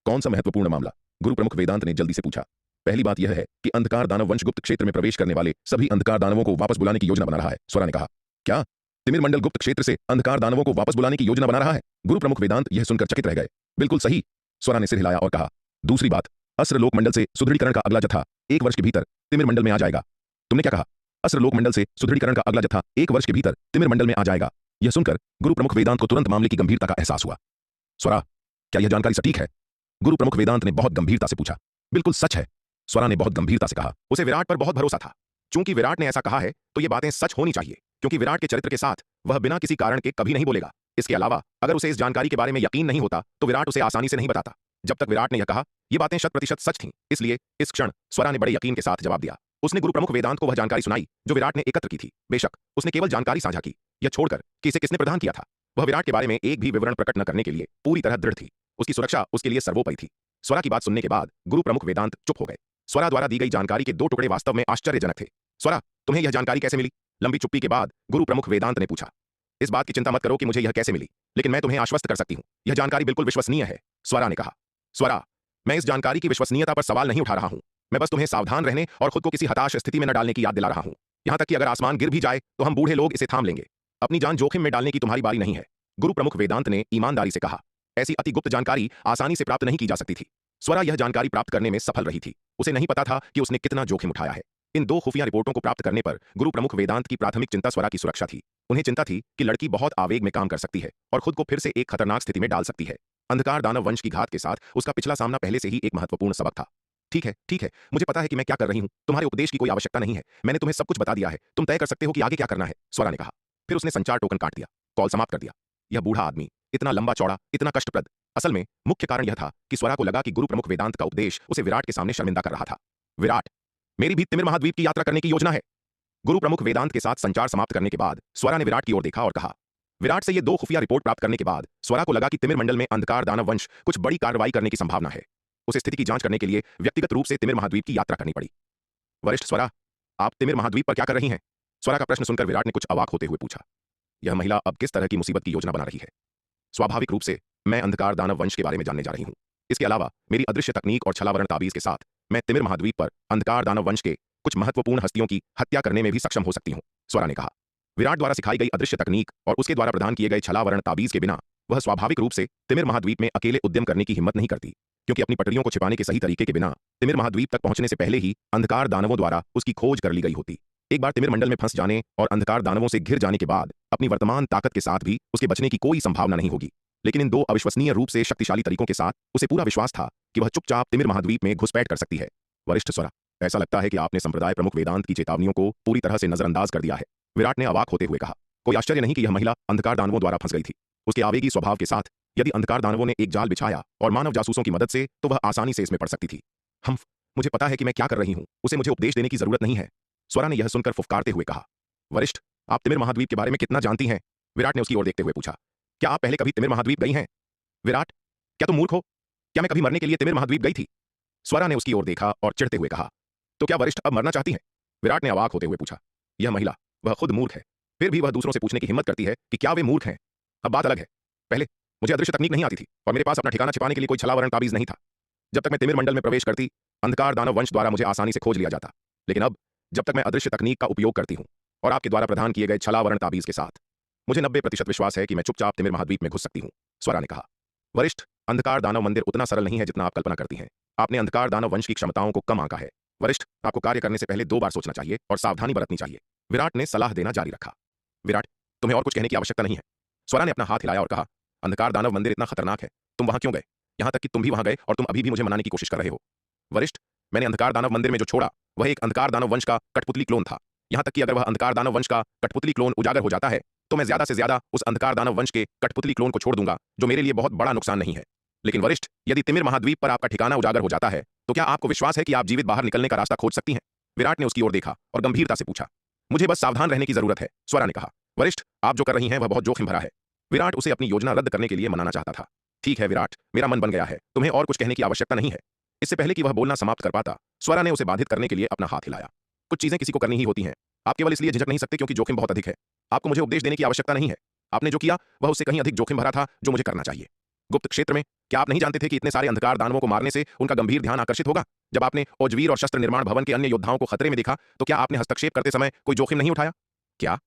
कौन सा महत्वपूर्ण मामला? गुरु प्रमुख वेदांत ने जल्दी से पूछा। पहली बात यह है कि अंधकार दानव वंश गुप्त क्षेत्र में प्रवेश करने वाले सभी अंधकार दानवों को वापस बुलाने की योजना बना रहा है, स्वरा ने कहा। क्या? तिमिर मंडल गुप्त क्षेत्र से अंधकार दानवों को वापस बुलाने की योजना बना रहा है? गुरु प्रमुख वेदांत यह सुनकर चकित रह गए। बिल्कुल सही, स्वरा ने सिर हिलाया और कहा। दूसरी बात, अस्त्र लोक मंडल से सुदृढ़ीकरण का अगला जत्था 1 वर्ष के भीतर तिमिर मंडल में आ जाएगा। तुमने क्या कहा? अस्त्र लोक मंडल से सुदृढ़ीकरण का अगला जत्था 1 वर्ष के भीतर तिमिर मंडल में आ जाएगा। यह सुनकर गुरु प्रमुख वेदांत को तुरंत मामले की गंभीरता का एहसास हुआ। स्वरा, क्या यह जानकारी सटीक है? गुरु प्रमुख वेदांत ने बहुत गंभीरता से पूछा। बिल्कुल सच है, स्वरा ने बहुत गंभीरता से कहा। उसे विराट पर बहुत भरोसा था। चूंकि विराट ने ऐसा कहा है तो ये बातें सच होनी चाहिए, क्योंकि विराट के चरित्र के साथ वह बिना किसी कारण के कभी नहीं बोलेगा। इसके अलावा अगर उसे इस जानकारी के बारे में यकीन नहीं होता तो विराट उसे आसानी से नहीं बताता। जब तक विराट ने यह कहा, ये बातें 100% सच थीं। इसलिए इस क्षण स्वरा ने बड़े यकीन के साथ जवाब दिया। उसने गुरु प्रमुख वेदांत को वह जानकारी सुनाई जो विराट ने एकत्र की थी। बेशक उसने केवल जानकारी साझा की, यह छोड़कर कि इसे किसने प्रदान किया था। वह विराट के बारे में एक भी विवरण प्रकट न करने के लिए पूरी तरह दृढ़ थी। उसकी सुरक्षा उसके लिए सर्वोपरि थी। स्वरा की बात सुनने के बाद गुरु प्रमुख वेदांत चुप हो गए। स्वरा द्वारा दी गई जानकारी के 2 टुकड़े वास्तव में आश्चर्यजनक थे। स्वरा, तुम्हें यह जानकारी कैसे मिली? लंबी चुप्पी के बाद गुरु प्रमुख वेदांत ने पूछा। इस बात की चिंता मत करो कि मुझे यह कैसे मिली, लेकिन मैं तुम्हें आश्वस्त कर सकती हूं, यह जानकारी बिल्कुल विश्वसनीय है, स्वरा ने कहा। स्वरा, मैं इस जानकारी की विश्वसनीयता पर सवाल नहीं उठा रहा हूं। मैं बस तुम्हें सावधान रहने और खुद को किसी हताश स्थिति में न डालने की याद दिला रहा हूं। यहां तक कि अगर आसमान गिर भी जाए तो हम बूढ़े लोग इसे थाम लेंगे। अपनी जान जोखिम में डालने की तुम्हारी बारी नहीं है, गुरु प्रमुख वेदांत ने ईमानदारी से कहा। ऐसी अति गुप्त जानकारी आसानी से प्राप्त नहीं की जा सकती थी। स्वरा यह जानकारी प्राप्त करने में सफल रही थी। उसे नहीं पता था कि उसने कितना जोखिम उठाया है। इन 2 खुफिया रिपोर्टों को प्राप्त करने पर गुरु प्रमुख वेदांत की प्राथमिक चिंता स्वरा की सुरक्षा थी। उन्हें चिंता थी कि लड़की बहुत आवेग में काम कर सकती है और खुद को फिर से एक खतरनाक स्थिति में डाल सकती है। अंधकार दानव वंश की घात के साथ उसका पिछला सामना पहले से ही एक महत्वपूर्ण सबक था। ठीक है, मुझे पता है कि मैं क्या कर रही हूं। तुम्हारे उपदेश की कोई आवश्यकता नहीं है। मैंने तुम्हें सब कुछ बता दिया है। तुम तय कर सकते हो कि आगे क्या करना है, स्वरा ने कहा। फिर उसने संचार टोकन काट दिया, कॉल समाप्त कर दिया। यह बूढ़ा आदमी, इतना लंबा चौड़ा, इतना कष्टप्रद। असल में मुख्य कारण यह था कि स्वरा को लगा कि गुरु प्रमुख वेदांत का उपदेश उसे विराट के सामने शर्मिंदा कर रहा था। विराट, मेरी भी तिमिर महाद्वीप की यात्रा करने की योजना है। गुरु प्रमुख वेदांत के साथ संचार समाप्त करने के बाद स्वरा ने विराट की ओर देखा और कहा। विराट से ये 2 खुफिया रिपोर्ट प्राप्त करने के बाद स्वरा को लगा कि तिमिर मंडल में अंधकार दानव वंश कुछ बड़ी कार्रवाई करने की संभावना है। उसे स्थिति की जांच करने के लिए व्यक्तिगत रूप से तिमिर महाद्वीप की यात्रा करनी पड़ी। वरिष्ठ स्वरा, आप तिमिर महाद्वीप पर क्या कर रही हैं? स्वरा का प्रश्न सुनकर विराट ने कुछ अवाक होते हुए पूछा। यह महिला अब किस तरह की मुसीबत की योजना बना रही है? स्वाभाविक रूप से मैं अंधकार दानव वंश के बारे में जानने जा रही हूं। इसके अलावा मेरी अदृश्य तकनीक और छलावरण ताबीज के साथ मैं तिमिर महाद्वीप पर अंधकार दानव वंश के कुछ महत्वपूर्ण हस्तियों की हत्या करने में भी सक्षम हो सकती हूं, स्वरा ने कहा। विराट द्वारा सिखाई गई अदृश्य तकनीक और उसके द्वारा प्रदान किए गए छलावरण ताबीज के बिना वह स्वाभाविक रूप से तिमिर महाद्वीप में अकेले उद्यम करने की हिम्मत नहीं करती, क्योंकि अपनी पटरियों को छिपाने के सही तरीके के बिना तिमिर महाद्वीप तक पहुंचने से पहले ही अंधकार दानवों द्वारा उसकी खोज कर ली गई होती। एक बार तिमिर मंडल में फंस जाने और अंधकार दानवों से घिर जाने के बाद अपनी वर्तमान ताकत के साथ भी उसके बचने की कोई संभावना नहीं होगी। लेकिन इन 2 अविश्वसनीय रूप से शक्तिशाली तरीकों के साथ उसे पूरा विश्वास था कि वह चुपचाप तिमिर महाद्वीप में घुसपैठ कर सकती है। वरिष्ठ स्वरा, ऐसा लगता है कि आपने संप्रदाय प्रमुख वेदांत की चेतावनियों को पूरी तरह से नजरअंदाज कर दिया है, विराट ने अवाक होते हुए कहा। कोई आश्चर्य नहीं कि यह महिला अंधकार दानवों द्वारा फंस गई थी। उसके आवेगी स्वभाव के साथ यदि अंधकार दानवों ने एक जाल बिछाया और मानव जासूसों की मदद से तो वह आसानी से इसमें पड़ सकती थी। मुझे पता है कि मैं क्या कर रही हूं, उसे मुझे उपदेश देने की जरूरत नहीं है, स्वरा ने यह सुनकर फुफकारते हुए कहा। वरिष्ठ, आप तिमिर महाद्वीप के बारे में कितना जानती हैं? विराट ने उसकी ओर देखते हुए पूछा। क्या आप पहले कभी तिमिर महाद्वीप गई हैं? विराट, क्या तुम मूर्ख हो? क्या मैं कभी मरने के लिए तिमिर महाद्वीप गई थी? स्वरा ने उसकी ओर देखा और चिढ़ते हुए कहा। तो क्या वरिष्ठ अब मरना चाहती हैं? विराट ने अवाक होते हुए पूछा। यह महिला, वह खुद मूर्ख है, फिर भी वह दूसरों से पूछने की हिम्मत करती है कि क्या वे मूर्ख हैं। अब बात अलग है। पहले मुझे अदृश्य तकनीक नहीं आती थी और मेरे पास अपना ठिकाना छिपाने के लिए कोई छलावरण ताबीज नहीं था। जब तक मैं तिमिर मंडल में प्रवेश करती, अंधकार दानव वंश द्वारा मुझे आसानी से खोज लिया जाता। लेकिन अब जब तक मैं अदृश्य तकनीक का उपयोग करती हूं और आपके द्वारा प्रदान किए गए छलावरण ताबीज के साथ, मुझे 90% विश्वास है कि मैं चुपचाप तिमिर महाद्वीप में घुस सकती हूं, स्वरा ने कहा। वरिष्ठ, अंधकार दानव मंदिर उतना सरल नहीं है जितना आप कल्पना करती हैं। आपने अंधकार दानव वंश की क्षमताओं को कम आंका है। वरिष्ठ, आपको कार्य करने से पहले 2 बार सोचना चाहिए और सावधानी बरतनी चाहिए। विराट ने सलाह देना जारी रखा। विराट, तुम्हें और कुछ कहने की आवश्यकता नहीं है। स्वरा ने अपना हाथ हिलाया और कहा, अंधकार दानव मंदिर इतना खतरनाक है, तुम वहां क्यों गए? यहां तक कि तुम भी वहां गए और तुम अभी भी मुझे मनाने की कोशिश कर रहे हो। वरिष्ठ, मैंने अंधकार दानव मंदिर में जो छोड़ा वह एक अंधकार दानव वंश का कठपुतली क्लोन था। यहां तक कि अगर वह अंधकार दानव वंश का कठपुतली क्लोन उजागर हो जाता है तो मैं ज्यादा से ज्यादा उस अंधकार दानव वंश के कठपुतली क्लोन को छोड़ दूंगा, जो मेरे लिए बहुत बड़ा नुकसान नहीं है। लेकिन वरिष्ठ, यदि तिमिर महाद्वीप पर आपका ठिकाना उजागर हो जाता है तो क्या आपको विश्वास है कि आप जीवित बाहर निकलने का रास्ता खोज सकती हैं? विराट ने उसकी ओर देखा और गंभीरता से पूछा। मुझे बस सावधान रहने की जरूरत है, स्वरा ने कहा। वरिष्ठ, आप जो कर रही हैं वह बहुत जोखिम भरा है। विराट उसे अपनी योजना रद्द करने के लिए मनाना चाहता था। ठीक है विराट, मेरा मन बन गया है, तुम्हें और कुछ कहने की आवश्यकता नहीं है। इससे पहले कि वह बोलना समाप्त कर पाता, स्वरा ने उसे बाधित करने के लिए अपना हाथ हिलाया। कुछ चीजें किसी को करनी ही होती हैं। आप केवल इसलिए झिझक नहीं सकते क्योंकि जोखिम बहुत अधिक है। आपको मुझे उपदेश देने की आवश्यकता नहीं है। आपने जो किया वह उससे कहीं अधिक जोखिम भरा था जो मुझे करना चाहिए। गुप्त क्षेत्र में क्या आप नहीं जानते थे कि इतने सारे अंधकार दानवों को मारने से उनका गंभीर ध्यान आकर्षित होगा? जब आपने ओजवीर और शस्त्र निर्माण भवन के अन्य योद्धाओं को खतरे में देखा तो क्या आपने हस्तक्षेप करते समय कोई जोखिम नहीं उठाया? क्या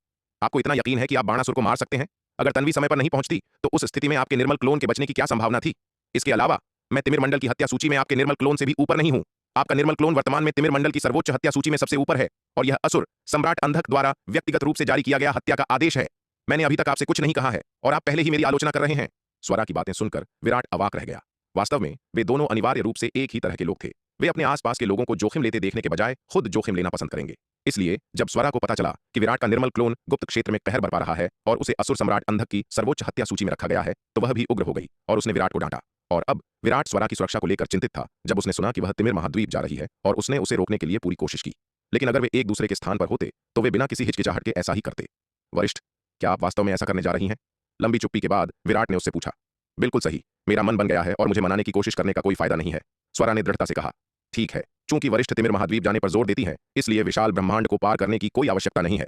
आपको इतना यकीन है कि आप बाणासुर को मार सकते हैं? अगर तन्वी समय पर नहीं पहुंचती तो उस स्थिति में आपके निर्मल क्लोन के बचने की क्या संभावना थी? इसके अलावा मैं तिमिर मंडल की हत्या सूची में आपके निर्मल क्लोन से भी ऊपर नहीं हूं। आपका निर्मल क्लोन वर्तमान में तिमिर मंडल की सर्वोच्च हत्या सूची में सबसे ऊपर है और यह असुर सम्राट अंधक द्वारा व्यक्तिगत रूप से जारी किया गया हत्या का आदेश है। मैंने अभी तक आपसे कुछ नहीं कहा है और आप पहले ही मेरी आलोचना कर रहे हैं। स्वरा की बातें सुनकर विराट अवाक रह गया। वास्तव में वे दोनों अनिवार्य रूप से एक ही तरह के लोग थे। वे अपने आसपास के लोगों को जोखिम लेते देखने के बजाय खुद जोखिम लेना पसंद करेंगे। इसलिए जब स्वरा को पता चला कि विराट का निर्मल क्लोन गुप्त क्षेत्र में कहर बरपा रहा है और उसे असुर सम्राट अंधक की सर्वोच्च हत्या सूची में रखा गया है तो वह भी उग्र हो गई और उसने विराट को डांटा। और अब विराट स्वरा की सुरक्षा को लेकर चिंतित था जब उसने सुना कि वह तिमिर महाद्वीप जा रही है और उसने उसे रोकने के लिए पूरी कोशिश की। लेकिन अगर वे एक दूसरे के स्थान पर होते तो वे बिना किसी हिचकिचाहट के ऐसा ही करते। वरिष्ठ, क्या आप वास्तव में ऐसा करने जा रही हैं? लंबी चुप्पी के बाद विराट ने उससे पूछा। बिल्कुल सही, मेरा मन बन गया है और मुझे मनाने की कोशिश करने का कोई फायदा नहीं है, स्वरा ने दृढ़ता से कहा। ठीक है, चूंकि वरिष्ठ तिमिर महाद्वीप जाने पर जोर देती हैं इसलिए विशाल ब्रह्मांड को पार करने की कोई आवश्यकता नहीं है।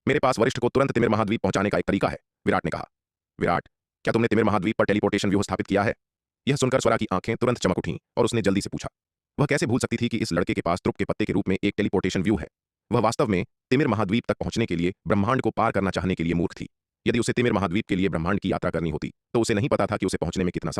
मेरे पास वरिष्ठ को तुरंत तिमिर महाद्वीप पहुंचाने का एक तरीका है, विराट ने कहा। विराट, क्या तुमने तिमिर महाद्वीप पर टेलीपोर्टेशन व्यूह स्थापित किया है? यह सुनकर स्वरा की आंखें तुरंत चमक उठीं और उसने जल्दी से पूछा। वह कैसे भूल सकती थी कि इस लड़के के पास त्रुप के पत्ते के रूप में एक टेलीपोर्टेशन व्यू है? वह वास्तव में तिमिर महाद्वीप तक पहुंचने के लिए ब्रह्मांड को पार करना चाहने के लिए मूर्ख थी। यदि उसे तिमिर महाद्वीप के लिए ब्रह्मांड की यात्रा करनी होती तो उसे नहीं पता था कि उसे पहुंचने में कितना